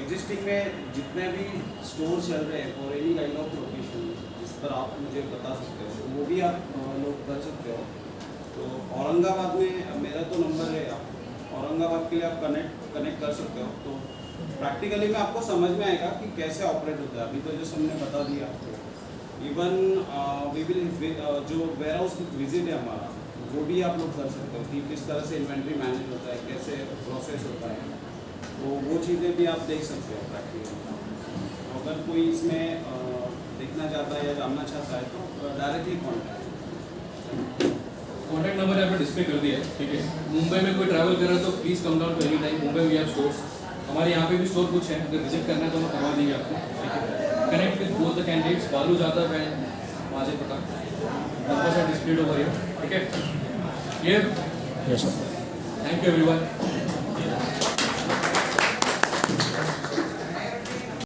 एग्जिस्टिंग में जितने भी स्टोर चल रहे हैं for any kind of location, जिस पर आप मुझे बता सकते हो, तो वो भी आप लोग कर सकते हो। तो औरंगाबाद में मेरा तो नंबर है, आप औरंगाबाद के लिए आप कनेक्ट कर सकते हो। तो प्रैक्टिकली में आपको समझ में आएगा कि कैसे ऑपरेट होता है। अभी तो जो हमने बता दिया आपको, इवन वी विल जो वेयर हाउस विजिट है हमारा, वो भी आप लोग कर सकते हो कि किस तरह से इन्वेंट्री मैनेज होता है, कैसे प्रोसेस होता है। तो वो चीज़ें भी आप देख सकते हो प्रैक्टिकली। तो अगर कोई इसमें देखना चाहता है या जानना चाहता है तो डायरेक्टली कॉन्टैक्ट नंबर आपने डिस्प्ले कर दिया है, ठीक है। मुंबई में कोई ट्रैवल कर रहा है तो please come down to any time. Mumbai we have stores, हमारे यहाँ पे भी स्टोर कुछ है, अगर विजिट करना है तो हम करवा देंगे आपको, ठीक है। Connect with both the candidates, Balu Jadhav and Majid Pathan, numbers are displayed over here, ठीक है। ये yes sir. Thank you everyone.